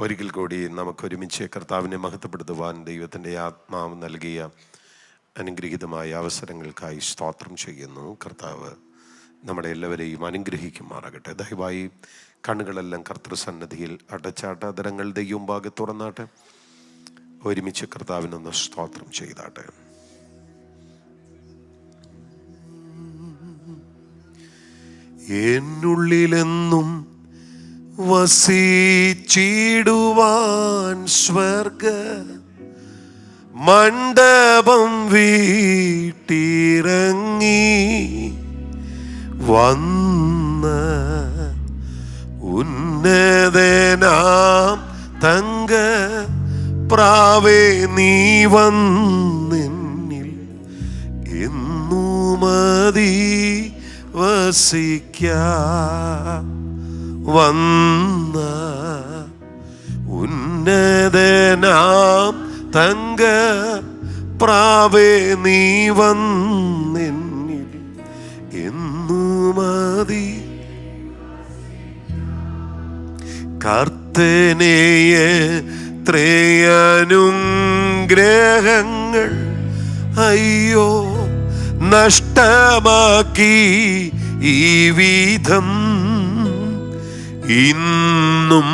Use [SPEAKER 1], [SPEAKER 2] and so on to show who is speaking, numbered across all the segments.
[SPEAKER 1] ഒരിക്കൽ കൂടി നമുക്കൊരുമിച്ച് കർത്താവിനെ മഹത്വപ്പെടുത്തുവാൻ ദൈവത്തിൻ്റെ ആത്മാവ് നൽകിയ അനുഗ്രഹീതമായ അവസരങ്ങൾക്കായി സ്തോത്രം ചെയ്യുന്നു. കർത്താവ് നമ്മുടെ എല്ലാവരെയും അനുഗ്രഹിക്കുമാറാകട്ടെ. ദയവായി കണ്ണുകളെല്ലാം കർത്തൃസന്നിധിയിൽ അടച്ചാട്ട അതരങ്ങൾ ദൈവമുമ്പാകെ തുറന്നാട്ടെ. ഒരുമിച്ച് കർത്താവിനൊന്ന് സ്തോത്രം ചെയ്താട്ടെ. എന്നുള്ളിലെന്നും വസിച്ചിടുവാൻ സ്വർഗ മണ്ഡപം വീട്ടിറങ്ങി വന്ന ഉന്നതനാം തങ്ക പ്രാവേ നീ വന്നിൽ എന്നു മതി വസിക്കാം. വന്ന ഉന്നതനാം തങ്ക പ്രാവേ നീ വന്നിൽ എന്നു മതി. കർത്തനെയനുഗ്രഹങ്ങൾ അയ്യോ നഷ്ടമാക്കി ഈ വിധം ഇന്നും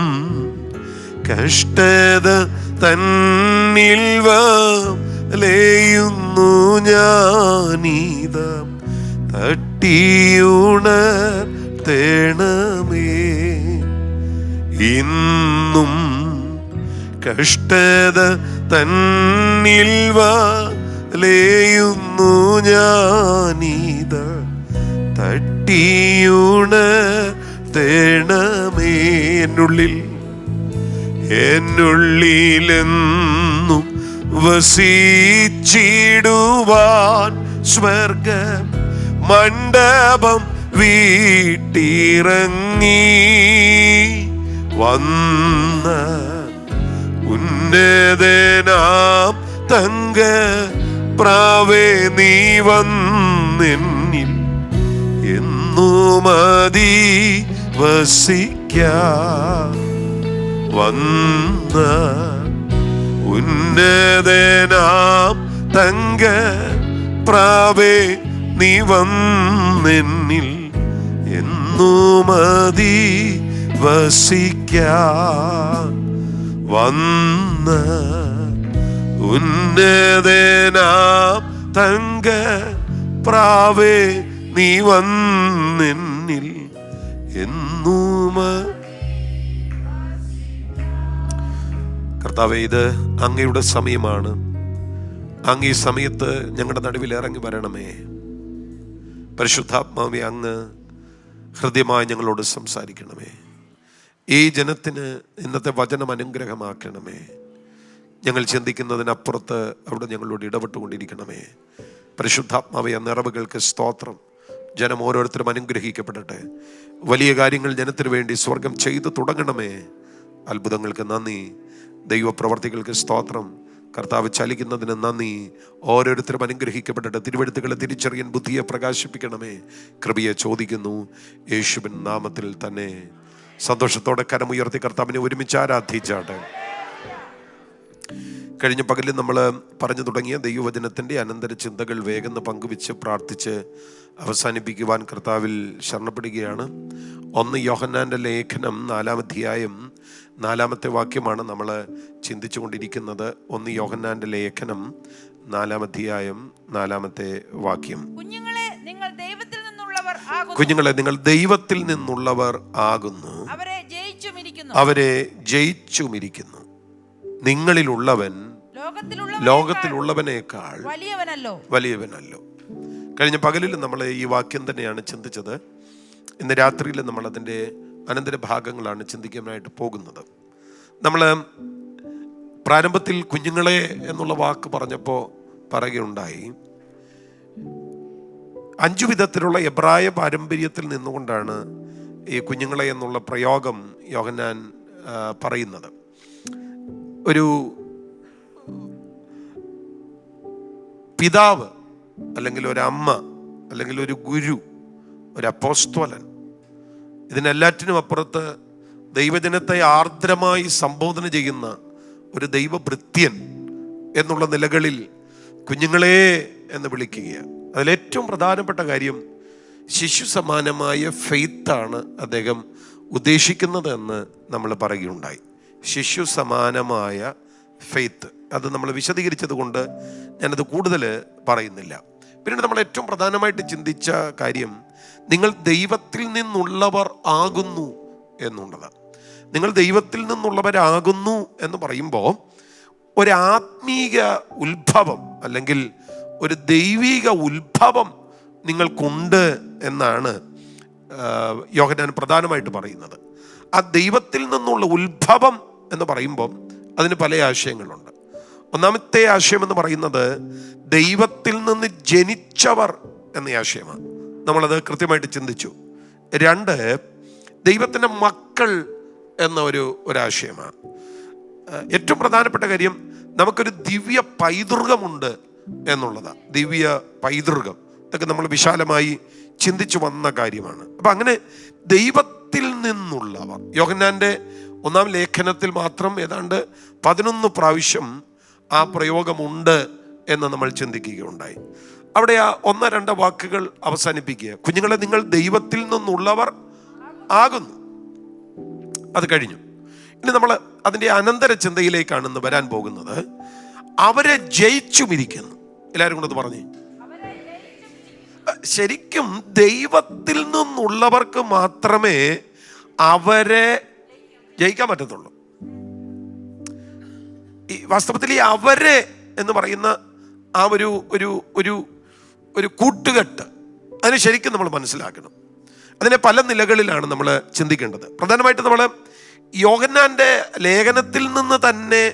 [SPEAKER 1] കഷ്ടത തന്നിൽ വലയുന്നു ഞാനീത തട്ടിയുണർത്തേണമേ. ഇന്നും കഷ്ടത തന്നിൽ വലയുന്നു ഞാനീത തട്ടിയുണർത്തേണമേ. എന്നുള്ളിലെന്നും വസിച്ചിടുവാൻ സ്വർഗ മണ്ഡപം വീട്ടിറങ്ങി വന്ന ഉന്നതനാം തങ്ക പ്രാവേ നീ വന്നിൽ എന്നു മതി വസിക്കാം. വന്ന ഉന്നതനാം തങ്ക പ്രാവേ നീ വന്നിൽ എന്നു മതി വസിക്കാം. വന്ന ഉന്നതനാം തങ്ക പ്രാവേ നീ വന്നിൽ എന്നു മതി. കർത്താവേ, ഇത് അങ്ങയുടെ സമയമാണ്. അങ്ങ് ഈ സമയത്ത് ഞങ്ങളുടെ നടുവിൽ ഇറങ്ങി വരണമേ. പരിശുദ്ധാത്മാവേ, അങ്ങ് ഹൃദ്യമായി ഞങ്ങളോട് സംസാരിക്കണമേ. ഈ ജനത്തിന് ഇന്നത്തെ വചനം അനുഗ്രഹമാക്കണമേ. ഞങ്ങൾ ചിന്തിക്കുന്നതിനപ്പുറത്ത് അവിടെ ഞങ്ങളോട് ഇടപെട്ടുകൊണ്ടിരിക്കണമേ. പരിശുദ്ധാത്മാവേ, ആ നിറവുകൾക്ക് സ്തോത്രം. ജനം ഓരോരുത്തരും അനുഗ്രഹിക്കപ്പെടട്ടെ. വലിയ കാര്യങ്ങൾ ജനത്തിന് വേണ്ടി സ്വർഗം ചെയ്തു തുടങ്ങണമേ. അത്ഭുതങ്ങൾക്ക് നന്ദി, ദൈവപ്രവർത്തികൾക്ക് സ്തോത്രം. കർത്താവ് ചലിക്കുന്നതിന് നന്ദി. ഓരോരുത്തരും അനുഗ്രഹിക്കപ്പെട്ടിട്ട് തിരുവെഴുത്തുകളെ തിരിച്ചറിയാൻ ബുദ്ധിയെ പ്രകാശിപ്പിക്കണമേ. കൃപയെ ചോദിക്കുന്നു യേശുവിൻ നാമത്തിൽ തന്നെ. സന്തോഷത്തോടെ കരമുയർത്തി കർത്താവിനെ ഒരുമിച്ച് ആരാധിച്ചാട്ടെ. കഴിഞ്ഞ പകലിൽ നമ്മൾ പറഞ്ഞു തുടങ്ങിയ ദൈവവചനത്തിൻ്റെ അനന്തര ചിന്തകൾ വേഗം പങ്കുവെച്ച് പ്രാർത്ഥിച്ച് അവസാനിപ്പിക്കുവാൻ കർത്താവിൽ ശരണപ്പെടുകയാണ്. 1 യോഹന്നാൻ്റെ ലേഖനം 4-ാം അധ്യായം 4-ാമത്തെ വാക്യമാണ് നമ്മൾ ചിന്തിച്ചു കൊണ്ടിരിക്കുന്നത്. 1 യോഹന്നാൻ്റെ ലേഖനം 4-ാം അധ്യായം 4-ാമത്തെ വാക്യം. കുഞ്ഞുങ്ങളെ, നിങ്ങൾ ദൈവത്തിൽ നിന്നുള്ളവർ ആകുന്നു, അവരെ ജയിച്ചുമിരിക്കുന്നു. നിങ്ങളിലുള്ളവൻ ലോകത്തിലുള്ളവനേക്കാൾ വലിയവനല്ലോ. കഴിഞ്ഞ പകലിൽ നമ്മൾ ഈ വാക്യം തന്നെയാണ് ചിന്തിച്ചത്. ഇന്ന് രാത്രിയിൽ നമ്മൾ അതിൻ്റെ അനന്തര ഭാഗങ്ങളാണ് ചിന്തിക്കാനായിട്ട് പോകുന്നത്. നമ്മൾ പ്രാരംഭത്തിൽ കുഞ്ഞുങ്ങളെ എന്നുള്ള വാക്ക് പറഞ്ഞപ്പോൾ പറയുകയുണ്ടായി, 5 വിധത്തിലുള്ള എബ്രായ പാരമ്പര്യത്തിൽ നിന്നുകൊണ്ടാണ് ഈ കുഞ്ഞുങ്ങളെ എന്നുള്ള പ്രയോഗം യോഹന്നാൻ പറയുന്നത്. ഒരു പിതാവ് അല്ലെങ്കിൽ ഒരു അമ്മ അല്ലെങ്കിൽ ഒരു ഗുരു, ഒരു അപ്പോസ്തലൻ, ഇതിനെല്ലാറ്റിനും അപ്പുറത്ത് ദൈവജനത്തെ ആർദ്രമായി സംബോധന ചെയ്യുന്ന ഒരു ദൈവഭൃത്യൻ എന്നുള്ള നിലകളിൽ കുഞ്ഞുങ്ങളെ എന്ന് വിളിക്കുകയാണ്. അതിലേറ്റവും പ്രധാനപ്പെട്ട കാര്യം ശിശു സമാനമായ ഫെയ്ത്താണ് അദ്ദേഹം ഉദ്ദേശിക്കുന്നത് എന്ന് നമ്മൾ പറയുകയുണ്ടായി. ശിശു സമാനമായ ഫെയ്ത്ത്, അത് നമ്മൾ വിശദീകരിച്ചത് കൊണ്ട് ഞാനത് കൂടുതൽ പറയുന്നില്ല. പിന്നീട് നമ്മൾ ഏറ്റവും പ്രധാനമായിട്ട് ചിന്തിച്ച കാര്യം നിങ്ങൾ ദൈവത്തിൽ നിന്നുള്ളവർ ആകുന്നു എന്നുള്ളതാണ്. നിങ്ങൾ ദൈവത്തിൽ നിന്നുള്ളവരാകുന്നു എന്ന് പറയുമ്പോൾ ഒരാത്മീക ഉത്ഭവം അല്ലെങ്കിൽ ഒരു ദൈവിക ഉത്ഭവം നിങ്ങൾക്കുണ്ട് എന്നാണ് യോഹന്നാൻ പ്രധാനമായിട്ട് പറയുന്നത്. ആ ദൈവത്തിൽ നിന്നുള്ള ഉത്ഭവം എന്ന് പറയുമ്പം അതിന് പല ആശയങ്ങളുണ്ട്. ഒന്നാമത്തെ ആശയം എന്ന് പറയുന്നത് ദൈവത്തിൽ നിന്ന് ജനിച്ചവർ എന്ന ആശയമാണ്. നമ്മളത് കൃത്യമായിട്ട് ചിന്തിച്ചു. രണ്ട്, ദൈവത്തിൻ്റെ മക്കൾ എന്ന ഒരാശയമാണ്. ഏറ്റവും പ്രധാനപ്പെട്ട കാര്യം നമുക്കൊരു ദിവ്യ പൈതൃകമുണ്ട് എന്നുള്ളതാണ്. ദിവ്യ പൈതൃകം ഇതൊക്കെ നമ്മൾ വിശാലമായി ചിന്തിച്ചു വന്ന കാര്യമാണ്. അപ്പം അങ്ങനെ ദൈവത്തിൽ നിന്നുള്ളവർ, യോഹന്നാൻ്റെ 1-ാം ലേഖനത്തിൽ മാത്രം ഏതാണ്ട് 11 പ്രാവശ്യം ആ പ്രയോഗമുണ്ട് എന്ന് നമ്മൾ ചിന്തിക്കുകയുണ്ടായി. അവിടെ ആ 1-2 വാക്കുകൾ അവസാനിപ്പിക്കുക. കുഞ്ഞുങ്ങളെ, നിങ്ങൾ ദൈവത്തിൽ നിന്നുള്ളവർ ആകുന്നു. അത് കഴിഞ്ഞു. ഇനി നമ്മൾ അതിൻ്റെ അനന്തര ചിന്തയിലേക്കാണ് ഇന്ന് വരാൻ പോകുന്നത്. അവരെ ജയിച്ചുമിരിക്കുന്നു. എല്ലാവരും കൂടെ പറഞ്ഞേ. ശരിക്കും ദൈവത്തിൽ നിന്നുള്ളവർക്ക് മാത്രമേ അവരെ ജയിക്കാൻ പറ്റത്തുള്ളൂ. ഈ വാസ്തവത്തിൽ ഈ അവരെ എന്ന് പറയുന്ന ആ ഒരു കൂട്ടുകെട്ട്, അതിന് ശരിക്കും നമ്മൾ മനസ്സിലാക്കണം. അതിനെ പല നിലകളിലാണ് നമ്മൾ ചിന്തിക്കേണ്ടത്. പ്രധാനമായിട്ട് നമ്മൾ യോഹന്നാൻ്റെ ലേഖനത്തിൽ നിന്ന് തന്നെ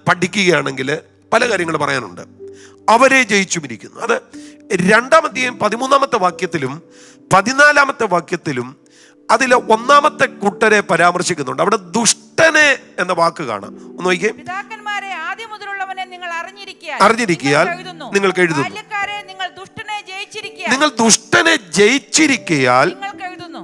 [SPEAKER 1] പഠിക്കുകയാണെങ്കിൽ പല കാര്യങ്ങൾ പറയാനുണ്ട്. അവരെ ജയിച്ചുമിരിക്കുന്നു. അത് 2-ാം അധ്യായം 13-ാമത്തെ വാക്യത്തിലും 14-ാമത്തെ വാക്യത്തിലും അതിലെ 1-ാമത്തെ കൂട്ടരെ പരാമർശിക്കുന്നുണ്ട്. അവിടെ ദുഷ്ടനെ എന്ന വാക്ക് കാണാം. ഒന്ന് നോക്കിയേ.
[SPEAKER 2] പിതാക്കന്മാരെ ആദ്യം മുതലുള്ളവനെ നിങ്ങൾ അറിഞ്ഞിരിക്കാൻ
[SPEAKER 1] നിങ്ങൾക്ക് എഴുതുന്നു.
[SPEAKER 2] നിങ്ങൾ ദുഷ്ടനെ
[SPEAKER 1] ജയിച്ചിരിക്കയാൽ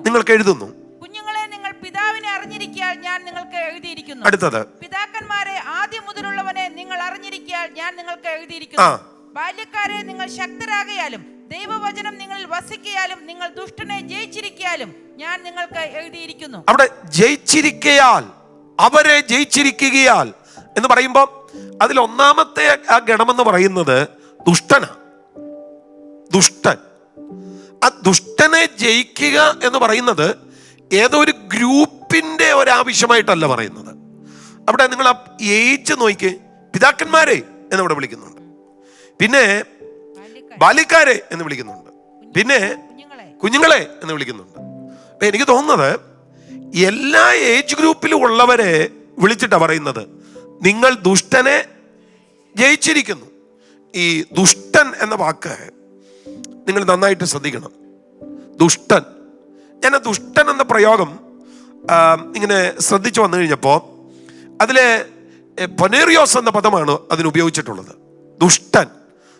[SPEAKER 1] നിങ്ങൾക്ക് എഴുതുന്നു.
[SPEAKER 2] കുഞ്ഞുങ്ങളെ, നിങ്ങൾ പിതാവിനെ അറിഞ്ഞിരിക്കാൻ ഞാൻ നിങ്ങൾക്ക് എഴുതിയിരിക്കുന്നു.
[SPEAKER 1] അടുത്തത്,
[SPEAKER 2] പിതാക്കന്മാരെ ആദ്യം മുതലുള്ളവനെ നിങ്ങൾ അറിഞ്ഞിരിക്കാൻ ഞാൻ നിങ്ങൾക്ക് എഴുതിയിരിക്കുന്നു. ബാല്യക്കാരെ, നിങ്ങൾ ശക്തരാകയാലും ദൈവവചനം നിങ്ങളിൽ വസിക്കയാലും നിങ്ങൾ ദുഷ്ടനെ ജയിച്ചിരിക്കയാലും ഞാൻ നിങ്ങൾക്ക് എഴുതിയിരിക്കുന്നു.
[SPEAKER 1] അവിടെ ജയിച്ചിരിക്കയാൽ, അവരെ ജയിച്ചിരിക്കുകയാൽ എന്ന് പറയുമ്പോൾ അതിൽ 1-ാമത്തെ ആ ഗണമെന്ന് പറയുന്നത് ദുഷ്ടനാ. ദുഷ്ടൻ. ആ ദുഷ്ടനെ ജയിക്കുക എന്ന് പറയുന്നത് ഏതോ ഒരു ഗ്രൂപ്പിന്റെ ഒരാവശ്യമായിട്ടല്ല പറയുന്നത്. അവിടെ നിങ്ങൾ ആ ഏജ് നോക്കിക്കേ. പിതാക്കന്മാരെ എന്നിവിടെ വിളിക്കുന്നുണ്ട്, പിന്നെ ബാല്യക്കാരെ എന്ന് വിളിക്കുന്നുണ്ട്, പിന്നെ കുഞ്ഞുങ്ങളെ എന്ന് വിളിക്കുന്നുണ്ട്. അപ്പൊ എനിക്ക് തോന്നുന്നത് എല്ലാ ഏജ് ഗ്രൂപ്പിലും ഉള്ളവരെ വിളിച്ചിട്ടാണ് പറയുന്നത് നിങ്ങൾ ദുഷ്ടനെ ജയിച്ചിരിക്കുന്നു. ഈ ദുഷ്ടൻ എന്ന വാക്ക് നിങ്ങൾ നന്നായിട്ട് ശ്രദ്ധിക്കണം. ദുഷ്ടൻ. ഞാൻ ദുഷ്ടൻ എന്ന പ്രയോഗം ഇങ്ങനെ ശ്രദ്ധിച്ചു വന്നു കഴിഞ്ഞപ്പോൾ അതിലെ പൊനേറിയോസ് എന്ന പദമാണ് അതിന് ഉപയോഗിച്ചിട്ടുള്ളത്. ദുഷ്ടൻ.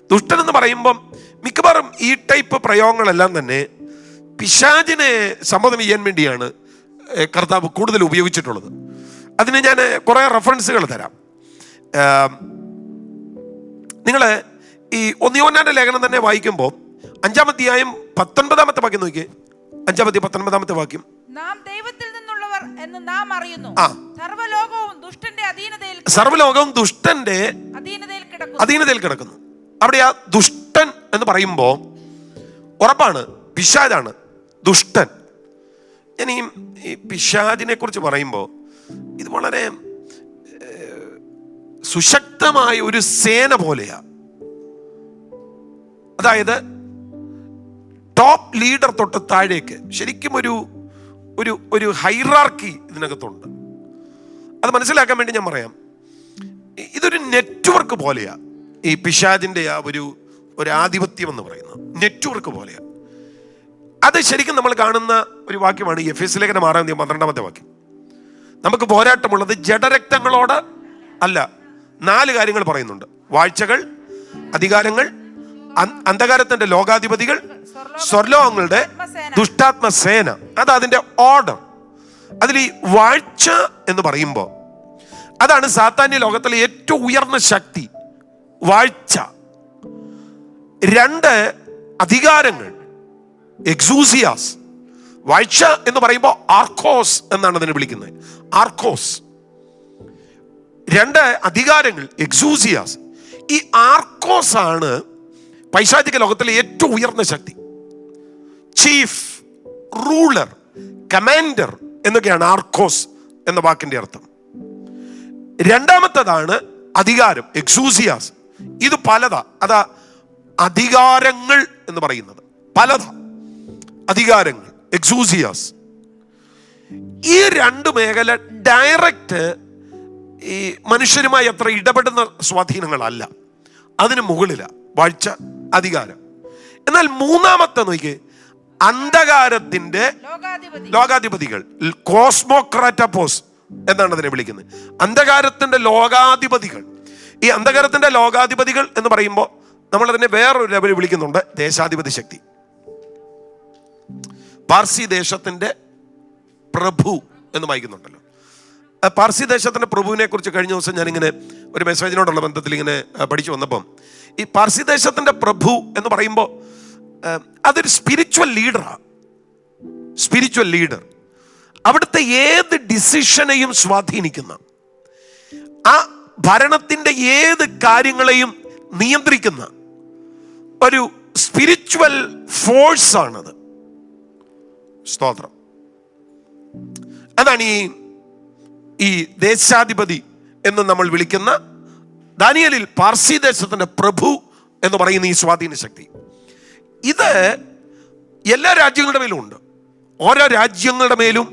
[SPEAKER 1] ദുഷ്ടൻ എന്ന് പറയുമ്പം മിക്കവാറും ഈ ടൈപ്പ് പ്രയോഗങ്ങളെല്ലാം തന്നെ പിശാചിനെ സംബോധന ചെയ്യാൻ വേണ്ടിയാണ് കർത്താവ് കൂടുതൽ ഉപയോഗിച്ചിട്ടുള്ളത്. അതിന് ഞാൻ കുറേ റെഫറൻസുകൾ തരാം. നിങ്ങൾ ഈ 1 യോഹന്നാന്റെ ലേഖനം തന്നെ വായിക്കുമ്പോൾ 5-ാം അധ്യായം 19-ാമത്തെ വാക്യം നോക്കിയേ. 5-ാം അധ്യായം 19-ാമത്തെ വാക്യം.
[SPEAKER 2] നാം ദൈവത്തിൽ നിന്നുള്ളവർ എന്ന് നാം അറിയുന്നു.
[SPEAKER 1] സർവ്വലോകവും ദുഷ്ടന്റെ അധീനതയിൽ കിടക്കുന്നു. അവിടെ ആ ദുഷ്ടൻ എന്ന് പറയുമ്പോൾ ഉറപ്പാണ് പിശാചാണ് ദുഷ്ടൻ. ഞാൻ ഈ പിശാചിനെ കുറിച്ച് പറയുമ്പോൾ ഇത് വളരെ സുശക്തമായ ഒരു സേന പോലെയാ. അതായത് ടോപ്പ് ലീഡർ തൊട്ട് താഴേക്ക് ശരിക്കും ഒരു ഹൈറാർക്കി ഇതിനകത്തുണ്ട്. അത് മനസ്സിലാക്കാൻ വേണ്ടി ഞാൻ പറയാം. ഇതൊരു നെറ്റ്വർക്ക് പോലെയാ. ഈ പിശാചിന്റെ ആ ഒരു ആധിപത്യം എന്ന് പറയുന്നത് നെറ്റ്വർക്ക് പോലെയാ. അത് ശരിക്കും നമ്മൾ കാണുന്ന ഒരു വാക്യമാണ് എഫേസ്യ ലേഖനം 6-ാം അധ്യായം 12-ാമത്തെ വാക്യം. നമുക്ക് പോരാട്ടമുള്ളത് ജഡരക്തങ്ങളോട് അല്ല. 4 കാര്യങ്ങൾ പറയുന്നുണ്ട്. വാഴ്ചകൾ, അധികാരങ്ങൾ, അന്ധകാരത്തിന്റെ ലോകാധിപതികൾ, സ്വർലോകങ്ങളുടെ ദുഷ്ടാത്മസേന. അത് അതിന്റെ ഓർഡർ. അതിൽ ഈ വാഴ്ച എന്ന് പറയുമ്പോൾ അതാണ് സാത്താന്യ ലോകത്തിലെ ഏറ്റവും ഉയർന്ന ശക്തി, വാഴ്ച. 2 അധികാരങ്ങൾ, എക്സൂസിയാസ്. വാഴ്ച എന്ന് പറയുമ്പോൾ ആർക്കോസ് എന്നാണ് അതിനെ വിളിക്കുന്നത്, ആർക്കോസ്. 2 അധികാരങ്ങൾ, എക്സൂസിയാസ്. ഈ ആർക്കോസ് ആണ് പൈശാചിക ലോകത്തിലെ ഏറ്റവും ഉയർന്ന ശക്തി. ചീഫ്, റൂളർ, കമാൻഡർ എന്നൊക്കെയാണ് ആർക്കോസ് എന്ന വാക്കിന്റെ അർത്ഥം. 2ാമത്തേതാണ് അധികാരം, എക്സൂസിയാസ്. ഇത് പലതാ, അതാ അധികാരങ്ങൾ എന്ന് പറയുന്നത്, പലതാ അധികാരങ്ങൾ, എക്സൂസിയാസ്. ഈ 2 മേഖല ഡയറക്റ്റ് ഈ മനുഷ്യരുമായി അത്ര ഇടപെടുന്ന സ്വാധീനങ്ങളല്ല, അതിന് മുകളിലാ വാഴ്ച, അധികാരം. എന്നാൽ 3ാമത്തെ നോക്കിയേ, അന്ധകാരത്തിന്റെ ലോകാധിപതികൾ, കോസ്മോക്രാറ്റോസ് എന്നാണ് അതിനെ വിളിക്കുന്നത്. അന്ധകാരത്തിന്റെ ലോകാധിപതികൾ. ഈ അന്ധകാരത്തിന്റെ ലോകാധിപതികൾ എന്ന് പറയുമ്പോൾ നമ്മൾ അതിനെ വേറൊരു ലെവലിൽ വിളിക്കുന്നുണ്ട്, ദേശാധിപതി ശക്തി. പാർസി ദേശത്തിന്റെ പ്രഭു എന്ന് വായിക്കുന്നുണ്ടല്ലോ. പാർസി ദേശത്തിന്റെ പ്രഭുവിനെ കുറിച്ച് കഴിഞ്ഞ ദിവസം ഞാനിങ്ങനെ ഒരു മെസ്സേജിനോടുള്ള ബന്ധത്തിൽ ഇങ്ങനെ പഠിച്ചു വന്നപ്പം, ഈ പാർസി ദേശത്തിന്റെ പ്രഭു എന്ന് പറയുമ്പോൾ അതൊരു സ്പിരിച്വൽ ലീഡറാണ്. സ്പിരിച്വൽ ലീഡർ അവിടുത്തെ ഏത് ഡിസിഷനെയും സ്വാധീനിക്കുന്ന, ആ ഭരണത്തിന്റെ ഏത് കാര്യങ്ങളെയും നിയന്ത്രിക്കുന്ന ഒരു സ്പിരിച്വൽ ഫോഴ്സ് ആണത്. സ്തോത്രം. അതാണ് ഈ ദേശാധിപതി എന്ന് നമ്മൾ വിളിക്കുന്ന, ദാനിയേലിൽ പാർസി ദേശത്തിന്റെ പ്രഭു എന്ന് പറയുന്ന ഈ സ്വാധീന ശക്തി. ഇത് എല്ലാ രാജ്യങ്ങളുടെ മേലും ഉണ്ട്. ഓരോ രാജ്യങ്ങളുടെ മേലും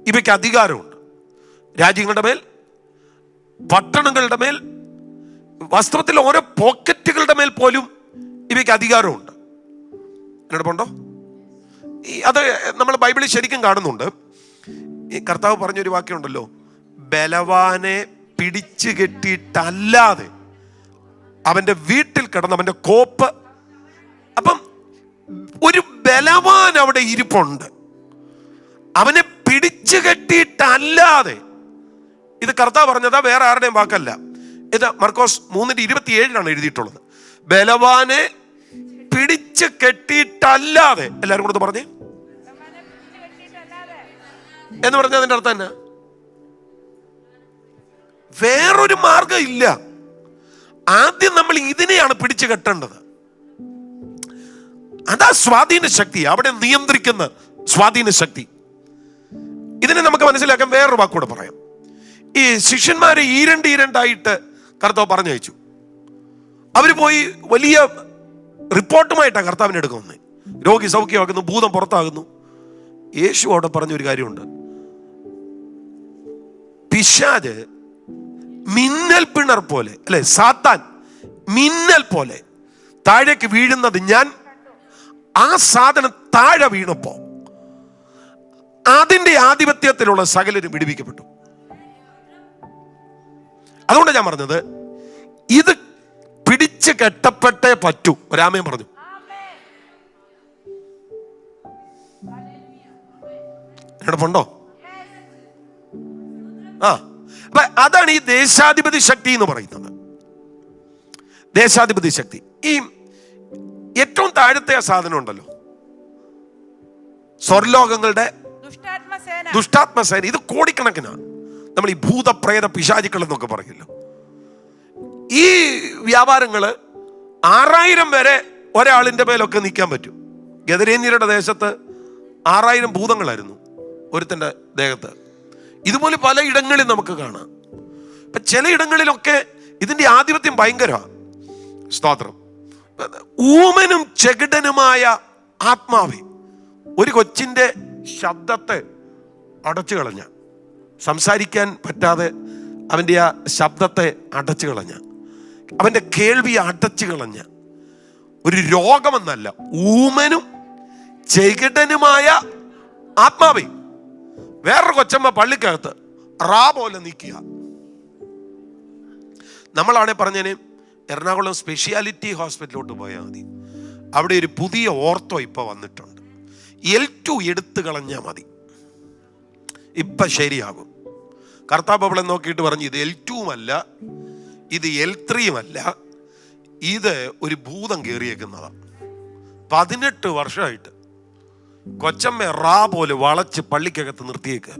[SPEAKER 1] ഇവയ്ക്ക് അധികാരമുണ്ട്. രാജ്യങ്ങളുടെ മേൽ, പട്ടണങ്ങളുടെ മേൽ, വസ്ത്രത്തിൽ ഓരോ പോക്കറ്റുകളുടെ മേൽ പോലും ഇവയ്ക്ക് അധികാരമുണ്ട്. എന്നുണ്ടോ? അത് നമ്മൾ ബൈബിളിൽ ശരിക്കും കാണുന്നുണ്ട്. ഈ കർത്താവ് പറഞ്ഞൊരു വാക്യമുണ്ടല്ലോ, ബലവാനെ പിടിച്ചു കെട്ടിയിട്ടല്ലാതെ അവന്റെ വീട്ടിൽ കിടന്ന് അവന്റെ കോപ്പ്. അപ്പം ഒരു ബലവാൻ അവിടെ ഇരിപ്പുണ്ട്, അവനെ പിടിച്ചു കെട്ടിയിട്ടല്ലാതെ. ഇത് കർത്താവ് പറഞ്ഞതാ, വേറെ ആരുടെയും വാക്കല്ല. ഇത് മർക്കോസ് 3:27 എഴുതിയിട്ടുള്ളത്. ബലവാനെ പിടിച്ചു കെട്ടിയിട്ടല്ലാതെ. എല്ലാവരും കൂടെ പറഞ്ഞേ എന്ന് പറഞ്ഞ അതിന്റെ അർത്ഥം തന്നെ വേറൊരു മാർഗം ഇല്ല. ആദ്യം നമ്മൾ ഇതിനെയാണ് പിടിച്ചു കെട്ടേണ്ടത്. അതാ സ്വാധീന ശക്തി, അവിടെ നിയന്ത്രിക്കുന്ന സ്വാധീന ശക്തി. ഇതിനെ നമുക്ക് മനസ്സിലാക്കാൻ വേറൊരു വാക്കൂടെ പറയാം. ഈ ശിഷ്യന്മാരെ ഈരണ്ടായിട്ട് കർത്താവ് പറഞ്ഞയച്ചു. അവര് പോയി വലിയ റിപ്പോർട്ടുമായിട്ടാണ് കർത്താവിനെ എടുക്കുന്നത്. രോഗി സൗഖ്യമാകുന്നു, ഭൂതം പുറത്താകുന്നു. യേശു അവിടെ പറഞ്ഞൊരു കാര്യമുണ്ട്, പിശാച് മിന്നൽ പിണർ പോലെ, അല്ലെ, സാത്താൻ മിന്നൽ പോലെ താഴേക്ക് വീഴുന്നത് ഞാൻ ആ സാധനം താഴെ വീണപ്പോ അതിന്റെ ആധിപത്യത്തിലുള്ള സകലരും വിടുവിക്കപ്പെട്ടു. അതുകൊണ്ട് ഞാൻ പറഞ്ഞത്, ഇത് പിടിച്ചു കെട്ടപ്പെട്ടേ പറ്റൂ. ഒരാമയും പറഞ്ഞു. എടപ്പുണ്ടോ? അതാണ് ഈ ദേശാധിപതി ശക്തി എന്ന് പറയുന്നത്. ദേശാധിപതി ശക്തി. ഈ ഏറ്റവും താഴത്തെ ആ സാധനം ഉണ്ടല്ലോ, സ്വർലോകങ്ങളുടെ ദുഷ്ടാത്മസേന. ഇത് കോടിക്കണക്കിനാണ്. നമ്മൾ ഈ ഭൂതപ്രേത പിശാചുക്കൾ എന്നൊക്കെ പറയില്ലോ. ഈ വ്യാപാരങ്ങള് 6000 വരെ ഒരാളിന്റെ മേലൊക്കെ നിൽക്കാൻ പറ്റും. ഗദരേന്യരുടെ ദേശത്ത് 6000 ഭൂതങ്ങളായിരുന്നു ഒരുത്തന്റെ ദേഹത്ത്. ഇതുപോലെ പല ഇടങ്ങളിൽ നമുക്ക് കാണാം. ചില ഇടങ്ങളിലൊക്കെ ഇതിന്റെ ആധിപത്യം ഭയങ്കരമാണ്. സ്തോത്രം. ഊമനും ചെകിടനുമായ ആത്മാവെ, ഒരു കൊച്ചിന്റെ ശബ്ദത്തെ അടച്ചു കളഞ്ഞ, സംസാരിക്കാൻ പറ്റാതെ അവന്റെ ആ ശബ്ദത്തെ അടച്ചു കളഞ്ഞ, അവന്റെ കേൾവി അടച്ചു കളഞ്ഞ ഒരു രോഗമെന്നല്ല, ഊമനും ചെകിടനുമായ ആത്മാവെ വേറൊരു കൊച്ചമ്മ പള്ളിക്കകത്ത് റാ പോലെ നിൽക്കുക. നമ്മളാണെ പറഞ്ഞതിന് എറണാകുളം സ്പെഷ്യാലിറ്റി ഹോസ്പിറ്റലിലോട്ട് പോയാൽ മതി. അവിടെ ഒരു പുതിയ ഓർത്തോ ഇപ്പോൾ വന്നിട്ടുണ്ട്. L2 എടുത്തു കളഞ്ഞാൽ മതി. ഇപ്പം ശരിയാകും. കർത്താവ് അവളെ നോക്കിയിട്ട് പറഞ്ഞു, ഇത് L2-ഉമല്ല, ഇത് L3-യുമല്ല, ഇത് ഒരു ഭൂതം കയറിയേക്കുന്നതാണ്. 18 വർഷമായിട്ട് കൊച്ചമ്മ റാ പോലെ വളച്ച് പള്ളിക്കകത്ത് നിർത്തിയേക്കുക.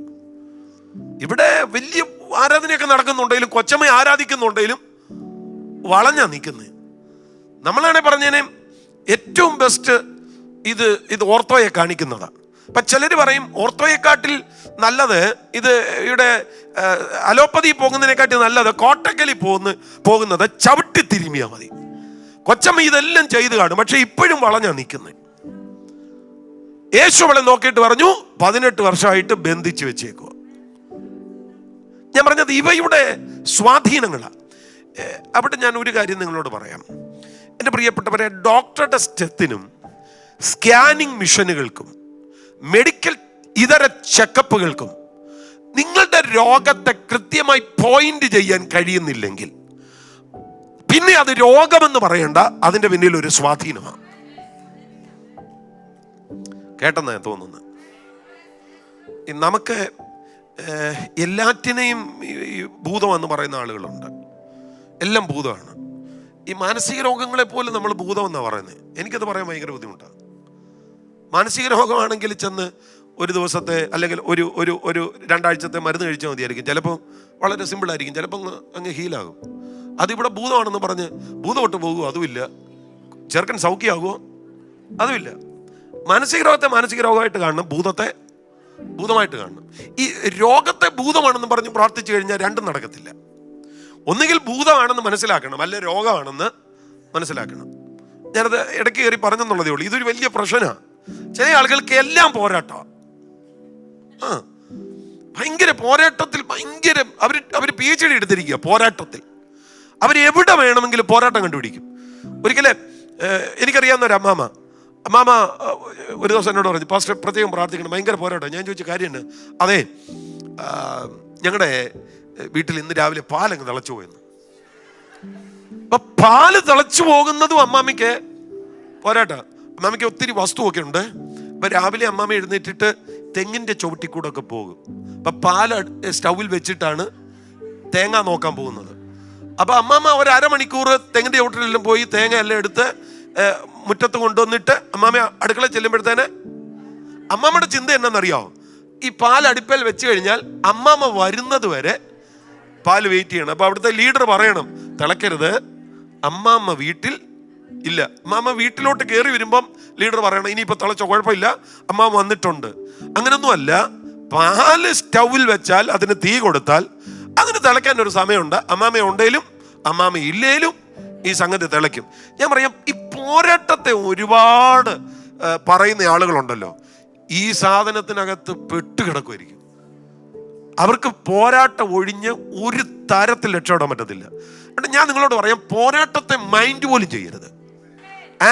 [SPEAKER 1] ഇവിടെ വലിയ ആരാധനയൊക്കെ നടക്കുന്നുണ്ടെങ്കിലും, കൊച്ചമ്മ ആരാധിക്കുന്നുണ്ടെങ്കിലും വളഞ്ഞാ നിൽക്കുന്നത്. നമ്മളാണെ പറഞ്ഞേനെ ഏറ്റവും ബെസ്റ്റ് ഇത് ഓർത്തോയെ കാണിക്കുന്നതാണ്. അപ്പം ചിലർ പറയും ഓർത്തോയെക്കാട്ടിൽ നല്ലത് ഇത് ഇവിടെ അലോപ്പതി പോകുന്നതിനെക്കാട്ടി നല്ലത് കോട്ടക്കലിൽ പോകുന്നത് ചവിട്ടി തിരുമിയാൽ മതി. കൊച്ചമ്മ ഇതെല്ലാം ചെയ്ത് കാണും, പക്ഷെ ഇപ്പോഴും വളഞ്ഞാ നിൽക്കുന്നത്. യേശു അവളെ നോക്കിയിട്ട് പറഞ്ഞു, 18 വർഷമായിട്ട് ബന്ധിച്ച് വെച്ചേക്കുക. ഞാൻ പറഞ്ഞത് ഇവയുടെ സ്വാധീനങ്ങളാണ്. അവിടെ ഞാൻ ഒരു കാര്യം നിങ്ങളോട് പറയാം. എൻ്റെ പ്രിയപ്പെട്ടവരെ, ഡോക്ടർ ടെസ്റ്റിനും സ്കാനിങ് മിഷനുകൾക്കും മെഡിക്കൽ ഇതര ചെക്കപ്പുകൾക്കും നിങ്ങളുടെ രോഗത്തെ കൃത്യമായി പോയിന്റ് ചെയ്യാൻ കഴിയുന്നില്ലെങ്കിൽ പിന്നെ അത് രോഗമെന്ന് പറയണ്ട, അതിൻ്റെ പിന്നിൽ ഒരു സ്വാധീനമാണ്. കേട്ടെന്നാ തോന്നുന്നത്. നമുക്ക് എല്ലാറ്റിനെയും ഭൂതമെന്ന് പറയുന്ന ആളുകളുണ്ട്. എല്ലാം ഭൂതമാണ്. ഈ മാനസിക രോഗങ്ങളെ പോലും നമ്മൾ ഭൂതമെന്നാണ് പറയുന്നത്. എനിക്കത് പറയാൻ ഭയങ്കര ബുദ്ധിമുട്ടാണ്. മാനസിക രോഗമാണെങ്കിൽ ചെന്ന് ഒരു ദിവസത്തെ അല്ലെങ്കിൽ ഒരു 2 ആഴ്ചത്തെ മരുന്ന് കഴിച്ചാൽ മതിയായിരിക്കും. ചിലപ്പോൾ വളരെ സിമ്പിളായിരിക്കും, ചിലപ്പോൾ അങ്ങ് ഹീലാകും. അതിവിടെ ഭൂതമാണെന്ന് പറഞ്ഞ് ഭൂതമൊട്ട് പോകുമോ? അതുമില്ല. ചെറുക്കൻ സൗഖ്യമാകുമോ? അതുമില്ല. മാനസിക രോഗത്തെ മാനസിക രോഗമായിട്ട് കാണണം, ഭൂതത്തെ ഭൂതമായിട്ട് കാണണം. ഈ രോഗത്തെ ഭൂതമാണെന്ന് പറഞ്ഞ് പ്രാർത്ഥിച്ചു കഴിഞ്ഞാൽ രണ്ടും നടക്കത്തില്ല. ഒന്നുകിൽ ഭൂതമാണെന്ന് മനസ്സിലാക്കണം, അല്ലെ രോഗമാണെന്ന് മനസ്സിലാക്കണം. ഞാനത് ഇടയ്ക്ക് കയറി പറഞ്ഞെന്നുള്ളതേ ഉള്ളൂ. ഇതൊരു വലിയ പ്രശ്നമാണ്. ചില ആളുകൾക്ക് എല്ലാം പോരാട്ടമാണ്. ഭയങ്കര പോരാട്ടത്തിൽ, ഭയങ്കര അവർ PhD എടുത്തിരിക്കുക പോരാട്ടത്തിൽ. അവരെവിടെ വേണമെങ്കിലും പോരാട്ടം കണ്ടുപിടിക്കും. ഒരിക്കലേ എനിക്കറിയാവുന്ന ഒരു അമ്മാമ ഒരു ദിവസം എന്നോട് പറഞ്ഞു, പാസ്റ്റർ പ്രത്യേകം പ്രാർത്ഥിക്കണം, ഭയങ്കര പോരാട്ടം. ഞാൻ ചോദിച്ച കാര്യം എന്നാ? അതെ, ഞങ്ങളുടെ വീട്ടിൽ ഇന്ന് രാവിലെ പാലങ്ങ് തിളച്ചു പോയെന്ന്. അപ്പൊ പാല് തിളച്ചു പോകുന്നതും അമ്മാമ്മയ്ക്ക് പോരാട്ട. അമ്മാമ്മയ്ക്ക് ഒത്തിരി വസ്തുവൊക്കെ ഉണ്ട്. അപ്പൊ രാവിലെ അമ്മാമ്മ എഴുന്നേറ്റിട്ട് തെങ്ങിന്റെ ചുവട്ടിക്കൂടെ ഒക്കെ പോകും. അപ്പൊ പാല് സ്റ്റൗവിൽ വെച്ചിട്ടാണ് തേങ്ങ നോക്കാൻ പോകുന്നത്. അപ്പൊ അമ്മാമ്മ ഒരു അരമണിക്കൂർ തെങ്ങിന്റെ ചുവട്ടിലെല്ലാം പോയി തേങ്ങ എല്ലാം എടുത്ത് മുറ്റത്ത് കൊണ്ടുവന്നിട്ട് അമ്മാമ്മ അടുക്കള ചെല്ലുമ്പോഴത്തേന് അമ്മാമ്മയുടെ ചിന്ത എന്നാന്നറിയാമോ? ഈ പാൽ അടുപ്പേൽ വെച്ച് കഴിഞ്ഞാൽ അമ്മാമ്മ വരുന്നത് വരെ പാല് വെയിറ്റ് ചെയ്യണം. അപ്പൊ അവിടുത്തെ ലീഡർ പറയണം, തിളക്കരുത്, അമ്മാമ്മ വീട്ടിൽ ഇല്ല. അമ്മാമ്മ വീട്ടിലോട്ട് കയറി വരുമ്പം ലീഡർ പറയണം, ഇനിയിപ്പോൾ തിളച്ചോ, കുഴപ്പമില്ല, അമ്മാമ്മ വന്നിട്ടുണ്ട്. അങ്ങനൊന്നും അല്ല. പാല് സ്റ്റൗവിൽ വെച്ചാൽ അതിന് തീ കൊടുത്താൽ അതിന് തിളയ്ക്കാൻ ഒരു സമയമുണ്ട്. അമ്മാമ്മ ഉണ്ടെങ്കിലും അമ്മാമ്മ ഇല്ലേലും ഈ സംഗതി തിളയ്ക്കും. ഞാൻ പറയാം, ഈ പോരാട്ടത്തെ ഒരുപാട് പറയുന്ന ആളുകളുണ്ടല്ലോ, ഈ സാധനത്തിനകത്ത് പെട്ടുകിടക്കുമായിരിക്കും. അവർക്ക് പോരാട്ടം ഒഴിഞ്ഞ് ഒരു തരത്തിൽ രക്ഷപ്പെടാൻ പറ്റത്തില്ല. ഞാൻ നിങ്ങളോട് പറയാം, പോരാട്ടത്തെ മൈൻഡ് പോലും ചെയ്യരുത്.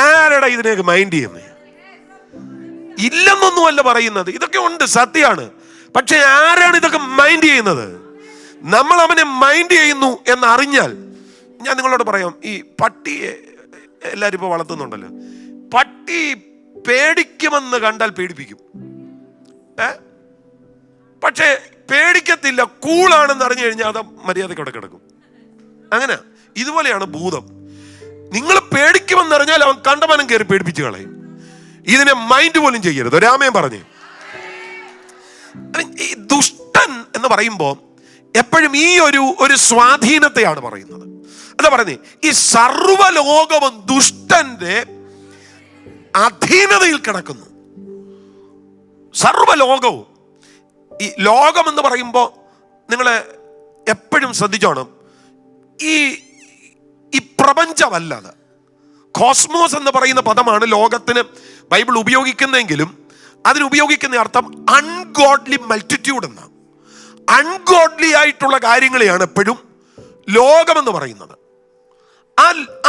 [SPEAKER 1] ആരടാ ഇതിനെയൊക്കെ മൈൻഡ് ചെയ്യുന്നത്? ഇല്ലെന്നൊന്നുമല്ല പറയുന്നത്, ഇതൊക്കെ ഉണ്ട്, സത്യമാണ്. പക്ഷെ ആരാണ് ഇതൊക്കെ മൈൻഡ് ചെയ്യുന്നത്? നമ്മൾ അവനെ മൈൻഡ് ചെയ്യുന്നു എന്നറിഞ്ഞാൽ, ഞാൻ നിങ്ങളോട് പറയാം, ഈ പട്ടിയെ എല്ലാവരും ഇപ്പോൾ വളർത്തുന്നുണ്ടല്ലോ, പട്ടി പേടിക്കുമെന്ന് കണ്ടാൽ പേടിപ്പിക്കും, പക്ഷേ പേടിക്കത്തില്ല. കൂളാണെന്ന് അറിഞ്ഞു കഴിഞ്ഞാൽ അത് മര്യാദയ്ക്ക് അവിടെ കിടക്കും. അങ്ങനെ ഇതുപോലെയാണ് ഭൂതം. നിങ്ങൾ പേടിക്കുമെന്നറിഞ്ഞാൽ അവൻ കണ്ടമാനം കയറി പേടിപ്പിച്ച് കളയും. ഇതിനെ മൈൻഡ് പോലും ചെയ്യരുത്. ഒരാമയും പറഞ്ഞ്, ഈ ദുഷ്ടൻ എന്ന് പറയുമ്പോൾ എപ്പോഴും ഈ ഒരു സ്വാധീനത്തെയാണ് പറയുന്നത്. എന്താ പറയുന്നത്? ഈ സർവ്വലോകവും ദുഷ്ടന്റെ അധീനതയിൽ കിടക്കുന്നു. സർവ്വലോകവും. ഈ ലോകം എന്ന് പറയുമ്പോൾ നിങ്ങൾ എപ്പോഴും ശ്രദ്ധിച്ചോണം, ഈ പ്രപഞ്ചമല്ലാതെ കോസ്മോസ് എന്ന് പറയുന്ന പദമാണ് ലോകത്തിന് ബൈബിൾ ഉപയോഗിക്കുന്നെങ്കിലും അതിനുപയോഗിക്കുന്ന അർത്ഥം അൺഗോഡ്ലി മൾട്ടിറ്റ്യൂഡ് എന്നാണ്. അൺഗോഡ്ലി ആയിട്ടുള്ള കാര്യങ്ങളെയാണ് എപ്പോഴും ലോകമെന്ന് പറയുന്നത്.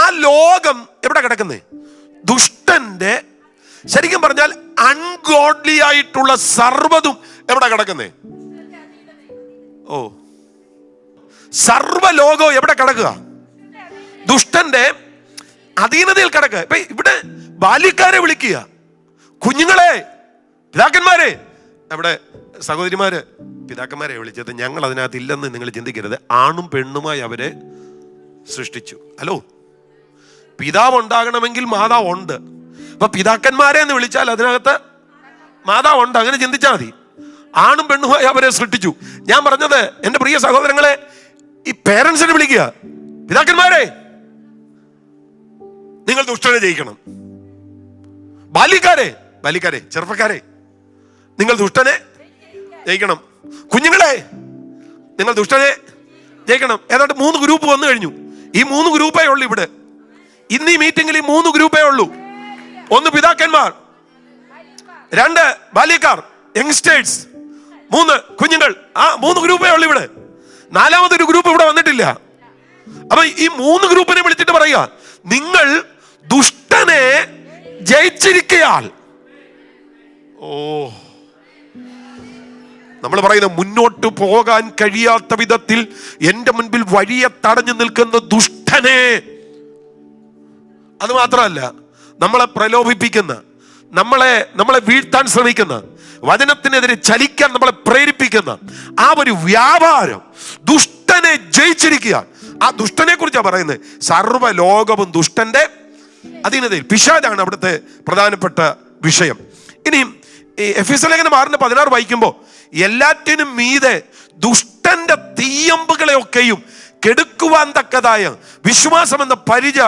[SPEAKER 1] ആ ലോകം എവിടെ കിടക്കുന്നേ? ദുഷ്ടന്റെ, ശരിക്കും പറഞ്ഞാൽ അൺഗോഡ്ലി ആയിട്ടുള്ള സർവ്വതും എവിടെ കിടക്കുന്നേ? ഓ, സർവ്വലോകവും എവിടെ കിടക്കുക? ദുഷ്ടന്റെ അധീനതയിൽ കിടക്കുക. ഇപ്പൊ ഇവിടെ ബാല്യക്കാരെ വിളിക്കുക, കുഞ്ഞുങ്ങളെ, പിതാക്കന്മാരെ, അവിടെ സഹോദരിമാര്, പിതാക്കന്മാരെ വിളിച്ചത് ഞങ്ങൾ അതിനകത്ത് ഇല്ലെന്ന് നിങ്ങൾ ചിന്തിക്കരുത്. ആണും പെണ്ണുമായി അവരെ സൃഷ്ടിച്ചു. ഹലോ, പിതാവ് ഉണ്ടാകണമെങ്കിൽ മാതാവ് ഉണ്ട്. അപ്പൊ പിതാക്കന്മാരെ എന്ന് വിളിച്ചാൽ അതിനകത്ത് മാതാവ് ഉണ്ട്. അങ്ങനെ ചിന്തിച്ചാൽ മതി. ആണും പെണ്ണുമായി അവരെ സൃഷ്ടിച്ചു. ഞാൻ പറഞ്ഞത് എൻ്റെ പ്രിയ സഹോദരങ്ങളെ, ഈ പേരൻസിനെ വിളിക്കുക, പിതാക്കന്മാരെ നിങ്ങൾ ദുഷ്ടനെ ജയിക്കണം. ബാല്യക്കാരെ ചെറുപ്പക്കാരെ നിങ്ങൾ ദുഷ്ടനെ ജയിക്കണം. കുഞ്ഞുങ്ങളെ നിങ്ങൾ ദുഷ്ടനെ ജയിക്കണം. ഏതാണ്ട് 3 ഗ്രൂപ്പ് വന്നു കഴിഞ്ഞു. ഈ 3 ഗ്രൂപ്പേ ഉള്ളൂ ഇവിടെ. ഇന്ന് ഈ മീറ്റിംഗിൽ ഈ 3 ഗ്രൂപ്പേ ഉള്ളൂ. 1 പിതാക്കന്മാർ, 2 ബാല്യക്കാർ, യങ്സ്റ്റേഴ്സ്, 3 കുഞ്ഞുങ്ങൾ. ആ 3 ഗ്രൂപ്പേ ഉള്ളൂ ഇവിടെ. 4മതൊരു ഗ്രൂപ്പ് ഇവിടെ വന്നിട്ടില്ല. അപ്പൊ ഈ 3 ഗ്രൂപ്പിനെ വിളിച്ചിട്ട് പറയുക, നിങ്ങൾ ദുഷ്ടനെ ജയിച്ചിരിക്കയാൽ. നമ്മൾ പറയുന്ന മുന്നോട്ട് പോകാൻ കഴിയാത്ത വിധത്തിൽ എന്റെ മുൻപിൽ വഴിയെ തടഞ്ഞു നിൽക്കുന്ന ദുഷ്ടനെ, അത് മാത്രമല്ല നമ്മളെ പ്രലോഭിപ്പിക്കുന്ന, നമ്മളെ വീഴ്ത്താൻ ശ്രമിക്കുന്ന, വചനത്തിനെതിരെ ചലിക്കാൻ നമ്മളെ പ്രേരിപ്പിക്കുന്ന ആ ഒരു വ്യാപാരം ദുഷ്ടനെ ജയിച്ചിരിക്കുക. ആ ദുഷ്ടനെ കുറിച്ചാണ് പറയുന്നത്. സർവ്വലോകവും ദുഷ്ടന്റെ അധീനതയിൽ. പിശാചാണ് അവിടുത്തെ പ്രധാനപ്പെട്ട വിഷയം. ഇനിയും ഈ എഫെസ്യ ലേഖനം 6:16 വായിക്കുമ്പോൾ, എല്ലാറ്റിനും മീതെ ദുഷ്ടന്റെ തീയമ്പുകളെയൊക്കെയും കെടുക്കുവാൻ തക്കതായ വിശ്വാസം എന്ന പരിച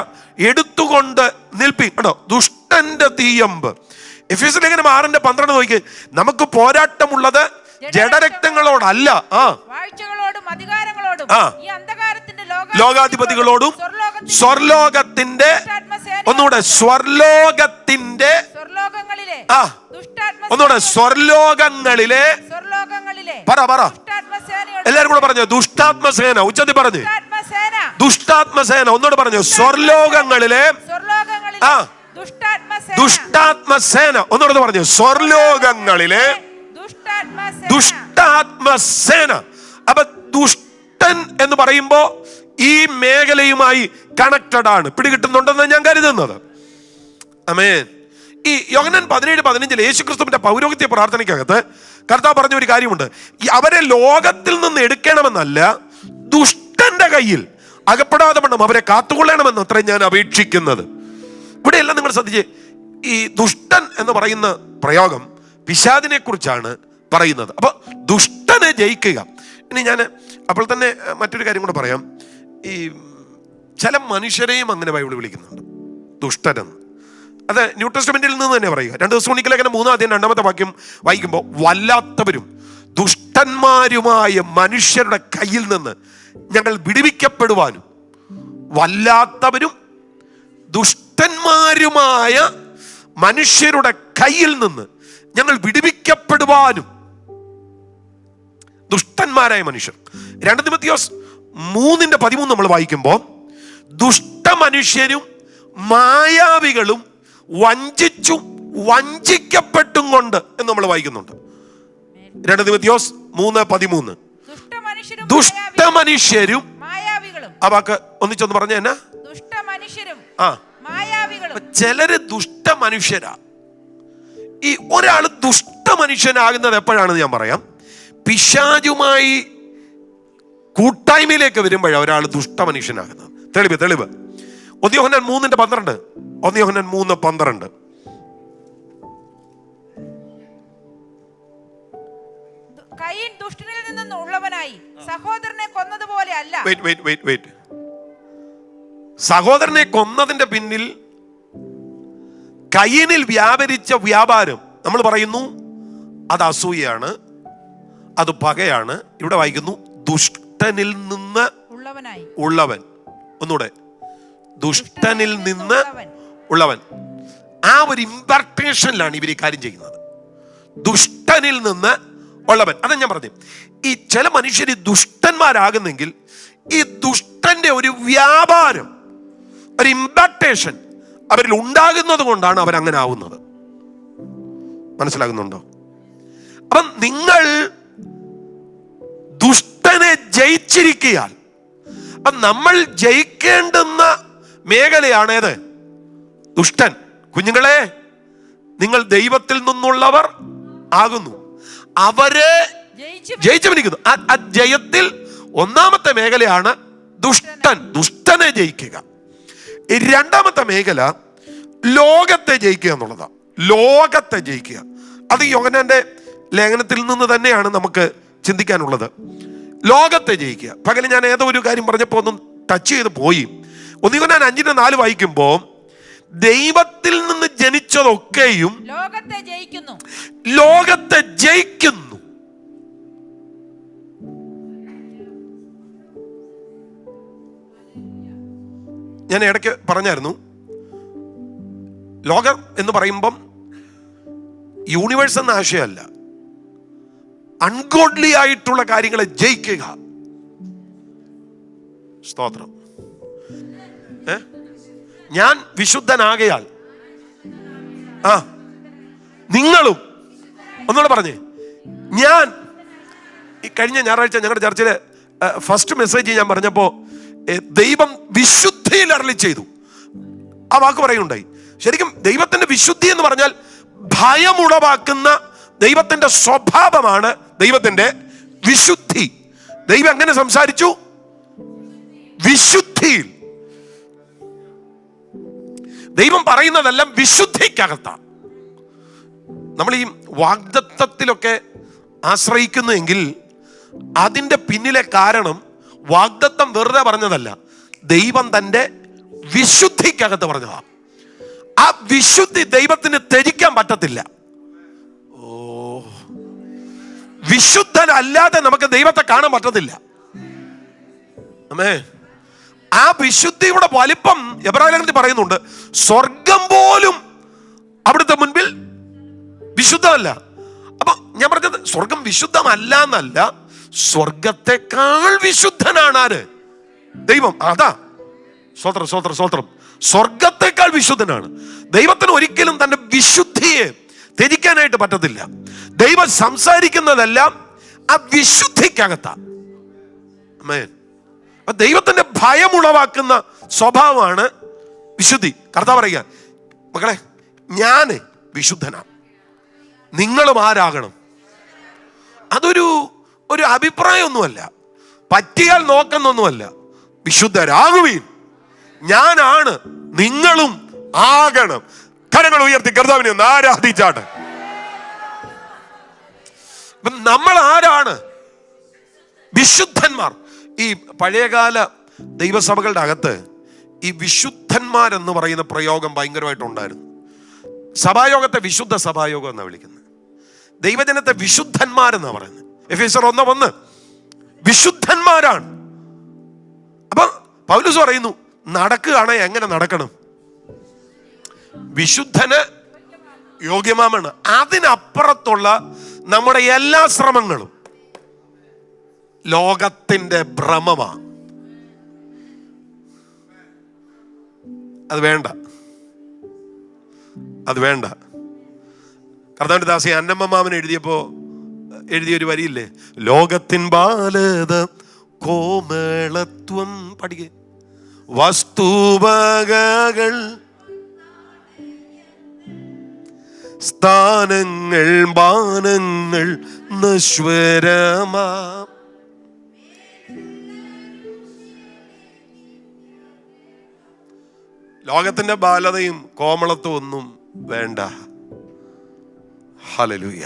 [SPEAKER 1] എടുത്തുകൊണ്ട് നിൽപ്പി. കേട്ടോ, ദുഷ്ടന്റെ തീയമ്പ്. എഫെസ്യ ലേഖനം 6:12 നോക്കി. നമുക്ക് പോരാട്ടമുള്ളത് ജഡരക്തങ്ങളോടല്ല,
[SPEAKER 2] വാഴ്ചകളോടും അധികാരങ്ങളോടും ഈ അന്ധകാരത്തിന്റെ
[SPEAKER 1] ലോകാധിപതികളോടും സ്വർലോകത്തിന്റെ, ഒന്നുകൂടെ സ്വർലോകത്തിന്റെ, ഒന്നുകൂടെ സ്വർലോകങ്ങളിലെ, പറ എല്ലാരും കൂടെ പറഞ്ഞു ദുഷ്ടാത്മസേന. ഉച്ചത്തിൽ പറഞ്ഞു ദുഷ്ടാത്മസേന. ഒന്നുകൂടെ പറഞ്ഞു സ്വർലോകങ്ങളിലെ ദുഷ്ടാത്മസേന. ഒന്നുകൂടെ പറഞ്ഞു സ്വർലോകങ്ങളിലെ ദുഷ്ടാത്മസേന. അപ്പൊ ദുഷ്ടൻ എന്ന് പറയുമ്പോ ഈ മേഖലയുമായി കണക്റ്റഡ് ആണ്. പിടികിട്ടുന്നുണ്ടെന്ന് ഞാൻ കരുതുന്നത്. ആമേൻ. ഈ യോഹന്നാൻ 17:15 യേശുക്രിസ്തുവിന്റെ പൗരോഹിത്യ പ്രാർത്ഥനയ്ക്കകത്ത് കർത്താവ് പറഞ്ഞ ഒരു കാര്യമുണ്ട്. അവരെ ലോകത്തിൽ നിന്ന് എടുക്കണമെന്നല്ല, ദുഷ്ടന്റെ കയ്യിൽ അകപ്പെടാതെ വണ്ണം അവരെ കാത്തുകൊള്ളണമെന്ന് അത്രയും ഞാൻ അപേക്ഷിക്കുന്നത്. ഇവിടെയെല്ലാം നിങ്ങൾ ശ്രദ്ധിച്ചേ, ഈ ദുഷ്ടൻ എന്ന് പറയുന്ന പ്രയോഗം പിശാചിനെ കുറിച്ചാണ് പറയുന്നത്. അപ്പൊ ദുഷ്ടനെ ജയിക്കുക. ഇനി ഞാൻ അപ്പോൾ തന്നെ മറ്റൊരു കാര്യം കൂടെ പറയാം. ഈ ചില മനുഷ്യരെയും അങ്ങനെ ബൈബിൾ വിളിക്കുന്നുണ്ട് ദുഷ്ടനെന്ന്. അത് ന്യൂ ടെസ്റ്റമെന്റിൽ നിന്ന് തന്നെ പറയുക. 2 തെസ്സലോനിക്കലേഖനം 3:2 വാക്യം വായിക്കുമ്പോൾ, വല്ലാത്തവരും ദുഷ്ടന്മാരുമായ മനുഷ്യരുടെ കയ്യിൽ നിന്ന് ഞങ്ങൾ വിടുവിക്കപ്പെടുവാനും, വല്ലാത്തവരും ദുഷ്ടന്മാരുമായ മനുഷ്യരുടെ കയ്യിൽ നിന്ന് ഞങ്ങൾ വിടുവിക്കപ്പെടുവാനും. ദുഷ്ടന്മാരായ മനുഷ്യർ. 2 തിമോത്തിയോസ് 3:13 നമ്മൾ വായിക്കുമ്പോൾ, ദുഷ്ടമനുഷ്യരും മായാവികളും വഞ്ചിച്ചും വഞ്ചിക്കപ്പെട്ടും കൊണ്ട് എന്ന് നമ്മൾ വായിക്കുന്നുണ്ട്. 2 തിമോത്തിയോസ് 3:13. ദുഷ്ടമനുഷ്യരും, ആ വാക്ക് ഒന്നിച്ചൊന്ന് പറഞ്ഞ എന്നാ? ചിലര് ദുഷ്ടമനുഷ്യരാ. ഈ ഒരാൾ ദുഷ്ടമനുഷ്യനാകുന്നത് എപ്പോഴാണെന്ന് ഞാൻ പറയാം. പിശാചുമായി കൂട്ടായ്മയിലേക്ക് വരുമ്പോഴാണ് ഒരാൾ ദുഷ്ടമനുഷ്യനാകുന്നത്. തെളിവ് 1 യോഹന്നാൻ 3:12. 1 യോഹന്നാൻ 3:12.
[SPEAKER 2] കയീൻ ദുഷ്ടനിൽ നിന്ന് ഉള്ളവനായി സഹോദരനെ കൊന്നതുപോലെ അല്ല.
[SPEAKER 1] വെയിറ്റ്. സഹോദരനെ കൊന്നതിന്റെ പിന്നിൽ കയീനിൽ വ്യാപരിച്ച വ്യാപാരം നമ്മൾ പറയുന്നു അത് അസൂയാണ്, അത് പകയാണ്. ഇവിടെ വായിക്കുന്നു ദുഷ്ടനിൽ നിന്ന് ഉള്ളവൻ. ഒന്നുകൂടെ, ദുഷ്ടനിൽ നിന്ന് ഉള്ളവൻ. ആ ഒരു ഇംപർട്ടേഷനിലാണ് ഇവർ ഈ കാര്യം ചെയ്യുന്നത്. ദുഷ്ടനിൽ നിന്ന് ഉള്ളവൻ. അതാ ഞാൻ പറഞ്ഞു, ഈ ചില മനുഷ്യർ ദുഷ്ടന്മാരാകുന്നെങ്കിൽ ഈ ദുഷ്ടന്റെ ഒരു വ്യാപാരം, ഒരു ഇംപർട്ടേഷൻ അവരിൽ ഉണ്ടാകുന്നത് കൊണ്ടാണ് അവരങ്ങനെ ആവുന്നത്. മനസ്സിലാകുന്നുണ്ടോ? അപ്പം നിങ്ങൾ ദുഷ്ടനെ ജയിച്ചിരിക്കയാൽ, അപ്പം നമ്മൾ ജയിക്കേണ്ടുന്ന മേഖലയാണേത്? ദുഷ്ടൻ. കുഞ്ഞുങ്ങളെ, നിങ്ങൾ ദൈവത്തിൽ നിന്നുള്ളവർ ആകുന്നു. അവരെ ജയിച്ചവനിരിക്കുന്നു. ആ ജയത്തിൽ ഒന്നാമത്തെ മേഖലയാണ് ദുഷ്ടനെ ജയിക്കുക. രണ്ടാമത്തെ മേഖല ലോകത്തെ ജയിക്കുക എന്നുള്ളതാണ്. ലോകത്തെ ജയിക്കുക, അത് യോഹന്നാന്റെ ലേഖനത്തിൽ നിന്ന് തന്നെയാണ് നമുക്ക് ചിന്തിക്കാനുള്ളത്. ലോകത്തെ ജയിക്കുക. പകല് ഞാൻ ഏതോ ഒരു കാര്യം പറഞ്ഞപ്പോൾ ഒന്നും ടച്ച് ചെയ്ത് പോയി. 1 യോഹന്നാൻ 5:4 വായിക്കുമ്പോൾ ദൈവത്തിൽ നിന്ന് ജനിച്ചതൊക്കെയും ലോകത്തെ ജയിക്കുന്നു. ഞാൻ ഇടയ്ക്ക് പറഞ്ഞായിരുന്നു, ലോകം എന്ന് പറയുമ്പം യൂണിവേഴ്സ് എന്ന ആശയമല്ല, അൺഗോഡ്ലി ആയിട്ടുള്ള കാര്യങ്ങളെ ജയിക്കുക. സ്തോത്രം. ഞാൻ വിശുദ്ധനാകയാൽ നിങ്ങളും, ഒന്നുകൂടെ പറഞ്ഞേ, ഞാൻ ഈ കഴിഞ്ഞ ഞായറാഴ്ച ഞങ്ങളുടെ ചർച്ചിലെ ഫസ്റ്റ് മെസ്സേജ് ഞാൻ പറഞ്ഞപ്പോ ദൈവം വിശുദ്ധിയിൽ അരുളി ചെയ്തു, ആ വാക്ക് പറയുണ്ടായി. ശരിക്കും ദൈവത്തിന്റെ വിശുദ്ധി എന്ന് പറഞ്ഞാൽ ഭയമുളവാക്കുന്ന ദൈവത്തിന്റെ സ്വഭാവമാണ് ദൈവത്തിന്റെ വിശുദ്ധി. ദൈവം എങ്ങനെ സംസാരിച്ചു? വിശുദ്ധിയിൽ. ദൈവം പറയുന്നതെല്ലാം വിശുദ്ധിക്കകത്താണ്. നമ്മൾ ഈ വാഗ്ദത്തത്തിലൊക്കെ ആശ്രയിക്കുന്നുവെങ്കിൽ അതിൻ്റെ പിന്നിലെ കാരണം വാഗ്ദത്തം വെറുതെ പറഞ്ഞതല്ല, ദൈവം തൻ്റെ വിശുദ്ധിക്കകത്ത് പറഞ്ഞതാണ്. ആ വിശുദ്ധി ദൈവത്തിന് ത്യജിക്കാൻ പറ്റത്തില്ല. വിശുദ്ധനല്ലാതെ നമുക്ക് ദൈവത്തെ കാണാൻ പറ്റത്തില്ല. ആ വിശുദ്ധിയുടെ വലിപ്പം എബ്രായലേഖനത്തിൽ പറയുന്നുണ്ട്, സ്വർഗം പോലും അവിടുത്തെ മുൻപിൽ വിശുദ്ധമല്ല. അപ്പൊ ഞാൻ പറഞ്ഞത് സ്വർഗം വിശുദ്ധമല്ല എന്നല്ല, സ്വർഗത്തെക്കാൾ വിശുദ്ധനാണ് ആര്? ദൈവം. അതാ സ്വത്രം സ്വത്രം സ്വത്രം. സ്വർഗത്തെക്കാൾ വിശുദ്ധനാണ്. ദൈവത്തിന് ഒരിക്കലും തന്റെ വിശുദ്ധിയെ ത്യജിക്കാനായിട്ട് പറ്റത്തില്ല. ദൈവം സംസാരിക്കുന്നതെല്ലാം ആ വിശുദ്ധിക്കകത്താ. ദൈവത്തിന്റെ ഭയമുളവാക്കുന്ന സ്വഭാവമാണ് വിശുദ്ധി. കർത്താവ് പറയുക, മക്കളെ ഞാന് വിശുദ്ധനാണ്, നിങ്ങളും ആരാകണം. അതൊരു അഭിപ്രായമൊന്നുമല്ല, പറ്റിയാൽ നോക്കുന്നൊന്നുമല്ല. വിശുദ്ധരാകുവീൻ, ഞാനാണ്, നിങ്ങളും ആകണം. കരങ്ങൾ ഉയർത്തി കർത്താവിനെ ഒന്ന് ആരാധിച്ചാട്ട്. നമ്മൾ ആരാണ്? വിശുദ്ധന്മാർ. ഈ പഴയകാല ദൈവസഭകളുടെ അകത്ത് ഈ വിശുദ്ധന്മാരെന്ന് പറയുന്ന പ്രയോഗം ഭയങ്കരമായിട്ടുണ്ടായിരുന്നു. സഭായോഗത്തെ വിശുദ്ധ സഭായോഗം എന്നാണ് വിളിക്കുന്നത്, ദൈവജനത്തെ വിശുദ്ധന്മാരെന്നാണ് പറയുന്നത്. എഫേസ്യർ 1:1 വിശുദ്ധന്മാരാണ്. അപ്പൊ പൗലോസ് പറയുന്നു, നടക്കുകയാണ്, എങ്ങനെ നടക്കണം? വിശുദ്ധന് യോഗ്യമാണ്. അതിനപ്പുറത്തുള്ള നമ്മുടെ എല്ലാ ശ്രമങ്ങളും ലോകത്തിന്റെ ഭ്രമമാണ്. അത് വേണ്ട. കർത്താവിന്റെ ദാസി അന്നമ്മമാമൻ എഴുതിയൊരു വരിയില്ലേ, ലോകത്തിൻ ബാലത കോമളത്വം പഠിക്ക വസ്തുവകകൾ സ്ഥാനങ്ങൾ ബാനങ്ങൾ നശ്വരമാ. ലോകത്തിന്റെ ബാലതയും കോമളത്വം ഒന്നും വേണ്ട. ഹല്ലേലൂയ.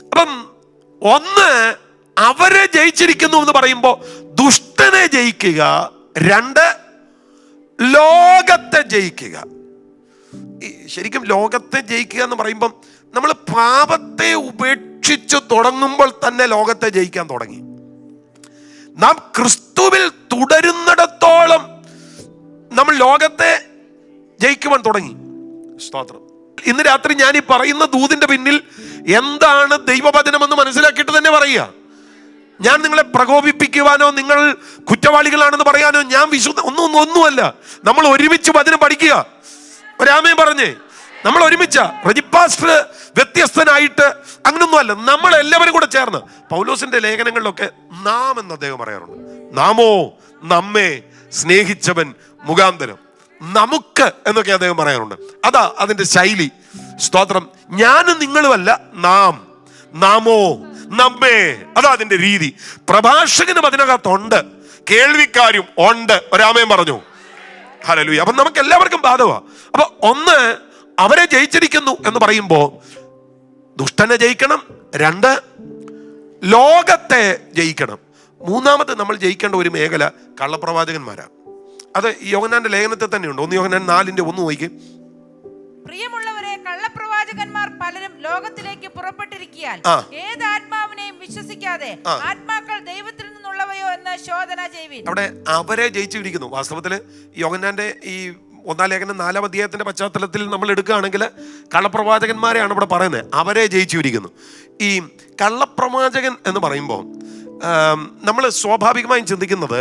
[SPEAKER 1] അപ്പം ഒന്ന്, അവരെ ജയിച്ചിരിക്കുന്നു എന്ന് പറയുമ്പോ ദുഷ്ടനെ ജയിക്കുക. 2, ലോകത്തെ ജയിക്കുക. ശരിക്കും ലോകത്തെ ജയിക്കുക എന്ന് പറയുമ്പം നമ്മൾ പാപത്തെ ഉപേക്ഷിച്ച് തുടങ്ങുമ്പോൾ തന്നെ ലോകത്തെ ജയിക്കാൻ തുടങ്ങി. നാം ക്രിസ്തുവിൽ തുടരുന്നിടത്തോളം നമ്മൾ ലോകത്തെ ജയിക്കുവാൻ തുടങ്ങി. സ്തോത്രം. ഇന്ന് രാത്രി ഞാൻ ഈ പറയുന്ന ദൂതിന്റെ പിന്നിൽ എന്താണ് ദൈവവചനമെന്ന് മനസ്സിലാക്കിയിട്ട് തന്നെ പറയുക. ഞാൻ നിങ്ങളെ പ്രകോപിപ്പിക്കുവാനോ നിങ്ങൾ കുറ്റവാളികളാണെന്ന് പറയാനോ ഞാൻ ഒന്നുമല്ല. നമ്മൾ ഒരുമിച്ച് വചനം പഠിക്കുക. ഒരാമയും പറഞ്ഞേ, നമ്മൾ ഒരുമിച്ച റെജിപ്പാസ്റ്റർ വ്യത്യസ്തനായിട്ട് അങ്ങനൊന്നും അല്ല, നമ്മൾ എല്ലാവരും കൂടെ ചേർന്ന്. പൗലോസിന്റെ ലേഖനങ്ങളിലൊക്കെ നാം എന്ന് അദ്ദേഹം പറയാറുണ്ട്. നാമോ നമ്മെ സ്നേഹിച്ചവൻ മുഖാന്തരം, നമുക്ക് എന്നൊക്കെ അദ്ദേഹം പറയാറുണ്ട്. അതാ അതിന്റെ ശൈലി. സ്തോത്രം. ഞാനും നിങ്ങളുമല്ല, നാമോ. നമ്മെ. അതാ അതിന്റെ രീതി. പ്രഭാഷകനും അതിനകത്തുണ്ട്, കേൾവിക്കാരും ഉണ്ട്. ഒരാമയും പറഞ്ഞു. ഹല്ലേലൂയ. അപ്പൊ നമുക്ക് എല്ലാവർക്കും ബാധവാ. അപ്പൊ ഒന്ന്, അവരെ ജയിച്ചിരിക്കുന്നു എന്ന് പറയുമ്പോ ദുഷ്ടനെ ജയിക്കണം. രണ്ട്, ലോകത്തെ ജയിക്കണം. മൂന്നാമത് നമ്മൾ ജയിക്കേണ്ട ഒരു മേഖല കള്ളപ്രവാചകന്മാരാണ്. അത് യോഹന്നാന്റെ ലേഖനത്തിൽ തന്നെയുണ്ട്. 1 യോഹന്നാൻ 4:1 നോക്കി.
[SPEAKER 2] പ്രിയമുള്ളവരെ, കള്ളപ്രവാചകന്മാർ പലരും ലോകത്തിലേക്ക് പുറപ്പെട്ടിരിക്കാൻ ഏത് ആത്മാവിനെയും വിശ്വസിക്കാതെ ആത്മാക്കൾ ദൈവത്തിൽ നിന്നുള്ളവയോ എന്ന് ശോധന ചെയ്യുവിൻ. അവിടെ
[SPEAKER 1] അവരെ ജയിച്ചിരിക്കുന്നു. വാസ്തവത്തിൽ യോഹന്നാന്റെ ഈ 1 ലേഖനം 4 അധ്യായത്തിന്റെ പശ്ചാത്തലത്തിൽ നമ്മൾ എടുക്കുകയാണെങ്കിൽ കള്ളപ്രവാചകന്മാരെയാണ് ഇവിടെ പറയുന്നത്. അവരെ ജയിച്ചിരിക്കുന്നു. ഈ കള്ളപ്രവാചകൻ എന്ന് പറയുമ്പോൾ നമ്മൾ സ്വാഭാവികമായും ചിന്തിക്കുന്നത്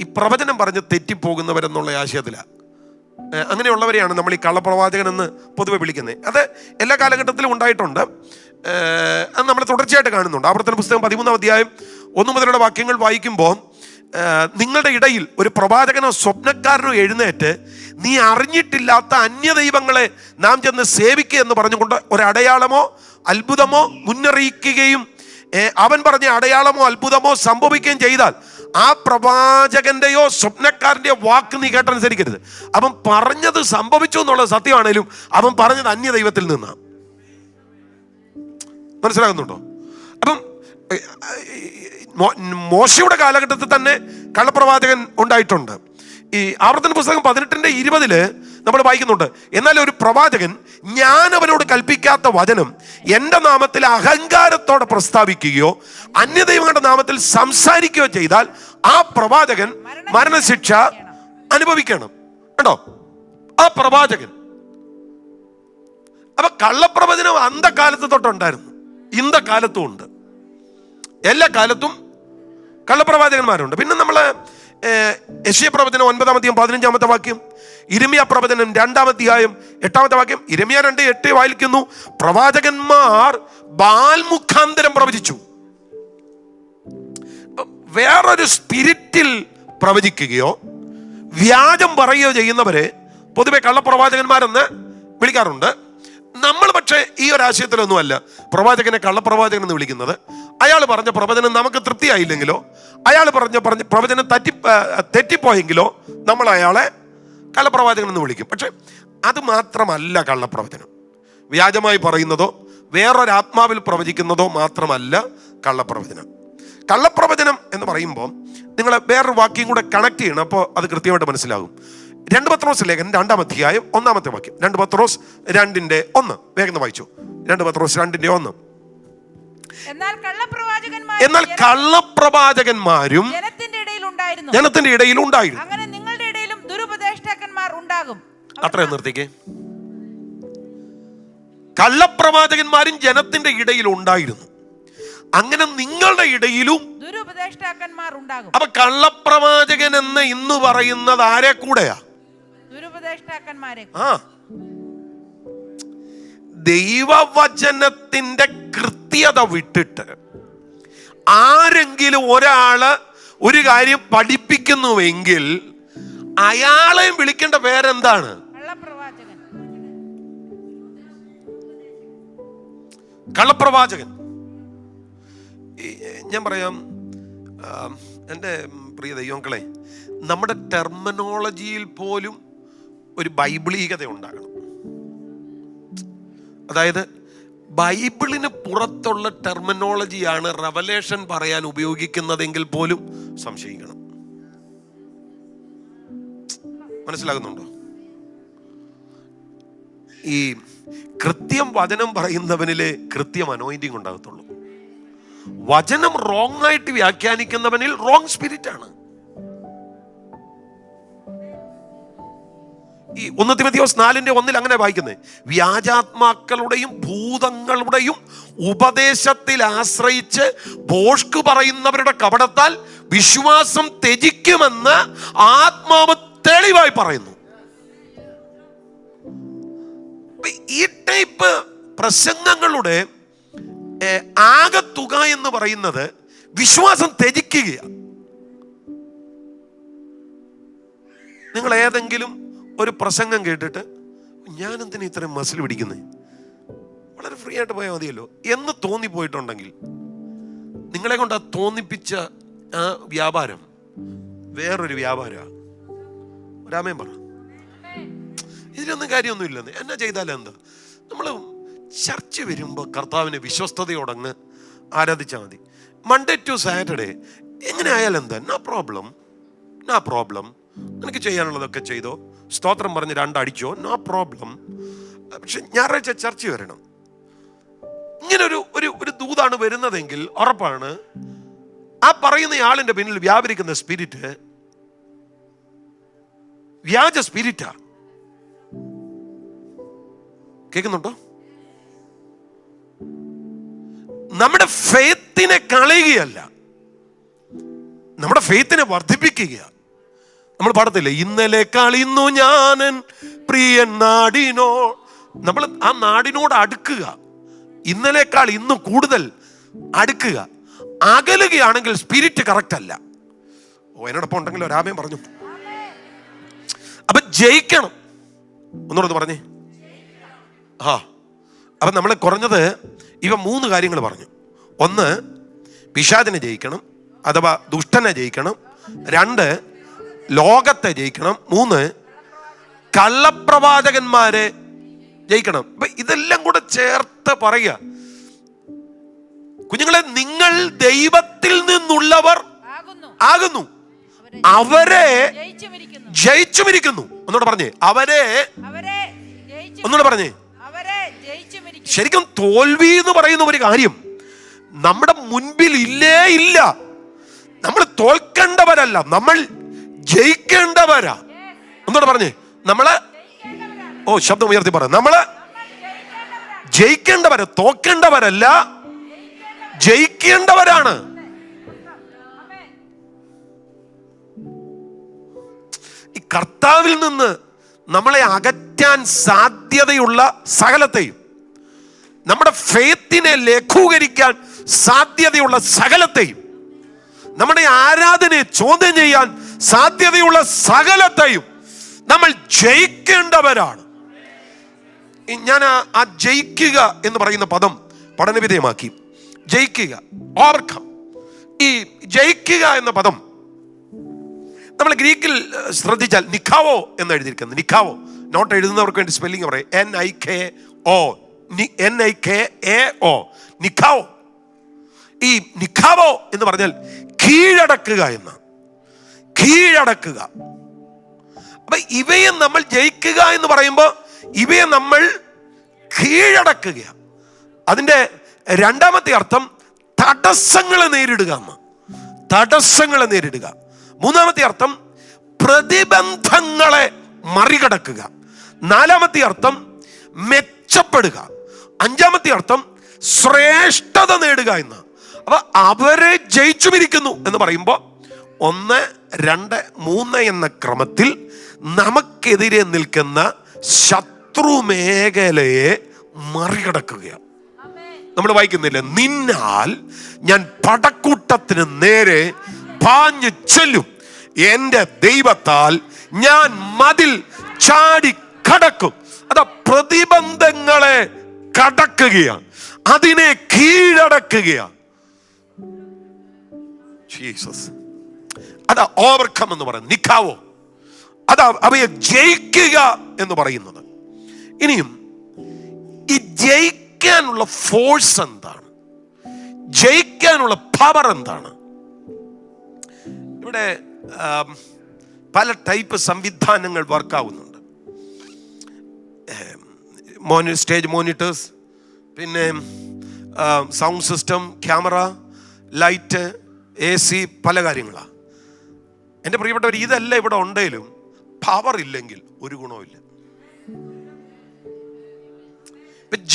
[SPEAKER 1] ഈ പ്രവചനം പറഞ്ഞ് തെറ്റിപ്പോകുന്നവരെന്നുള്ള ആശയത്തിലാണ്. അങ്ങനെയുള്ളവരെയാണ് നമ്മൾ ഈ കള്ളപ്രവാചകൻ എന്ന് പൊതുവെ വിളിക്കുന്നത്. അത് എല്ലാ കാലഘട്ടത്തിലും ഉണ്ടായിട്ടുണ്ട്. അത് നമ്മൾ തുടർച്ചയായിട്ട് കാണുന്നുണ്ട്. ആവർത്തന പുസ്തകം 13 അധ്യായം 1 മുതലുള്ള വാക്യങ്ങൾ വായിക്കുമ്പോൾ, നിങ്ങളുടെ ഇടയിൽ ഒരു പ്രവാചകനോ സ്വപ്നക്കാരനോ എഴുന്നേറ്റ് നീ അറിഞ്ഞിട്ടില്ലാത്ത അന്യദൈവങ്ങളെ നാം ചെന്ന് സേവിക്കുക എന്ന് പറഞ്ഞുകൊണ്ട് ഒരു അടയാളമോ അത്ഭുതമോ മുന്നറിയിക്കുകയും അവൻ പറഞ്ഞ അടയാളമോ അത്ഭുതമോ സംഭവിക്കുകയും ചെയ്താൽ ആ പ്രവാചകന്റെയോ സ്വപ്നക്കാരന്റെയോ വാക്ക് നീ കേട്ടനുസരിക്കരുത്. അവൻ പറഞ്ഞത് സംഭവിച്ചു എന്നുള്ളത് സത്യമാണേലും അവൻ പറഞ്ഞത് അന്യദൈവത്തിൽ നിന്നാണ്. മനസ്സിലാകുന്നുണ്ടോ? അപ്പം മോശയുടെ കാലഘട്ടത്തിൽ തന്നെ കള്ളപ്രവാചകൻ ഉണ്ടായിട്ടുണ്ട്. ഈ ആവർത്തന പുസ്തകം 18:20 നമ്മൾ വായിക്കുന്നുണ്ട്, എന്നാൽ ഒരു പ്രവാചകൻ ഞാൻ അവനോട് കൽപ്പിക്കാത്ത വചനം എൻ്റെ നാമത്തിൽ അഹങ്കാരത്തോടെ പ്രസ്താവിക്കുകയോ അന്യദൈവങ്ങളുടെ നാമത്തിൽ സംസാരിക്കുകയോ ചെയ്താൽ ആ പ്രവാചകൻ മരണശിക്ഷ അനുഭവിക്കണം. കേട്ടോ, ആ പ്രവാചകൻ. അപ്പൊ കള്ളപ്രവചനം അന്തകാലത്ത് തൊട്ടുണ്ടായിരുന്നു, ഇന്ന കാലത്തും ഉണ്ട്. എല്ലാ കാലത്തും കള്ളപ്രവാചകന്മാരുണ്ട്. പിന്നെ നമ്മള് യെശയ്യാ പ്രവചനം 9 അധ്യായം 15 വാക്യം, ഇരമ്യാ പ്രവചനം 2 അധ്യായം 8 വാക്യം. ഇരമ്യാ 2:8 വായിക്കുന്നു, പ്രവാചകന്മാർ ബാൽ മുഖാന്തരം പ്രവചിച്ചു. വേറൊരു സ്പിരിറ്റിൽ പ്രവചിക്കുകയോ വ്യാജം പറയുകയോ ചെയ്യുന്നവരെ പൊതുവെ കള്ളപ്രവാചകന്മാരെന്ന് വിളിക്കാറുണ്ട്. നമ്മൾ പക്ഷേ ഈ ഒരു ആശയത്തിലൊന്നുമല്ല പ്രവാചകനെ കള്ളപ്രവാചകൻ എന്ന് വിളിക്കുന്നത്. അയാൾ പറഞ്ഞ പ്രവചനം നമുക്ക് തൃപ്തിയായില്ലെങ്കിലോ അയാൾ പറഞ്ഞ പ്രവചനം തെറ്റിപ്പോയെങ്കിലോ നമ്മൾ അയാളെ കള്ളപ്രവാചകൻ എന്ന് വിളിക്കും. പക്ഷെ അത് മാത്രമല്ല കള്ളപ്രവചനം. വ്യാജമായി പറയുന്നതോ വേറൊരാത്മാവിൽ പ്രവചിക്കുന്നതോ മാത്രമല്ല കള്ളപ്രവചനം. കള്ളപ്രവചനം എന്ന് പറയുമ്പോൾ നിങ്ങൾ വേറൊരു വാക്യം കൂടെ കണക്ട് ചെയ്യണം, അപ്പോൾ അത് കൃത്യമായിട്ട് മനസ്സിലാകും. 2 പത്രോസ് ലേഖനം 2 അധ്യായം 1 വാക്യം. 2 പത്രോസ് 2:1 വേഗം വായിച്ചു. 2 പത്രോസ് 2:1. എന്നാൽ കള്ളപ്രവാചകന്മാരും ജനത്തിന്റെ ഇടയിൽ ഉണ്ടായിരുന്നു.
[SPEAKER 2] അങ്ങനെ നിങ്ങളുടെ ഇടയിലും ദുരുപദേഷ്ടാക്കന്മാർ ഉണ്ടാകും.
[SPEAKER 1] അത്രയും നിർത്തിക്കേ. കള്ളപ്രവാചകന്മാരും ജനത്തിന്റെ ഇടയിൽ ഉണ്ടായിരുന്നു, അങ്ങനെ നിങ്ങളുടെ ഇടയിലും
[SPEAKER 2] ദുരുപദേഷ്ടാക്കന്മാർ ഉണ്ടാകും.
[SPEAKER 1] അപ്പൊ കള്ളപ്രവാചകൻ എന്ന് ഇന്ന് പറയുന്നത് ആരെ കൂടെയാ?
[SPEAKER 2] ദുരുപദേഷ്ടാക്കന്മാരെ.
[SPEAKER 1] ദൈവവചനത്തിന്റെ കൃത്യത വിട്ടിട്ട് ആരെങ്കിലും ഒരാള് ഒരു കാര്യം പഠിപ്പിക്കുന്നുവെങ്കിൽ അയാളെയും വിളിക്കേണ്ട പേരെന്താണ്? കള്ളപ്രവാചകൻ. ഞാൻ പറയാം, എൻ്റെ പ്രിയ ദൈവങ്ങളെ, നമ്മുടെ ടെർമിനോളജിയിൽ പോലും ഒരു ബൈബിളീകത ഉണ്ടാകണം. അതായത് ബൈബിളിന് പുറത്തുള്ള ടെർമിനോളജിയാണ് റെവലേഷൻ പറയാൻ ഉപയോഗിക്കുന്നതെങ്കിൽ പോലും സംശയിക്കണം. മനസ്സിലാകുന്നുണ്ടോ? ഈ കൃത്യം വചനം പറയുന്നവനിലെ കൃത്യം അനോയിന്റിങ് ഉണ്ടാകത്തുള്ളൂ. വചനം റോങ് ആയിട്ട് വ്യാഖ്യാനിക്കുന്നവനിൽ റോങ് സ്പിരിറ്റ് ആണ്. ഈ 1 തിമോഥെയോസ് 4:1 അങ്ങനെ വായിക്കുന്നത്, വ്യാജാത്മാക്കളുടെയും ഭൂതങ്ങളുടെയും ഉപദേശത്തിൽ ആശ്രയിച്ച് ഭോഷ്ക് പറയുന്നവരുടെ കപടത്താൽ വിശ്വാസം ത്യജിക്കുമെന്ന് ആത്മാവ് തെളിവായി പറയുന്നു. ഈ ടൈപ്പ് പ്രസംഗങ്ങളുടെ ആകെ തുക എന്ന് പറയുന്നത് വിശ്വാസം ത്യജിക്കുകയാണ്. നിങ്ങൾ ഏതെങ്കിലും ഒരു പ്രസംഗം കേട്ടിട്ട് ഞാൻ എന്തിനാ ഇത്രയും മസിൽ പിടിക്കുന്നത്, വളരെ ഫ്രീ ആയിട്ട് പോയാൽ മതിയല്ലോ എന്ന് തോന്നിപ്പോയിട്ടുണ്ടെങ്കിൽ നിങ്ങളെ കൊണ്ട് ആ തോന്നിപ്പിച്ച ആ വ്യാപാരം വേറൊരു വ്യാപാരമാണ്. ഒരാമേൻ പറ. ഇതിലൊന്നും കാര്യമൊന്നുമില്ലെന്ന്. എന്നാ ചെയ്താലും എന്താ, നമ്മൾ ചർച്ച വരുമ്പോൾ കർത്താവിനെ വിശ്വസ്തയോടങ്ങ് ആരാധിച്ചാൽ മതി. മൺഡേ ടു സാറ്റർഡേ എങ്ങനെ ആയാലും എന്താ, നോ പ്രോബ്ലം. നിനക്ക് ചെയ്യാനുള്ളതൊക്കെ ചെയ്തോ, സ്തോത്രം പറഞ്ഞ് 2 അടിച്ചോ, നോ പ്രോബ്ലം. പക്ഷെ ഞായറാഴ്ച ചർച്ച വരണം. ഇങ്ങനെ ഒരു ദൂതാണ് വരുന്നതെങ്കിൽ ഉറപ്പാണ് ആ പറയുന്ന ആളിന്റെ പിന്നിൽ വ്യാപരിക്കുന്ന സ്പിരിറ്റ് വ്യാജ സ്പിരിറ്റാ. കേൾക്കുന്നുണ്ടോ? നമ്മുടെ ഫെയ്ത്തിനെ കളയുകയല്ല, നമ്മുടെ ഫെയ്ത്തിനെ വർദ്ധിപ്പിക്കുക. നമ്മൾ പാടത്തില്ലേ, ഇന്നലെ കളിന്നു ഞാനൻ പ്രിയൻ നാടിനോ. നമ്മൾ ആ നാടിനോട് അടുക്കുക, ഇന്നലേക്കാൾ ഇന്ന് കൂടുതൽ അടുക്കുക. അകലുകയാണെങ്കിൽ സ്പിരിറ്റ് കറക്റ്റ് അല്ല. എന്നോടൊപ്പം ഉണ്ടെങ്കിൽ ഒരാമയും പറഞ്ഞു. അപ്പൊ ജയിക്കണം. ഒന്നുകൂടെ പറഞ്ഞേ. അപ്പൊ നമ്മൾ കുറഞ്ഞത് ഇവ 3 കാര്യങ്ങൾ പറഞ്ഞു. 1, പിശാചിനെ ജയിക്കണം, അഥവാ ദുഷ്ടനെ ജയിക്കണം. 2, ലോകത്തെ ജയിക്കണം. 3, കള്ളപ്രവാചകന്മാരെ ജയിക്കണം. അപ്പൊ ഇതെല്ലാം കൂടെ ചേർത്ത് പറയുക, കുഞ്ഞുങ്ങളെ, നിങ്ങൾ ദൈവത്തിൽ നിന്നുള്ളവർ ആകുന്നു, അവരെ ജയിച്ചുമിരിക്കുന്നു. ഒന്നുകൂടെ പറഞ്ഞേ, അവരെ. ഒന്നുകൂടെ പറഞ്ഞേ. ശരിക്കും തോൽവി എന്ന് പറയുന്ന ഒരു കാര്യം നമ്മുടെ മുൻപിൽ ഇല്ല. നമ്മൾ തോൽക്കേണ്ടവരല്ല, നമ്മൾ ജയിക്കേണ്ടവരാ. ഒന്നുകൂടെ പറഞ്ഞേ, നമ്മള് ശബ്ദം ഉയർത്തി പറ. നമ്മള് ജയിക്കേണ്ടവരാ, തോക്കേണ്ടവരല്ല, ജയിക്കേണ്ടവരാണ്. ഈ കർത്താവിൽ നിന്ന് നമ്മളെ അകറ്റാൻ സാധ്യതയുള്ള സകലത്തെയും, നമ്മുടെ ഫെയ്ത്തിനെ ലഘൂകരിക്കാൻ സാധ്യതയുള്ള സകലത്തെയും, നമ്മുടെ ആരാധനയെ ചോദ്യം ചെയ്യാൻ സാധ്യതയുള്ള സകലത്തെയും നമ്മൾ ജയിക്കേണ്ടവരാണ്. ഞാൻ ആ ജയിക്കുക എന്ന് പറയുന്ന പദം പഠനവിധേയമാക്കി. ജയിക്കുക, ഓവർകം. ഈ ജയിക്കുക എന്ന പദം നമ്മൾ ഗ്രീക്കിൽ ശ്രദ്ധിച്ചാൽ നിക്കാവോ എന്ന് എഴുതിയിരിക്കുന്നത്. നിക്കാവോ, നോട്ട് എഴുതുന്നവർക്ക് വേണ്ടി സ്പെല്ലിംഗ് പറയും. NIKAO, നിക്കാവോ. ഈ നിക്കാവോ എന്ന് പറഞ്ഞാൽ കീഴടക്കുക എന്ന്. കീഴടക്കുക. അപ്പൊ ഇവയെ നമ്മൾ ജയിക്കുക എന്ന് പറയുമ്പോൾ ഇവയെ നമ്മൾ കീഴടക്കുക. അതിന്റെ 2ാമത്തെ അർത്ഥം തടസ്സങ്ങളെ നേരിടുക എന്ന്. തടസ്സങ്ങളെ നേരിടുക. 3ാമത്തെ അർത്ഥം പ്രതിബന്ധങ്ങളെ മറികടക്കുക. 4ാമത്തെ അർത്ഥം മെച്ചപ്പെടുക. 5ാമത്തെ അർത്ഥം ശ്രേഷ്ഠത നേടുക എന്ന്. അപ്പൊ അവരെ ജയിച്ചുമിരിക്കുന്നു എന്ന് പറയുമ്പോൾ 1, 2, 3 എന്ന ക്രമത്തിൽ നമുക്കെതിരെ നിൽക്കുന്ന ശത്രു മേഖലയെ മറികടക്കുകയാണ്. നമ്മൾ വായിക്കുന്നില്ല, നിന്നാൽ ഞാൻ പടക്കൂട്ടത്തിന് നേരെ പാഞ്ഞു ചെല്ലും, എന്റെ ദൈവത്താൽ ഞാൻ മതിൽ ചാടി കടക്കും. അതാ പ്രതിബന്ധങ്ങളെ കടക്കുകയാണ്, അതിനെ കീഴടക്കുകയാണ്. ജീസസ്. അതാ ഓവർകം എന്ന് പറയുന്നത്. നിക്കാവോ, അതാ അവയെ ജയിക്കുക എന്ന് പറയുന്നത്. ഇനിയും ഈ ജയിക്കാനുള്ള ഫോഴ്സ് എന്താണ്, ജയിക്കാനുള്ള പവർ എന്താണ്? ഇവിടെ പല ടൈപ്പ് സംവിധാനങ്ങൾ വർക്കാവുന്നുണ്ട്. സ്റ്റേജ് മോണിറ്റേഴ്സ്, പിന്നെ sound system, camera, light, AC, പല കാര്യങ്ങളാണ്. എൻ്റെ പ്രിയപ്പെട്ടവർ, ഇതെല്ലാം ഇവിടെ ഉണ്ടെങ്കിലും പവർ ഇല്ലെങ്കിൽ ഒരു ഗുണവുമില്ല.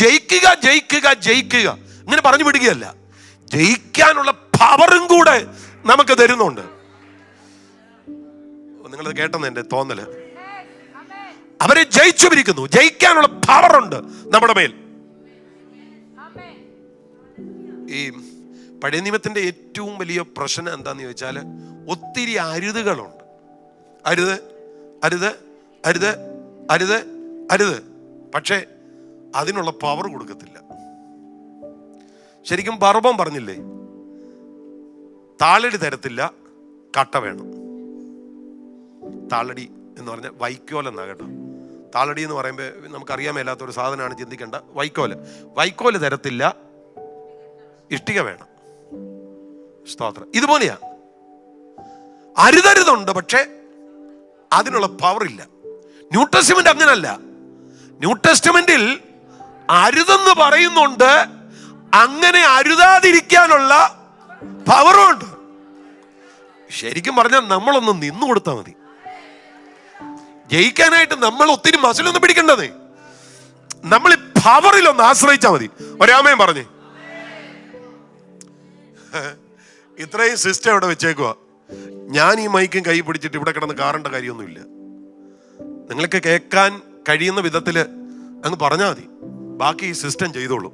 [SPEAKER 1] ജയിക്കുക ജയിക്കുക ജയിക്കുക ഇങ്ങനെ പറഞ്ഞു വിടുകയല്ല, ജയിക്കാനുള്ള പവറും കൂടെ നമുക്ക് തരുന്നുണ്ട്. നിങ്ങളത് കേട്ടെന്ന് എൻ്റെ തോന്നല്. അവരെ ജയിച്ചുമിരിക്കുന്നു. ജയിക്കാനുള്ള പവറുണ്ട് നമ്മുടെ മേൽ. ഈ പഴയ നിയമത്തിന്റെ ഏറ്റവും വലിയ പ്രശ്നം എന്താന്ന് ചോദിച്ചാൽ, ഒത്തിരി അരുതുകളുണ്ട്. അരുത് അരുത് അരുത് അരുത് അരുത്. പക്ഷേ അതിനുള്ള പവർ കൊടുക്കത്തില്ല. ശരിക്കും പർവം പറഞ്ഞില്ലേ, താളടി തരത്തില്ല, കട്ട വേണം. താളടി എന്ന് പറഞ്ഞാൽ വൈക്കോലെന്നാ കേട്ടോ. താളടി എന്ന് പറയുമ്പോൾ നമുക്കറിയാൻ മേലാത്തൊരു സാധനമാണ്, ചിന്തിക്കേണ്ട. വൈക്കോല് തരത്തില്ല, ഇഷ്ടിക വേണം. സ്തോത്രം. ഇതുപോലെയാ, അരുതരുതുണ്ട്, പക്ഷെ അതിനുള്ള പവർ ഇല്ല. ന്യൂ ടെസ്റ്റ്മെന്റ് അങ്ങനല്ല. ന്യൂ ടെസ്റ്റ്മെന്റിൽ അരുതെന്ന് പറയുന്നുണ്ട്, അങ്ങനെ അരുതാതിരിക്കാനുള്ള പവറും ഉണ്ട്. ശരിക്കും പറഞ്ഞാൽ നമ്മളൊന്ന് നിന്നു കൊടുത്താൽ മതി. ജയിക്കാനായിട്ട് നമ്മൾ ഒത്തിരി മസിലൊന്നും പിടിക്കേണ്ടതേ, നമ്മൾ ഈ പവറിലൊന്ന് ആശ്രയിച്ചാൽ മതി. ഒരാമയും പറഞ്ഞേ. ഇത്രയും സിസ്റ്റം ഇവിടെ വെച്ചേക്കുക. ഞാൻ ഈ മൈക്കും കൈ പിടിച്ചിട്ട് ഇവിടെ കിടന്ന് കാറേണ്ട കാര്യമൊന്നുമില്ല. നിങ്ങൾക്ക് കേൾക്കാൻ കഴിയുന്ന വിധത്തിൽ അങ്ങ് പറഞ്ഞാൽ മതി, ബാക്കി ഈ സിസ്റ്റം ചെയ്തോളൂ.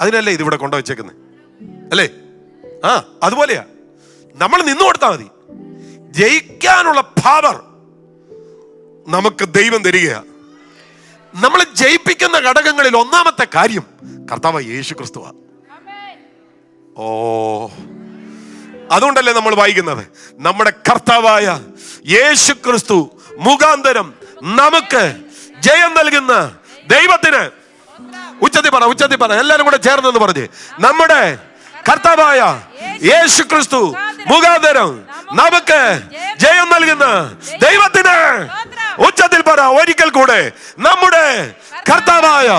[SPEAKER 1] അതിനല്ലേ ഇതിവിടെ കൊണ്ടുവച്ചേക്കുന്നത്, അല്ലേ? അതുപോലെയാ, നമ്മൾ നിന്നു കൊടുത്താൽ മതി. ജയിക്കാനുള്ള പവർ നമുക്ക് ദൈവം തരികയാ. നമ്മളെ ജയിപ്പിക്കുന്ന ഘടകങ്ങളിൽ ഒന്നാമത്തെ കാര്യം കർത്താവ് യേശു ക്രിസ്തുവാ. ഓ, അതുകൊണ്ടല്ലേ നമ്മൾ വായിക്കുന്നത്, നമ്മുടെ കർത്താവായ യേശു ക്രിസ്തു മുഖാന്തരം നമുക്ക് ജയം നൽകുന്ന ദൈവത്തിന്. ഉച്ചത്തി പറ എല്ലാരും കൂടെ ചേർന്നെന്ന് പറഞ്ഞ്, നമ്മുടെ കർത്താവായ യേശു ക്രിസ്തു മുഖാന്തരം നമുക്ക് ജയം നൽകുന്ന ദൈവത്തിന്. ഉച്ചത്തിൽ പറ ഒരിക്കൽ കൂടെ, നമ്മുടെ കർത്താവായ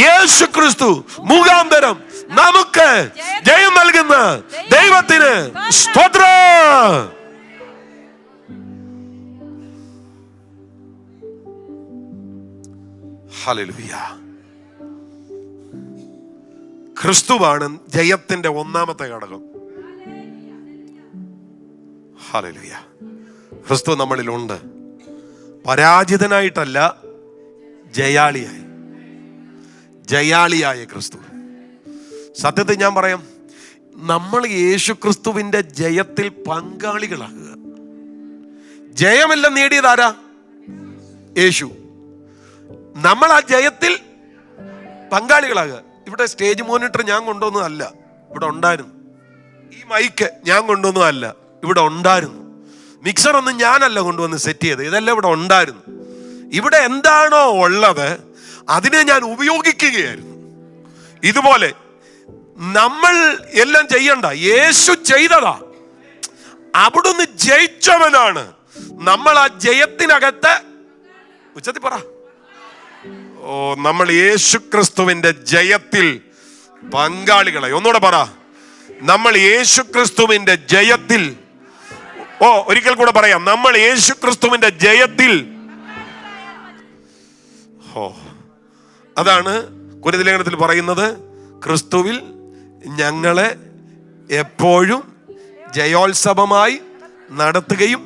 [SPEAKER 1] യേശു ക്രിസ്തു മുഖാന്തരം നമുക്ക് ജയം നൽകുന്ന ദൈവത്തിന് സ്തോത്രം. ഹല്ലേലൂയ. ക്രിസ്തുവാണ് ജയത്തിന്റെ ഒന്നാമത്തെ ഘടകം. ഹല്ലേലൂയ. ക്രിസ്തു നമ്മളിലുണ്ട്. പരാജിതനായിട്ടല്ല, ജയാളിയായ ക്രിസ്തു. സത്യത്തിൽ ഞാൻ പറയാം, നമ്മൾ യേശു ക്രിസ്തുവിന്റെ ജയത്തിൽ പങ്കാളികളാകുക. ജയമെല്ലാം നേടിയതാരാ? യേശു. നമ്മൾ ആ ജയത്തിൽ പങ്കാളികളാകുക. ഇവിടെ സ്റ്റേജ് മോണിറ്റർ ഞാൻ കൊണ്ടുവന്നതല്ല, ഇവിടെ ഉണ്ടായിരുന്നു. ഈ മൈക്ക് ഞാൻ കൊണ്ടുവന്നതല്ല, ഇവിടെ ഉണ്ടായിരുന്നു. മിക്സർ ഒന്നും ഞാനല്ല കൊണ്ടുവന്ന് സെറ്റ് ചെയ്ത്, ഇതെല്ലാം ഇവിടെ ഉണ്ടായിരുന്നു. ഇവിടെ എന്താണോ ഉള്ളത് അതിനെ ഞാൻ ഉപയോഗിക്കുകയായിരുന്നു. ഇതുപോലെ നമ്മൾ എല്ലാം ചെയ്യണ്ട, യേശു ചെയ്തതാ. അവിടുന്ന് ജയിച്ചവനാണ്. നമ്മൾ ആ ജയത്തിനകത്ത് ഉച്ചത്തിൽ പറ, ഓ, നമ്മൾ യേശു ക്രിസ്തുവിന്റെ ജയത്തിൽ പങ്കാളികളായി. ഒന്നുകൂടെ പറ, നമ്മൾ യേശു ക്രിസ്തുവിന്റെ ജയത്തിൽ. ഓ, ഒരിക്കൽ കൂടെ പറയാം, നമ്മൾ യേശു ക്രിസ്തുവിന്റെ ജയത്തിൽ. ഓ, അതാണ് കൊരിന്ത്യർ ലേഖനത്തിൽ പറയുന്നത്, ക്രിസ്തുവിൽ ഞങ്ങളെ എപ്പോഴും ജയോത്സവമായി നടത്തുകയും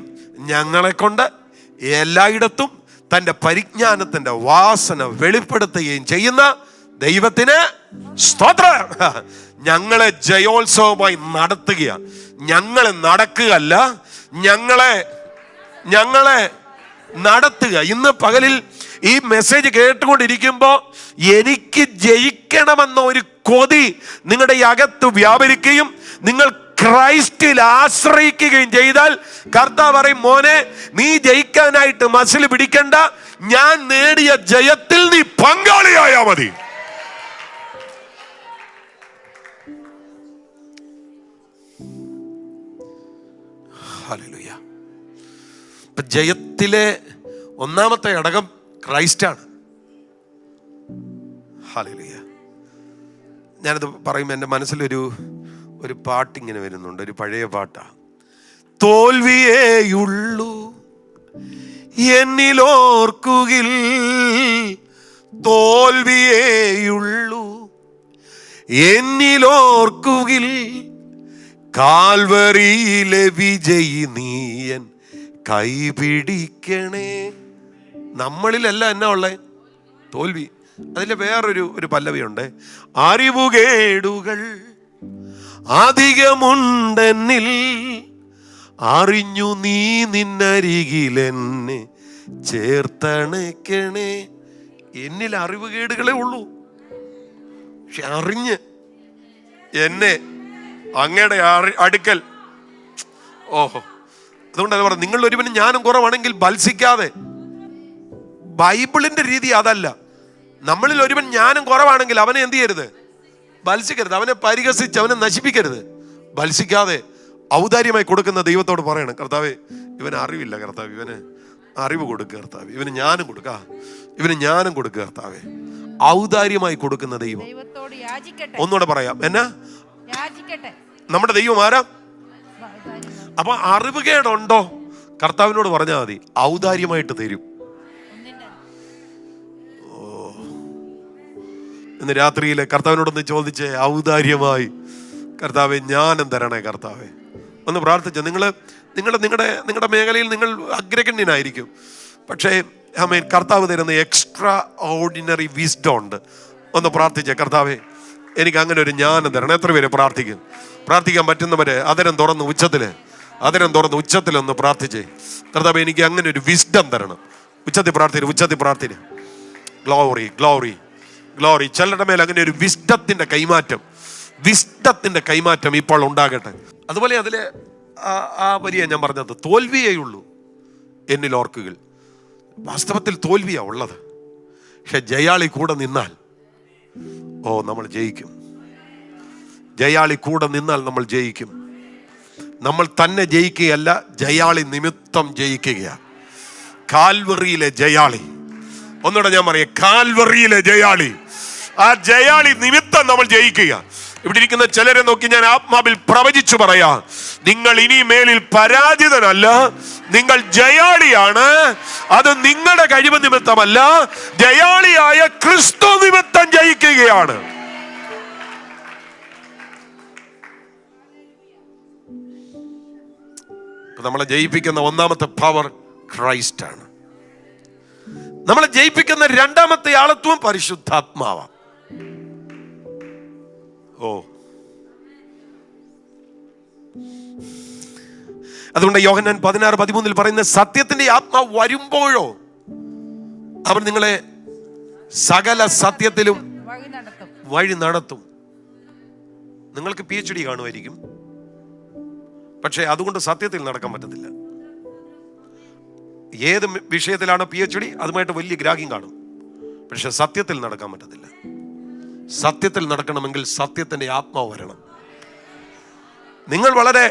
[SPEAKER 1] ഞങ്ങളെ കൊണ്ട് എല്ലായിടത്തും തൻ്റെ പരിജ്ഞാനത്തിന്റെ വാസന വെളിപ്പെടുത്തുകയും ചെയ്യുന്ന ദൈവത്തിന് സ്തോത്രം. ഞങ്ങളെ ജയോത്സവമായി നടത്തുകയാണ്. ഞങ്ങളെ നടക്കുകയല്ല, ഞങ്ങളെ നടത്തുക. ഇന്ന് പകലിൽ ഈ മെസ്സേജ് കേട്ടുകൊണ്ടിരിക്കുമ്പോൾ എനിക്ക് ജയിക്കണമെന്ന ഒരു കൊതി നിങ്ങളുടെ ഈ അകത്ത് വ്യാപരിക്കുകയും നിങ്ങൾ ക്രൈസ്റ്റിൽ ആശ്രയിക്കുകയും ചെയ്താൽ കർത്താവ് പറയും, മോനെ, നീ ജയിക്കാനായിട്ട് മസിൽ പിടിക്കണ്ട, ഞാൻ നേടിയ ജയത്തിൽ നീ പങ്കാളിയായാ മതി. ഹല്ലേലൂയ. ജയത്തിലെ ഒന്നാമത്തെ ഘടകം ക്രൈസ്റ്റാണ്. ഹല്ലേലൂയ. ഞാനത് പറയുമ്പോൾ എൻ്റെ മനസ്സിലൊരു പാട്ടിങ്ങനെ വരുന്നുണ്ട്, ഒരു പഴയ പാട്ടാ. തോൽവിയേയുള്ളൂ എന്നിലോർക്കുകിൽ, തോൽവിയേയുള്ളൂ എന്നിലോർക്കുകിൽ, കാൽവരിയിലെ വിജയി നീയൻ കൈപിടിക്കണേ. നമ്മളിലല്ല എന്നാ ഉള്ളേ? തോൽവി. അതിലെ വേറൊരു പല്ലവിയുണ്ട്, അറിവുകേടുകൾ അധികമുണ്ടെന്നിൽ, അറിഞ്ഞു നീ നിന്നരികിലെന്നെ ചേർത്തണക്കണേ. എന്നിൽ അറിവുകേടുകളേ ഉള്ളൂ, പക്ഷെ അറിഞ്ഞ് എന്നെ അങ്ങയുടെ അടുക്കൽ. ഓഹോ, അതുകൊണ്ടല്ല പറഞ്ഞത് നിങ്ങൾ ഒരുവനും ജ്ഞാനം കുറവാണെങ്കിൽ ഭത്സിക്കാതെ. ബൈബിളിന്റെ രീതി അതല്ല. നമ്മളിൽ ഒരുവൻ ജ്ഞാനം കുറവാണെങ്കിൽ അവനെ എന്ത് ചെയ്യരുത്? ഭത്സിക്കരുത്. അവനെ പരിഹസിച്ച് അവനെ നശിപ്പിക്കരുത്. ഭത്സിക്കാതെ ഔദാര്യമായി കൊടുക്കുന്ന ദൈവത്തോട് പറയണം, കർത്താവേ ഇവന് അറിവില്ല കർത്താവ്, ഇവന് അറിവ് കൊടുക്കുക കർത്താവ്, ഇവന് ജ്ഞാനം കൊടുക്കുക, ഇവന് ജ്ഞാനം കൊടുക്കുക കർത്താവേ. ഔദാര്യമായി കൊടുക്കുന്ന ദൈവം. ഒന്നുകൂടെ പറയാം, എന്നാ നമ്മുടെ ദൈവം ആരാ? അപ്പൊ അറിവുകേടുണ്ടോ? കർത്താവിനോട് പറഞ്ഞാൽ മതി, ഔദാര്യമായിട്ട് തരും. ഇന്ന് രാത്രിയിലെ കർത്താവിനോടൊന്ന് ചോദിച്ചേ, ഔദാര്യമായി കർത്താവെ ജ്ഞാനം തരണേ കർത്താവെ. ഒന്ന് പ്രാർത്ഥിച്ച. നിങ്ങളുടെ മേഖലയിൽ നിങ്ങൾ അഗ്രഗണ്യനായിരിക്കും, പക്ഷേ ആമേൻ, കർത്താവ് തരുന്ന എക്സ്ട്രാ ഓർഡിനറി വിസ്ഡം ഉണ്ട്. ഒന്ന് പ്രാർത്ഥിച്ചേ, കർത്താവെ എനിക്ക് അങ്ങനെ ഒരു ജ്ഞാനം തരണം. എത്ര പേര് പ്രാർത്ഥിക്കാൻ പറ്റുന്നവരെ അതരം തുറന്ന് ഉച്ചത്തിലൊന്ന് പ്രാർത്ഥിച്ചേ. കർത്താവെ എനിക്ക് അങ്ങനെ ഒരു വിസ്ഡം തരണം. ഉച്ചത്തിൽ പ്രാർത്ഥിന്. Glory glory glory. ചിലരുടെ മേൽ അങ്ങനെ ഒരു വിസ്ഡത്തിന്റെ കൈമാറ്റം ഇപ്പോൾ ഉണ്ടാകട്ടെ. അതുപോലെ അതിലെ ആ വരിയ ഞാൻ പറഞ്ഞത്, തോൽവിയേയുള്ളൂ എന്നിൽ ഓർക്കുകൾ. വാസ്തവത്തിൽ തോൽവിയാ ഉള്ളത്, പക്ഷെ ജയാളി കൂടെ നിന്നാൽ നമ്മൾ ജയിക്കും. ജയാളി കൂടെ നിന്നാൽ നമ്മൾ ജയിക്കും. നമ്മൾ തന്നെ ജയിക്കുകയല്ല, ജയാളി നിമിത്തം ജയിക്കുകയാണ്. കാൽവറിയിലെ ജയാളി. ഒന്നുകൂടെ ഞാൻ പറയാം, കാൽവറിയിലെ ജയാളി. ആ ജയാളി നിമിത്തം നമ്മൾ ജയിക്കുക. ഇവിടെ ഇരിക്കുന്ന ചിലരെ നോക്കി ഞാൻ ആത്മാവിൽ പ്രവചിച്ചു പറയാം, നിങ്ങൾ ഇനി മേലിൽ പരാജിതനല്ല, നിങ്ങൾ ജയാളിയാണ്. അത് നിങ്ങളുടെ കഴിവ് നിമിത്തമല്ല, ജയാളിയായ ക്രിസ്തു നിമിത്തം ജയിക്കുകയാണ്. നമ്മളെ ജയിപ്പിക്കുന്ന ഒന്നാമത്തെ പവർ ക്രൈസ്റ്റ് ആണ്. നമ്മളെ ജയിപ്പിക്കുന്ന രണ്ടാമത്തെ ആളത്വം പരിശുദ്ധാത്മാവാണ്. അതുകൊണ്ട് യോഹന്നാൻ 16:13 പറയുന്ന, സത്യത്തിന്റെ ആത്മാവ് വരുമ്പോഴോ അവൻ നിങ്ങളെ സകല സത്യത്തിലും വഴി നടത്തും. നിങ്ങൾക്ക് PhD കാണുമായിരിക്കും, പക്ഷെ അതുകൊണ്ട് സത്യത്തിൽ നടക്കാൻ പറ്റത്തില്ല. ഏത് വിഷയത്തിലാണ് PhD, അതുമായിട്ട് വലിയ ഗ്രാഹ്യം കാണും, പക്ഷെ സത്യത്തിൽ നടക്കാൻ പറ്റത്തില്ല. സത്യത്തിൽ നടക്കണമെങ്കിൽ സത്യത്തിന്റെ ആത്മാവ് വരണം. നിങ്ങൾ വളരെ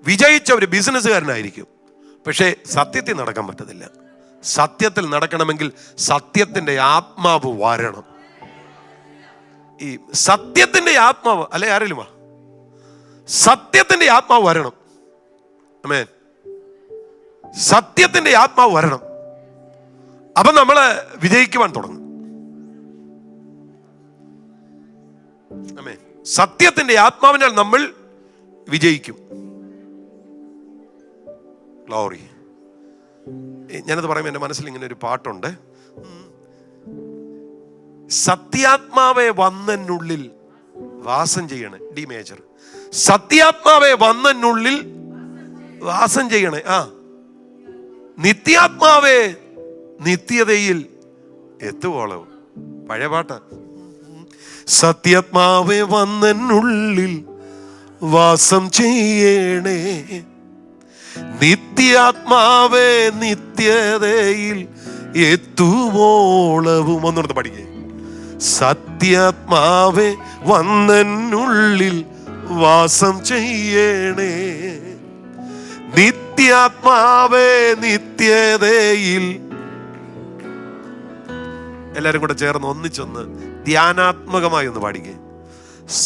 [SPEAKER 1] വിജയിച്ച ഒരു ബിസിനസ്സുകാരനായിരിക്കും, പക്ഷേ സത്യത്തിൽ നടക്കാൻ പറ്റത്തില്ല. സത്യത്തിൽ നടക്കണമെങ്കിൽ സത്യത്തിന്റെ ആത്മാവ് വരണം. ഈ സത്യത്തിന്റെ ആത്മാവ് അല്ലെ ആരെങ്കിലും സത്യത്തിന്റെ ആത്മാവ് വരണം. ആമേൻ. സത്യത്തിന്റെ ആത്മാവ് വരണം. അപ്പൊ നമ്മള് വിജയിക്കുവാൻ തുടങ്ങും. ആമേൻ. സത്യത്തിന്റെ ആത്മാവിനാൽ നമ്മൾ വിജയിക്കും. ഗ്ലോറി. ഞാനത് പറയുമ്പോൾ എൻ്റെ മനസ്സിൽ ഇങ്ങനെ ഒരു പാട്ടുണ്ട്, സത്യാത്മാവെ വന്നെന്നുള്ളിൽ വാസം ചെയ്യണേ. D major. സത്യാത്മാവെ വന്നെന്നുള്ളിൽ വാസം ചെയ്യണേ. നിത്യാത്മാവേ നിത്യതയിൽ എത്തുവോളവും. പഴയ പാട്ട്. സത്യാത്മാവെ വന്നെന്നുള്ളിൽ വാസം ചെയ്യണേ, നിത്യാത്മാവേ നിത്യതയിൽ എത്തുവോളവും. ഒന്നിടത്ത് പഠിക്കേ. സത്യാത്മാവേ വന്നെന്നുള്ളിൽ വാസം ചെയ്യണേ, നിത്യാത്മാവേ നിത്യതയിൽ. എല്ലാരും കൂടെ ചേർന്ന് ഒന്നിച്ചൊന്ന് ധ്യാനാത്മകമായി ഒന്ന് പാടിക്കേ.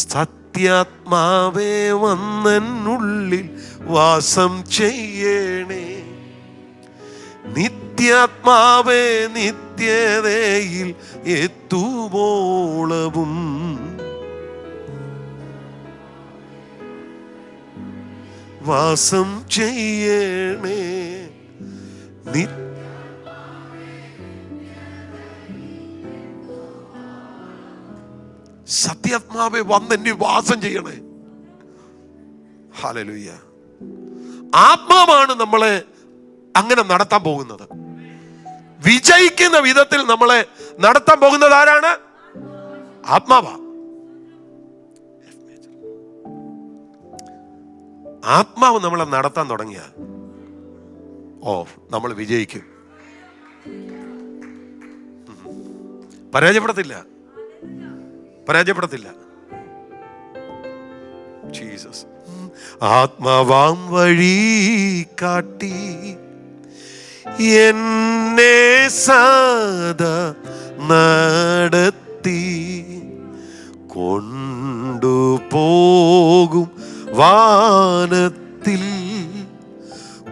[SPEAKER 1] സത്യാത്മാവേ വന്നെന്നുള്ളിൽ വാസം ചെയ്യണേ, നിത്യാത്മാവേ നിത്യതയിൽ എത്തുവോളവും. വാസം ചെയ്യണേ. സത്യാത്മാവെ വന്നെന്നിൽ വാസം ചെയ്യണേ. ഹല്ലേലൂയ. ആത്മാവാണ് നമ്മളെ അങ്ങനെ നടത്താൻ പോകുന്നത്. വിജയിക്കുന്ന വിധത്തിൽ നമ്മളെ നടത്താൻ പോകുന്നത് ആരാണ്? ആത്മാവാ. ആത്മാവ് നമ്മളെ നടത്താൻ തുടങ്ങിയ നമ്മൾ വിജയിക്കും. പരാജയപ്പെടത്തില്ല. ജീസസ്. ആത്മാവാം വഴി കാട്ടി എന്നെ സദാ നടത്തി കൊണ്ടുപോകും വാനത്തിൽ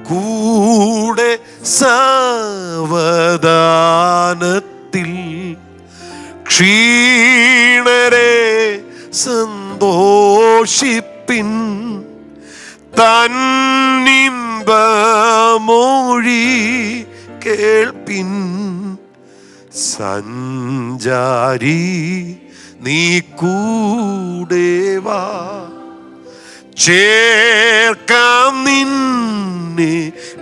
[SPEAKER 1] കൂടെ സാവധാനത്തിൽ ക്ഷീണരെ സന്തോഷിപ്പിൻ തന്നിമ്പമൊഴി കേൾപ്പിൻ സഞ്ചാരി നീ കൂടെ വാ ചേർക്കാം നിന്നെ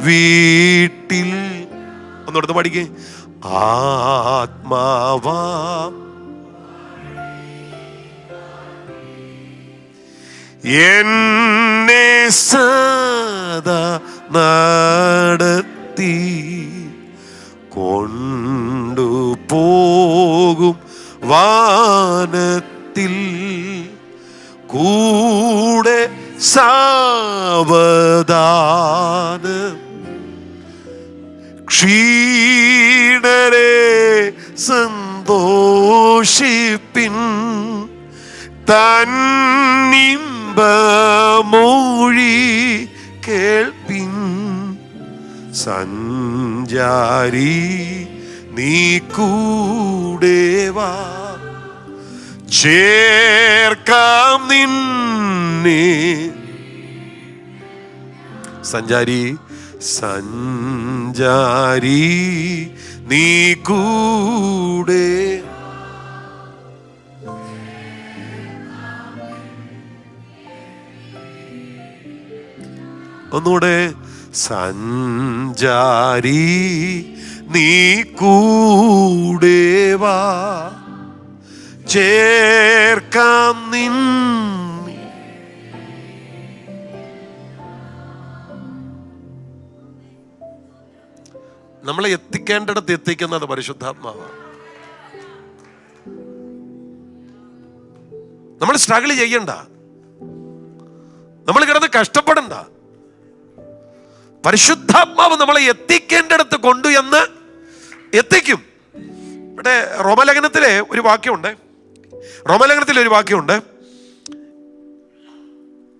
[SPEAKER 1] വീട്ടിൽ. ഒന്നെടുത്ത് പഠിക്കേ. ആത്മാവാ എന്നെ സദാ നടത്തി കൊണ്ടുപോകും വാനത്തിൽ കൂടെ സാവധാനം ക്ഷീണരെ സന്തോഷിപ്പിൻ തന്നിമ്പമൊഴി കേൾപ്പിൻ സഞ്ചാരി നീ കൂടെ വാ ചേർക്കാം നിന്നെ. സഞ്ചാരി നീ കൂടെ. ഒന്നുകൂടെ. സഞ്ചാരി നീ കൂടെ വാ ചേർക്കാം നിന്നെ. നമ്മളെ എത്തിക്കേണ്ടിടത്ത് എത്തിക്കുന്നത് പരിശുദ്ധാത്മാവാണ്. നമ്മൾ സ്ട്രഗിൾ ചെയ്യണ്ട, നമ്മൾ കിടന്ന് കഷ്ടപ്പെടണ്ട. പരിശുദ്ധാത്മാവ് നമ്മളെ എത്തിക്കേണ്ടിടത്ത് കൊണ്ടുവന്ന് എത്തിക്കും. ഇവിടെ റോമലേഖനത്തിലെ ഒരു വാക്യമുണ്ട്.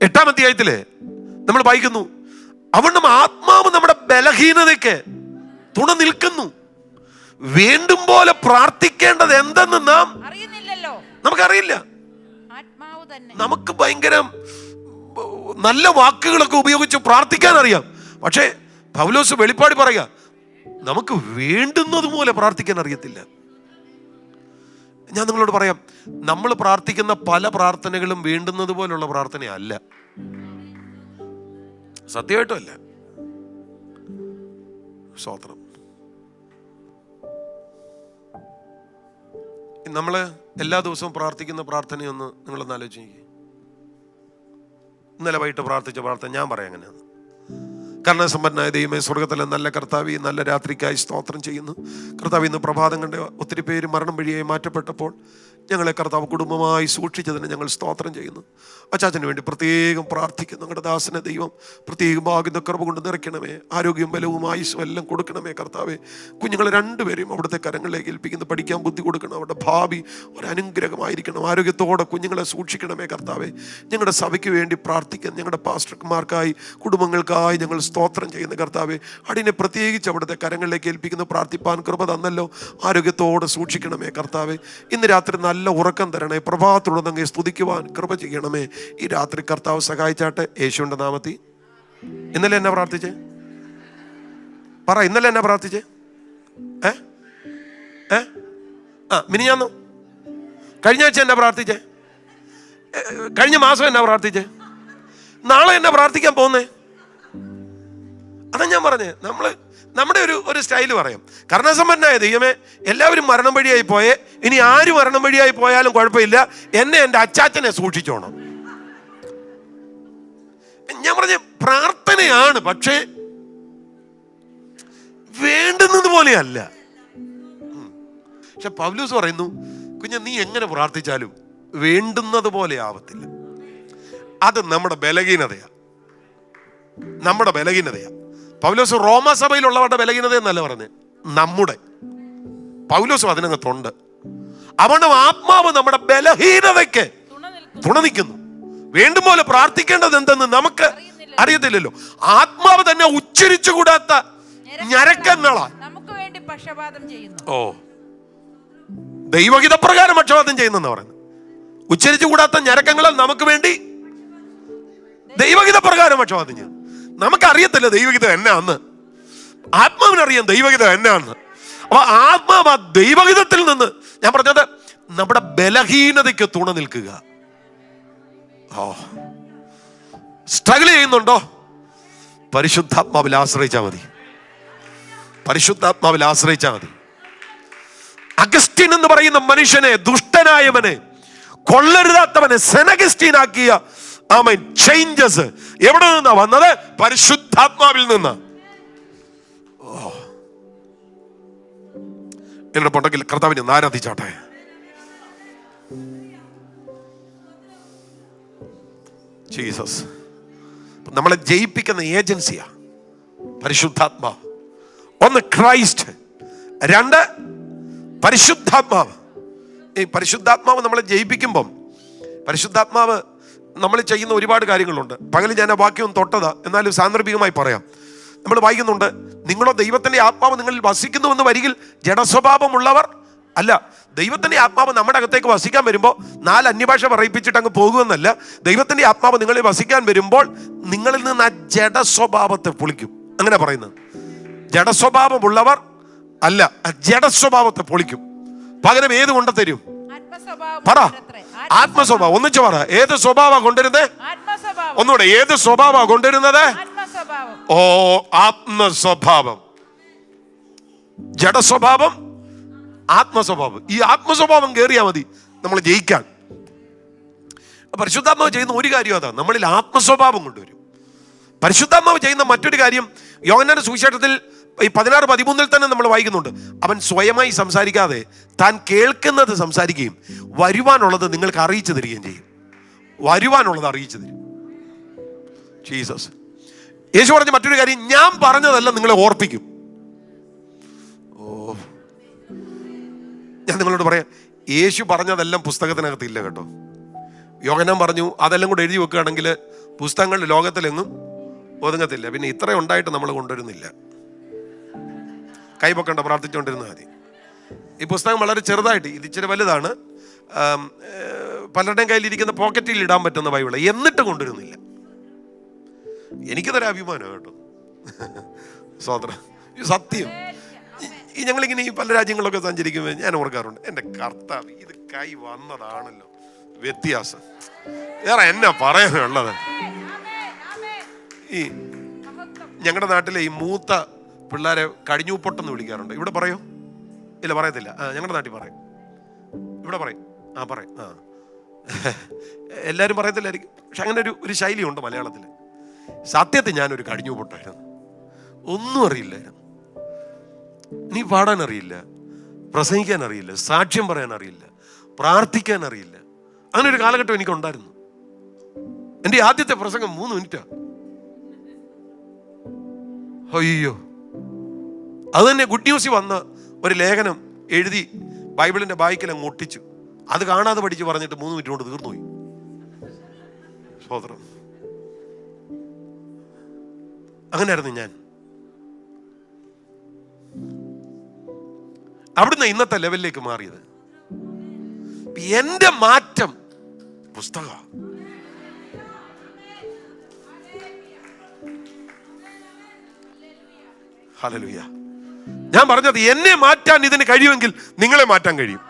[SPEAKER 1] 8-ാം അധ്യായത്തില് നമ്മൾ വായിക്കുന്നു, അവണ്ണം ആത്മാവ് നമ്മുടെ ബലഹീനതയ്ക്ക് തുണ നിൽക്കുന്നു. വീണ്ടും പോലെ പ്രാർത്ഥിക്കേണ്ടത് എന്തെന്ന് നാം അറിയുന്നില്ലല്ലോ. നമുക്കറിയില്ല. നമുക്ക് ഭയങ്കര നല്ല വാക്കുകളൊക്കെ ഉപയോഗിച്ച് പ്രാർത്ഥിക്കാൻ അറിയാം. പക്ഷേ പൗലോസ് വെളിപ്പാട് പറയാ, നമുക്ക് വേണ്ടുന്നത് പോലെ പ്രാർത്ഥിക്കാൻ അറിയത്തില്ല. ഞാൻ നിങ്ങളോട് പറയാം, നമ്മൾ പ്രാർത്ഥിക്കുന്ന പല പ്രാർത്ഥനകളും വേണ്ടുന്നത് പോലുള്ള പ്രാർത്ഥനയല്ല. സത്യമായിട്ടും അല്ല. സ്തോത്രം. നമ്മൾ എല്ലാ ദിവസവും പ്രാർത്ഥിക്കുന്ന പ്രാർത്ഥനയൊന്ന് നിങ്ങളൊന്ന് ആലോചിക്കുക. ഇന്നലെ വൈകിട്ട് പ്രാർത്ഥിച്ച പ്രാർത്ഥന ഞാൻ പറയാം എങ്ങനെയാണ്. കരുണാസമ്പന്നനായ ദൈവമേ, സ്വർഗത്തിലെ നല്ല കർത്താവേ, നല്ല രാത്രിക്കായി സ്തോത്രം ചെയ്യുന്നു. കർത്താവ്, ഇന്ന് പ്രഭാതം കണ്ട് ഒത്തിരി പേര് മരണം വഴിയായി മാറ്റപ്പെട്ടപ്പോൾ ഞങ്ങളെ കർത്താവ് കുടുംബമായി സൂക്ഷിച്ചതിന് ഞങ്ങൾ സ്തോത്രം ചെയ്യുന്നു. അച്ചാച്ചന് വേണ്ടി പ്രത്യേകം പ്രാർത്ഥിക്കുന്നു. ഞങ്ങളുടെ ദാസനെ ദൈവം പ്രത്യേകം ആകുന്ന കൃപ കൊണ്ട് നിറയ്ക്കണമേ. ആരോഗ്യവും ബലവും ആയുസ്സും എല്ലാം കൊടുക്കണമേ കർത്താവേ. കുഞ്ഞുങ്ങളെ രണ്ടുപേരെയും അവിടുത്തെ കരങ്ങളിലേക്ക് ഏൽപ്പിക്കുന്നു. പഠിക്കാൻ ബുദ്ധി കൊടുക്കണം. അവരുടെ ഭാവി ഒരു അനുഗ്രഹമായിരിക്കണം. ആരോഗ്യത്തോടെ കുഞ്ഞുങ്ങളെ സൂക്ഷിക്കണമേ കർത്താവേ. ഞങ്ങളുടെ സഭയ്ക്ക് വേണ്ടി പ്രാർത്ഥിക്കുന്നു. ഞങ്ങളുടെ പാസ്റ്റർമാർക്കായി, കുടുംബങ്ങൾക്കായി ഞങ്ങൾ സ്തോത്രം ചെയ്യുന്ന കർത്താവേ. അടിനെ പ്രത്യേകിച്ച് അവിടുത്തെ കരങ്ങളിലേക്ക് ഏൽപ്പിക്കുന്നു. പ്രാർത്ഥിപ്പാൻ കൃപ തന്നല്ലോ. ആരോഗ്യത്തോടെ സൂക്ഷിക്കണമേ കർത്താവേ. ഇന്ന് രാത്രി നല്ല ഉറക്കം തരണേ. പ്രഭാതത്തോടെ അങ്ങേ സ്തുതിക്കുവാൻ കൃപ ചെയ്യണമേ. ഈ രാത്രി കർത്താവ് സഹായിച്ചാട്ടെ, യേശുവിന്റെ നാമത്തിൽ. ഇന്നലെ എന്നാ പ്രാർത്ഥിച്ചേ? പറ, ഇന്നലെ എന്നാ പ്രാർത്ഥിച്ചേ? മിനിഞ്ഞാന്നോ? കഴിഞ്ഞ ആഴ്ച എന്നാ പ്രാർത്ഥിച്ചേ? കഴിഞ്ഞ മാസം എന്നാ പ്രാർത്ഥിച്ചേ? നാളെ എന്നാ പ്രാർത്ഥിക്കാൻ പോകുന്നേ? അതാ ഞാൻ പറഞ്ഞേ, നമ്മുടെ ഒരു സ്റ്റൈല് പറയാം. കരുണാസമ്പന്നനായ ദൈവമേ, എല്ലാവരും മരണം വഴിയായി പോയേ, ഇനി ആര് മരണം വഴിയായി പോയാലും കുഴപ്പമില്ല, എന്നെ എൻ്റെ അച്ചാച്ചനെ സൂക്ഷിച്ചോണം. ഞാൻ ഞാൻ പറഞ്ഞ പ്രാർത്ഥനയാണ്, പക്ഷേ വേണ്ടുന്നത് പോലെയല്ല. പക്ഷെ പൗലോസ് പറയുന്നു, കുഞ്ഞെ നീ എങ്ങനെ പ്രാർത്ഥിച്ചാലും വേണ്ടുന്നത് പോലെ ആവത്തില്ല. അത് നമ്മുടെ ബലഹീനതയാ, നമ്മുടെ ബലഹീനതയാ. പൗലോസ് റോമാസഭയിലുള്ളവരുടെ ബലഹീനത എന്നല്ല പറഞ്ഞ്, നമ്മുടെ. പൗലോസും അതിനകത്തുണ്ട്. അവന്റെ ആത്മാവ് നമ്മുടെ ബലഹീനതയ്ക്ക് തുണ നിൽക്കുന്നു. വേണ്ടും പോലെ പ്രാർത്ഥിക്കേണ്ടത് എന്തെന്ന് നമുക്ക് അറിയത്തില്ലല്ലോ. ആത്മാവ് തന്നെ ഉച്ചരിച്ചുകൂടാത്ത ഞരക്കങ്ങളാ
[SPEAKER 2] നമുക്ക് വേണ്ടി പക്ഷപാതം ചെയ്യുന്നു.
[SPEAKER 1] ഓ, ദൈവഹിത പ്രകാരം പക്ഷപാതം ചെയ്യുന്നെന്ന് പറയുന്നത്. ഉച്ചരിച്ചുകൂടാത്ത ഞരക്കങ്ങളാൽ നമുക്ക് വേണ്ടി ദൈവഹിത പ്രകാരം പക്ഷപാതം ചെയ്യുന്നു. നമുക്കറിയത്തില്ല ദൈവഹിതം എന്നാന്ന്, ആത്മാവിനറിയാം ദൈവഹിതം എന്നാന്ന്. അപ്പൊ ആത്മാവ് ആ ദൈവഹിതത്തിൽ നിന്ന്, ഞാൻ പറഞ്ഞത് നമ്മുടെ ബലഹീനതയ്ക്ക് തുണ നിൽക്കുക. ഓ, സ്ട്രഗിൾ ചെയ്യുന്നുണ്ടോ? പരിശുദ്ധാത്മാവിൽ ആശ്രയിച്ചാൽ മതി, പരിശുദ്ധാത്മാവിൽ ആശ്രയിച്ചാൽ മതി. അഗസ്റ്റിൻ എന്ന് പറയുന്ന മനുഷ്യനെ, ദുഷ്ടനായവനെ, കൊള്ളരുതാത്തവനെ സെനഗസ്റ്റീനാക്കിയ ആമേൻ ചേഞ്ചസ് എവിടെ നിന്നാ വന്നത്? പരിശുദ്ധാത്മാവിൽ നിന്ന്. എന്നോട് പൊണ്ടെങ്കിൽ കർത്താവിനെ ഒന്ന് ആരാധിച്ചാട്ടെ. ജീസസ് നമ്മളെ ജയിപ്പിക്കുന്ന ഏജൻസിയാ പരിശുദ്ധാത്മാവ്. ഒന്ന് ക്രൈസ്റ്റ്, രണ്ട് പരിശുദ്ധാത്മാവ്. ഈ പരിശുദ്ധാത്മാവ് നമ്മളെ ജയിപ്പിക്കുമ്പം, പരിശുദ്ധാത്മാവ് നമ്മൾ ചെയ്യുന്ന ഒരുപാട് കാര്യങ്ങളുണ്ട്. പകല് ഞാൻ ആ വാക്യം തൊട്ടതാ, എന്നാലും സാന്ദർഭികമായി പറയാം. നമ്മൾ വായിക്കുന്നുണ്ട്, നിങ്ങളോ ദൈവത്തിന്റെ ആത്മാവ് നിങ്ങളിൽ വസിക്കുന്നുവെന്ന് വരികിൽ ജഡസ്വഭാവമുള്ളവർ അല്ല. ദൈവത്തിന്റെ ആത്മാവ് നമ്മുടെ അകത്തേക്ക് വസിക്കാൻ വരുമ്പോൾ 4 അന്യഭാഷ പറയിപ്പിച്ചിട്ട് അങ്ങ് പോകുമെന്നല്ല. ദൈവത്തിന്റെ ആത്മാവ് നിങ്ങളിൽ വസിക്കാൻ വരുമ്പോൾ നിങ്ങളിൽ നിന്ന് ആ ജഡസ്വഭാവത്തെ പൊളിക്കും. അങ്ങനെ പറയുന്നത് ജഡസ്വഭാവമുള്ളവർ അല്ല, ജഡസ്വഭാവത്തെ പൊളിക്കും. പകരം ഏത് കൊണ്ടുതരും? പറ, ആത്മസ്വഭാവം. ഒന്നിച്ച് പറ, ഏത് സ്വഭാവം കൊണ്ടുവരുന്നത്? ഒന്നുകൂടെ, ഏത് സ്വഭാവം കൊണ്ടുവരുന്നത്? ഓ, ആത്മസ്വഭാവം. ജഡസ്വഭാവം, ആത്മസ്വഭാവം. ഈ ആത്മസ്വഭാവം കയറിയാൽ മതി നമ്മൾ ജയിക്കാൻ. പരിശുദ്ധാത്മാവ് ചെയ്യുന്ന ഒരു കാര്യം അതാ, നമ്മളിൽ ആത്മസ്വഭാവം കൊണ്ടുവരും. പരിശുദ്ധാത്മാവ് ചെയ്യുന്ന മറ്റൊരു കാര്യം, യോഹന്നാന്റെ സുവിശേഷത്തിൽ 16:13 തന്നെ നമ്മൾ വായിക്കുന്നുണ്ട്. അവൻ സ്വയമായി സംസാരിക്കാതെ താൻ കേൾക്കുന്നത് സംസാരിക്കുകയും വരുവാനുള്ളത് നിങ്ങൾക്ക് അറിയിച്ചു തരികയും ചെയ്യും. വരുവാനുള്ളത് അറിയിച്ചു തരും. ജീസസ്. യേശു പറഞ്ഞ മറ്റൊരു കാര്യം, ഞാൻ പറഞ്ഞതല്ല നിങ്ങളെ ഓർപ്പിക്കും. ഓ, ഞാൻ നിങ്ങളോട് പറയാം, യേശു പറഞ്ഞതെല്ലാം പുസ്തകത്തിനകത്ത് ഇല്ല കേട്ടോ. യോഹന്നാൻ പറഞ്ഞു, അതെല്ലാം കൂടെ എഴുതി വെക്കുകയാണെങ്കിൽ പുസ്തകങ്ങൾ ലോകത്തിലെങ്ങും ഒതുങ്ങത്തില്ല. പിന്നെ ഇത്ര ഉണ്ടായിട്ട് നമ്മൾ കൊണ്ടുവരുന്നില്ല. കൈപൊക്കണ്ട, പ്രാർത്ഥിച്ചുകൊണ്ടിരുന്നാൽ മതി. ഈ പുസ്തകം വളരെ ചെറുതായിട്ട്, ഇത് ഇച്ചിരി വലുതാണ്, പലരുടെയും കയ്യിലിരിക്കുന്ന പോക്കറ്റിൽ ഇടാൻ പറ്റുന്ന ബൈബിള്, എന്നിട്ട് കൊണ്ടുവരുന്നില്ല. എനിക്കതൊരു അഭിമാനം കേട്ടോ. സ്വതന്ത്രം, സത്യം. ഈ ഞങ്ങളിങ്ങനെ ഈ പല രാജ്യങ്ങളിലൊക്കെ സഞ്ചരിക്കുമ്പോൾ ഞാൻ ഓർക്കാറുണ്ട്, എൻ്റെ കർത്താവ്, ഇത് കൈ വന്നതാണല്ലോ വ്യത്യാസം. വേറെ എന്നാ പറയാനുള്ളത്? ഈ ഞങ്ങളുടെ നാട്ടിലെ ഈ മൂത്ത പിള്ളേരെ കടിഞ്ഞൂപ്പൊട്ടെന്ന് വിളിക്കാറുണ്ട്. ഇവിടെ പറയോ? ഇല്ല, പറയത്തില്ല. ഞങ്ങളുടെ നാട്ടിൽ പറയും, ഇവിടെ പറയും. പറയും. എല്ലാവരും പറയത്തില്ലായിരിക്കും, പക്ഷെ അങ്ങനെ ഒരു ശൈലിയുണ്ട് മലയാളത്തിൽ. സത്യത്തിൽ ഞാനൊരു കടിഞ്ഞൂപ്പൊട്ടായിരുന്നു. ഒന്നും അറിയില്ലായിരുന്നു. നീ പാടാൻ അറിയില്ല, പ്രസംഗിക്കാൻ അറിയില്ല, സാക്ഷ്യം പറയാൻ അറിയില്ല, പ്രാർത്ഥിക്കാൻ അറിയില്ല. അങ്ങനെ ഒരു കാലഘട്ടം എനിക്കുണ്ടായിരുന്നു. എൻ്റെ ആദ്യത്തെ പ്രസംഗം 3 മിനിറ്റാ. അയ്യോ, അത് തന്നെ ഗുഡ് ന്യൂസിൽ വന്ന ഒരു ലേഖനം എഴുതി ബൈബിളിന്റെ ബാക്കിൽ അങ്ങ് ഒട്ടിച്ചു. അത് കാണാതെ പഠിച്ച് പറഞ്ഞിട്ട് 3 മിനിറ്റ് കൊണ്ട് തീർന്നുപോയി. സ്വതന്ത്രം. അങ്ങനെയായിരുന്നു ഞാൻ. അവിടുന്ന് ഇന്നത്തെ ലെവലിലേക്ക് മാറിയത്. എന്റെ മാറ്റം പുസ്തക. ഹല്ലേലൂയ. ഞാൻ പറഞ്ഞത്, എന്നെ മാറ്റാൻ ഇതിന് കഴിയുമെങ്കിൽ നിങ്ങളെ മാറ്റാൻ കഴിയും.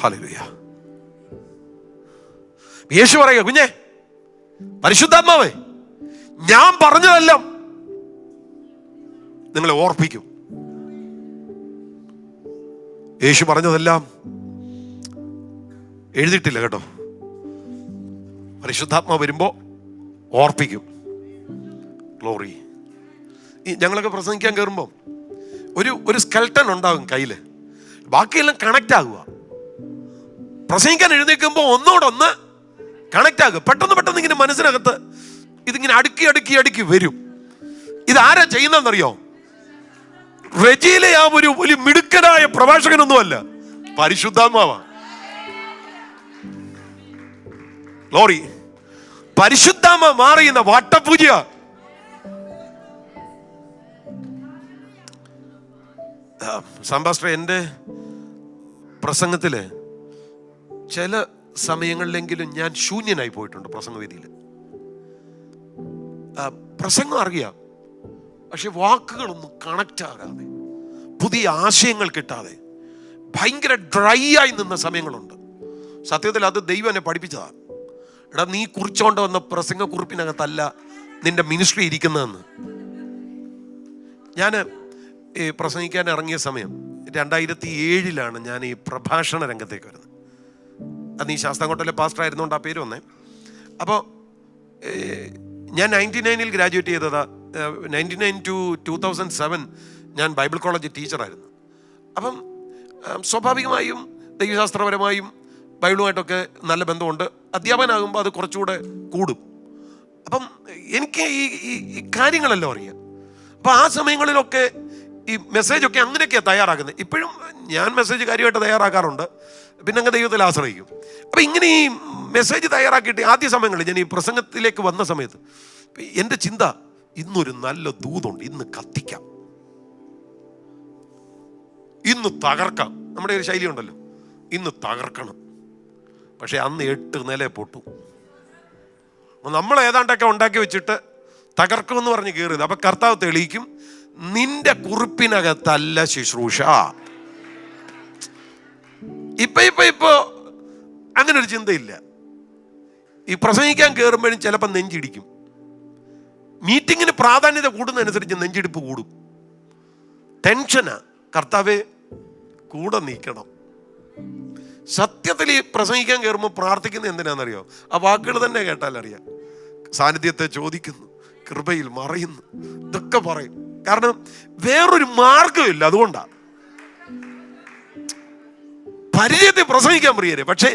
[SPEAKER 1] ഹല്ലേലൂയ. യേശു പറയുക, കുഞ്ഞെ, പരിശുദ്ധാത്മാവേ, ഞാൻ പറഞ്ഞതെല്ലാം നിങ്ങളെ ഓർപ്പിക്കും. യേശു പറഞ്ഞതെല്ലാം എഴുതിയിട്ടില്ല കേട്ടോ, പരിശുദ്ധാത്മാവ് വരുമ്പോൾ ഓർപ്പിക്കും. ഗ്ലോറി. ഞങ്ങളൊക്കെ പ്രസംഗിക്കാൻ കയറുമ്പോൾ ഒരു സ്കെൽട്ടൺ ഉണ്ടാകും കയ്യിൽ, ബാക്കിയെല്ലാം കണക്റ്റ് ആകുക. പ്രസംഗിക്കാൻ എഴുന്നേൽക്കുമ്പോൾ ഒന്നോടൊന്ന് കണക്റ്റ് ആകുക. പെട്ടെന്ന് ഇങ്ങനെ മനസ്സിനകത്ത് ഇതിങ്ങനെ അടുക്കി വരും. ഇതാരാ ചെയ്യുന്നതെന്നറിയോ? റെജിയിലെ ആ ഒരു മിടുക്കനായ പ്രഭാഷകനൊന്നുമല്ല, പരിശുദ്ധാത്മാവാ. ഗ്ലോറി. പരിശുദ്ധാത്മാവ് മാറിയുന്ന വട്ടപൂജ. സാംബാസ്റ്റർ, എൻ്റെ പ്രസംഗത്തില് ചില സമയങ്ങളിലെങ്കിലും ഞാൻ ശൂന്യനായി പോയിട്ടുണ്ട്. പ്രസംഗവേദിയിൽ പ്രസംഗം അറിയാം, പക്ഷെ വാക്കുകളൊന്നും കണക്റ്റ് ആകാതെ, പുതിയ ആശയങ്ങൾ കിട്ടാതെ ഭയങ്കര ഡ്രൈ ആയി നിന്ന സമയങ്ങളുണ്ട്. സത്യത്തിൽ അത് ദൈവം എന്നെ പഠിപ്പിച്ചതാണ്. എടാ, നീ കുറിച്ചോണ്ട് വന്ന പ്രസംഗക്കുറിപ്പിനകത്തല്ല നിന്റെ മിനിസ്ട്രി ഇരിക്കുന്നതെന്ന്. ഞാൻ ഈ പ്രസംഗിക്കാൻ ഇറങ്ങിയ സമയം 2007 ഞാൻ ഈ പ്രഭാഷണ രംഗത്തേക്ക് വരുന്നത്. അത് ഈ ശാസ്താംകോട്ടയിലെ പാസ്റ്റർ ആയിരുന്നുകൊണ്ട് ആ പേര് വന്നേ. അപ്പോൾ ഞാൻ 99 ഗ്രാജുവേറ്റ് ചെയ്തതാ. 99 to 2007 ഞാൻ ബൈബിൾ കോളേജ് ടീച്ചറായിരുന്നു. അപ്പം സ്വാഭാവികമായും ദൈവശാസ്ത്രപരമായും ബൈബിളുമായിട്ടൊക്കെ നല്ല ബന്ധമുണ്ട്. അധ്യാപകനാകുമ്പോൾ അത് കുറച്ചുകൂടെ കൂടും. അപ്പം എനിക്ക് ഈ കാര്യങ്ങളെല്ലാം അറിയാം. അപ്പം ആ സമയങ്ങളിലൊക്കെ ഈ മെസ്സേജൊക്കെ അങ്ങനെയൊക്കെയാണ് തയ്യാറാക്കുന്നത്. ഇപ്പോഴും ഞാൻ മെസ്സേജ് കാര്യമായിട്ട് തയ്യാറാക്കാറുണ്ട്, പിന്നെ അങ്ങ് ദൈവത്തിൽ ആശ്രയിക്കും. അപ്പം ഇങ്ങനെ ഈ മെസ്സേജ് തയ്യാറാക്കിയിട്ട് ആദ്യ സമയങ്ങളിൽ ഞാൻ ഈ പ്രസംഗത്തിലേക്ക് വന്ന സമയത്ത് എൻ്റെ ചിന്ത, ഇന്നൊരു നല്ല ദൂതുണ്ട്, ഇന്ന് കത്തിക്കാം, ഇന്ന് തകർക്കാം. നമ്മുടെ ഒരു ശൈലി ഉണ്ടല്ലോ, ഇന്ന് തകർക്കണം. പക്ഷെ അന്ന് 8 നില പൊട്ടു. നമ്മൾ ഏതാണ്ടൊക്കെ ഉണ്ടാക്കി വെച്ചിട്ട് തകർക്കുമെന്ന് പറഞ്ഞ് കയറിയത്. അപ്പൊ കർത്താവ് തെളിയിക്കും, നിന്റെ കുറിപ്പിനകത്തല്ല ശുശ്രൂഷ. ഇപ്പൊ അങ്ങനെ ഒരു ചിന്തയില്ല. ഈ പ്രസംഗിക്കാൻ കയറുമ്പോഴും ചിലപ്പോൾ നെഞ്ചിടിക്കും. മീറ്റിങ്ങിന് പ്രാധാന്യത കൂടുന്നതനുസരിച്ച് നെഞ്ചിടിപ്പ് കൂടും. ടെൻഷനാ. കർത്താവേ കൂടെ നീക്കണം. സത്യത്തിൽ ഈ പ്രസംഗിക്കാൻ കയറുമ്പോൾ പ്രാർത്ഥിക്കുന്നത് എന്തിനാണെന്നറിയോ? ആ വാക്കുകൾ തന്നെ കേട്ടാൽ അറിയാം. സാന്നിധ്യത്തെ ചോദിക്കുന്നു, കൃപയിൽ മറയുന്നു, ഇതൊക്കെ പറയും. കാരണം വേറൊരു മാർഗമില്ല. അതുകൊണ്ടാണ് പരിചയത്തെ പ്രസംഗിക്കാൻ പ്രിയരെ. പക്ഷേ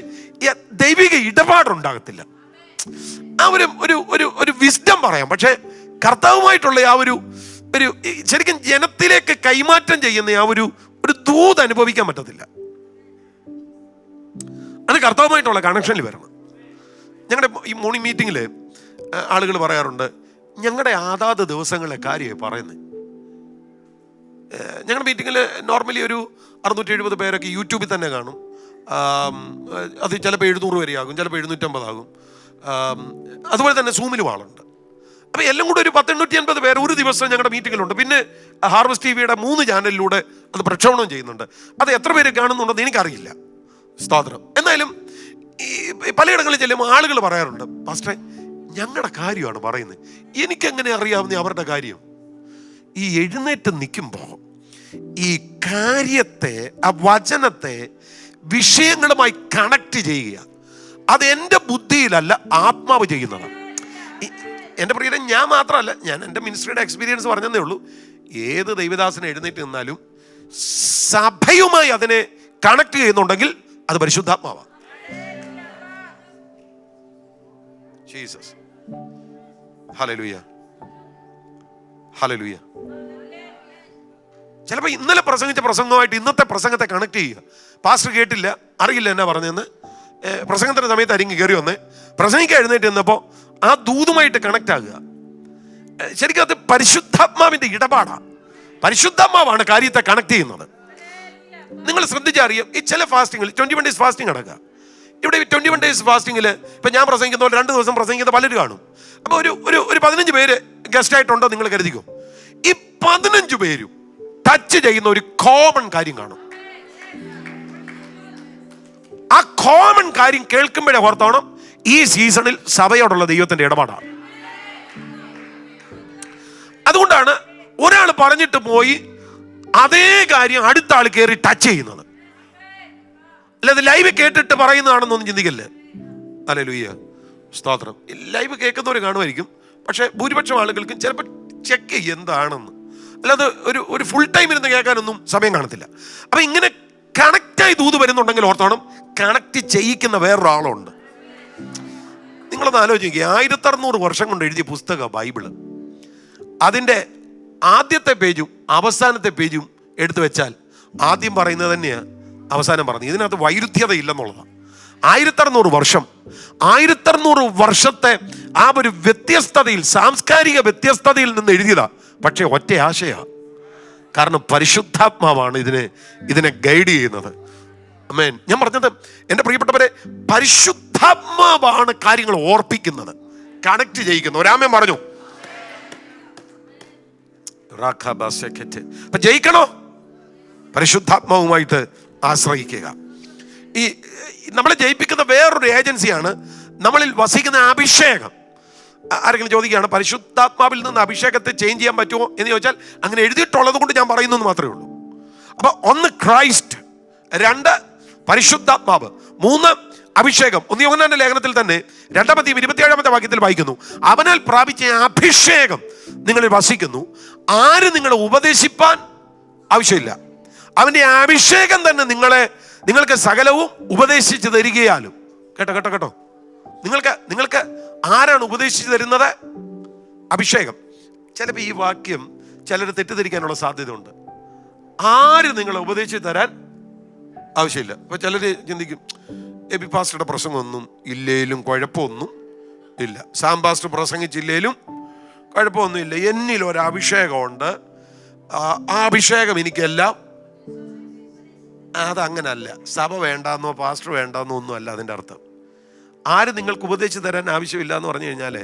[SPEAKER 1] ദൈവിക ഇടപാടുണ്ടാകത്തില്ല. ആ ഒരു വിസ്ഡം പറയാം, പക്ഷെ കർത്താവുമായിട്ടുള്ള ആ ഒരു ശരിക്കും ജനത്തിലേക്ക് കൈമാറ്റം ചെയ്യുന്ന ആ ഒരു ദൂത് അനുഭവിക്കാൻ പറ്റത്തില്ല. അത് കർത്താവുമായിട്ടുള്ള കണക്ഷനിൽ വരണം. ഞങ്ങളുടെ ഈ മോർണിംഗ് മീറ്റിങ്ങിൽ ആളുകൾ പറയാറുണ്ട്, ഞങ്ങളുടെ അതാത് ദിവസങ്ങളിലെ കാര്യമായി പറയുന്നത്. ഞങ്ങളുടെ മീറ്റിങ്ങിൽ നോർമലി ഒരു 670 പേരൊക്കെ യൂട്യൂബിൽ തന്നെ കാണും. അത് ചിലപ്പോൾ 700 വരെയാകും, ചിലപ്പോൾ 750 ആകും. അതുപോലെ തന്നെ സൂമിലും ആളുണ്ട്. അപ്പോൾ എല്ലാം കൂടെ ഒരു 880 പേർ ഒരു ദിവസം ഞങ്ങളുടെ മീറ്റിങ്ങിലുണ്ട്. പിന്നെ ഹാർവസ്റ്റ് ടിവിയുടെ 3 ചാനലിലൂടെ അത് പ്രക്ഷേപണം ചെയ്യുന്നുണ്ട്. അത് എത്ര പേര് കാണുന്നുണ്ടെന്ന് എനിക്കറിയില്ല. സ്തോത്രം. എന്നാലും ഈ പലയിടങ്ങളിൽ ചെല്ലുമ്പോൾ ആളുകൾ പറയാറുണ്ട്, പാസ്റ്ററെ ഞങ്ങളുടെ കാര്യമാണ് പറയുന്നത്. എനിക്കെങ്ങനെ അറിയാവുന്ന അവരുടെ കാര്യം? ഈ എഴുന്നേറ്റ് നിൽക്കുമ്പോൾ ഈ കാര്യത്തെ, ആ വചനത്തെ വിഷയങ്ങളുമായി കണക്ട് ചെയ്യുക. അത് എൻ്റെ ബുദ്ധിയിലല്ല, ആത്മാവ് ചെയ്യുന്നതാണ്. എൻ്റെ പ്രിയരെ, ഞാൻ മാത്രമല്ല, ഞാൻ എൻ്റെ മിനിസ്ട്രിയുടെ എക്സ്പീരിയൻസ് പറഞ്ഞതേ ഉള്ളൂ. ഏത് ദൈവദാസനെ എഴുന്നേറ്റ് നിന്നാലും സഭയുമായി അതിനെ കണക്ട് ചെയ്യുന്നുണ്ടെങ്കിൽ അത് പരിശുദ്ധാത്മാവാണ്. ജീസസ്. Hallelujah, hallelujah. ചിലപ്പോൾ ഇന്നലെ പ്രസംഗിച്ച പ്രസംഗമായിട്ട് ഇന്നത്തെ പ്രസംഗത്തെ കണക്ട് ചെയ്യുക. പാസ്റ്റർ കേട്ടില്ല, അറിയില്ല എന്നാ പറഞ്ഞതെന്ന്. പ്രസംഗത്തിൻ്റെ സമയത്ത് അരിങ്ങി കയറി വന്ന് പ്രസംഗിക്കാൻ എഴുന്നേറ്റ് നിന്നപ്പോൾ ആ ദൂതുമായിട്ട് കണക്ട് ആകുക. ശരിക്കും അത് പരിശുദ്ധാത്മാവിൻ്റെ ഇടപാടാണ്. പരിശുദ്ധാത്മാവാണ് കാര്യത്തെ കണക്ട് ചെയ്യുന്നത്. നിങ്ങൾ ശ്രദ്ധിച്ചറിയും, ഈ ചില ഫാസ്റ്റിങ്ങിൽ 21 days ഫാസ്റ്റിംഗ് നടക്കുക. ഇവിടെ 21 days ഫാസ്റ്റിങ്ങിൽ ഇപ്പം ഞാൻ പ്രസംഗിക്കുന്ന പോലെ 2 ദിവസം പ്രസംഗിക്കുന്ന പലരും കാണും. അപ്പോൾ ഒരു 15 പേര് ഗസ്റ്റായിട്ടുണ്ടോ നിങ്ങൾ കരുതിക്കോ. ഈ 15 പേരും ടച്ച് ചെയ്യുന്ന ഒരു കോമൺ കാര്യം കാണും. ആ കോമൺ കാര്യം കേൾക്കുമ്പോഴേ ഓർത്തോണം, ഈ സീസണിൽ സഭയോടുള്ള ദൈവത്തിന്റെ ഇടപാടാണ്. അതുകൊണ്ടാണ് ഒരാൾ പറഞ്ഞിട്ട് പോയി അതേ കാര്യം അടുത്ത ആൾ കയറി ടച്ച് ചെയ്യുന്നത്. അല്ലാതെ ലൈവ് കേട്ടിട്ട് പറയുന്നതാണെന്നൊന്നും ചിന്തിക്കല്ലേ. ഹല്ലേലൂയ, സ്തോത്രം. ലൈവ് കേൾക്കുന്നവർ കാണുമായിരിക്കും, പക്ഷേ ഭൂരിപക്ഷം ആളുകൾക്കും ചിലപ്പോൾ ചെക്ക് എന്താണെന്ന്, അല്ലാതെ ഒരു ഫുൾ ടൈം ഇരുന്ന് കേൾക്കാനൊന്നും സമയം കാണത്തില്ല. അപ്പം ഇങ്ങനെ കണക്റ്റായി ദൂത് വരുന്നുണ്ടെങ്കിൽ ഓർത്തോണം, കണക്റ്റ് ചെയ്യിക്കുന്ന വേറൊരാളുണ്ട്. നിങ്ങളൊന്ന് ആലോചിക്കുക, 1600 വർഷം കൊണ്ട് എഴുതിയ പുസ്തക ബൈബിള്, അതിൻ്റെ ആദ്യത്തെ പേജും അവസാനത്തെ പേജും എടുത്തു വെച്ചാൽ ആദ്യം പറയുന്നത് തന്നെയാണ് അവസാനം പറഞ്ഞത്. ഇതിനകത്ത് വൈരുദ്ധ്യത ഇല്ലെന്നുള്ളതാണ്. 1600 വർഷം, 1600 വർഷത്തെ ആ ഒരു വ്യത്യസ്തതയിൽ, സാംസ്കാരിക വ്യത്യസ്തതയിൽ നിന്ന് എഴുതിയതാ. പക്ഷേ ഒറ്റ ആശയമാണ്. കാരണം പരിശുദ്ധാത്മാവാണ് ഇതിനെ ഗൈഡ് ചെയ്യുന്നത്. ആമേൻ. ഞാൻ പറഞ്ഞത്, എൻ്റെ പ്രിയപ്പെട്ടവരെ, പരിശുദ്ധാത്മാവാണ് കാര്യങ്ങൾ ഓർപ്പിക്കുന്നത്, കണക്ട് ചെയ്യിക്കുന്നത്. ഒരാമേൻ പറഞ്ഞു. അപ്പൊ ജയിക്കണോ? പരിശുദ്ധാത്മാവുമായിട്ട് ആശ്രയിക്കുക. ഈ നമ്മളെ ജയിപ്പിക്കുന്ന വേറൊരു ഏജൻസിയാണ് നമ്മളിൽ വസിക്കുന്ന അഭിഷേകം. ആരെങ്കിലും ചോദിക്കുകയാണ്, പരിശുദ്ധാത്മാവിൽ നിന്ന് അഭിഷേകത്തെ ചേഞ്ച് ചെയ്യാൻ പറ്റുമോ എന്ന് ചോദിച്ചാൽ, അങ്ങനെ എഴുതിയിട്ടുള്ളത് കൊണ്ട് ഞാൻ പറയുന്നു എന്ന് മാത്രമേ ഉള്ളൂ. അപ്പൊ 1 ക്രൈസ്റ്റ്, 2 പരിശുദ്ധാത്മാവ്, 3 അഭിഷേകം. 1 യോഹന്നാന്റെ ലേഖനത്തിൽ തന്നെ 2:27 വാക്യത്തിൽ വായിക്കുന്നു, അവനാൽ പ്രാപിച്ച അഭിഷേകം നിങ്ങളിൽ വസിക്കുന്നു, ആര് നിങ്ങളെ ഉപദേശിപ്പാൻ ആവശ്യമില്ല, അവന്റെ അഭിഷേകം തന്നെ നിങ്ങൾക്ക് സകലവും ഉപദേശിച്ചു തരികയാലും. കേട്ടോ, നിങ്ങൾക്ക് ആരാണ് ഉപദേശിച്ചു തരുന്നത്? അഭിഷേകം. ചിലപ്പോൾ ഈ വാക്യം ചിലർ തെറ്റിദ്ധരിക്കാനുള്ള സാധ്യതയുണ്ട്. ആര് നിങ്ങളെ ഉപദേശിച്ചു തരാൻ ആവശ്യമില്ല. അപ്പൊ ചിലർ ചിന്തിക്കും, എബി പാസ്റ്ററുടെ പ്രസംഗമൊന്നും ഇല്ലേലും കുഴപ്പമൊന്നും ഇല്ല, സാം പാസ്റ്റർ പ്രസംഗിച്ചില്ലേലും കുഴപ്പമൊന്നുമില്ല, എന്നിൽ ഒരു അഭിഷേകമുണ്ട്, ആ അഭിഷേകം എനിക്കെല്ലാം. അതങ്ങനല്ല. സഭ വേണ്ടാന്നോ പാസ്റ്റർ വേണ്ടാന്നോ ഒന്നും അല്ല അതിൻ്റെ അർത്ഥം. ആര് നിങ്ങൾക്ക് ഉപദേശിച്ച് തരാൻ ആവശ്യമില്ല എന്ന് പറഞ്ഞു കഴിഞ്ഞാൽ,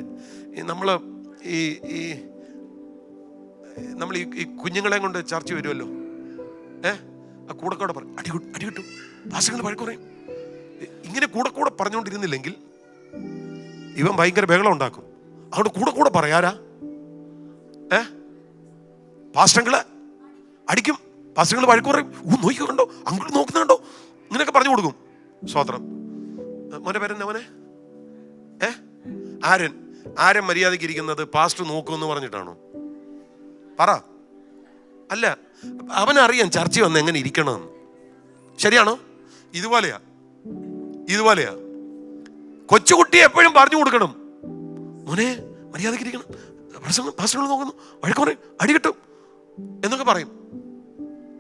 [SPEAKER 1] നമ്മൾ ഈ കുഞ്ഞുങ്ങളെ കൊണ്ട് ചർച്ച വരുമല്ലോ, കൂടെ പറയും, അടി കിട്ടും, പാസ്റ്ററുകൾ വഴക്ക് പറയും. ഇങ്ങനെ കൂടെ പറഞ്ഞുകൊണ്ടിരുന്നില്ലെങ്കിൽ ഇവൻ ഭയങ്കര ബഹളം ഉണ്ടാക്കും. അതുകൊണ്ട് കൂടെ പറയാരാ? പാസ്റ്ററുകള് അടിക്കും, പാസ്റ്ററുകൾ വഴക്ക് പറയും, നോക്കിക്കണ്ടോ, അങ്ങോട്ട് നോക്കുന്നുണ്ടോ, ഇങ്ങനെയൊക്കെ പറഞ്ഞു കൊടുക്കും. സ്വോത്രം. മോനെ പേരെന്നാ മോനെ? ആരൻ മര്യാദയ്ക്ക് ഇരിക്കുന്നത് പാസ്റ്റർ നോക്കുമെന്ന് പറഞ്ഞിട്ടാണോ? പറ. അല്ല, അവനറിയാം ചർച്ച വന്ന് എങ്ങനെ ഇരിക്കണമെന്ന്. ശരിയാണോ? ഇതുപോലെയാ. കൊച്ചുകുട്ടിയെ എപ്പോഴും പറഞ്ഞു കൊടുക്കണം, മോനെ മര്യാദയ്ക്ക് ഇരിക്കണം, പാസ്റ്ററുകൾ നോക്കുന്നു, വഴക്ക് പറയും, അടി കിട്ടും എന്നൊക്കെ പറയും.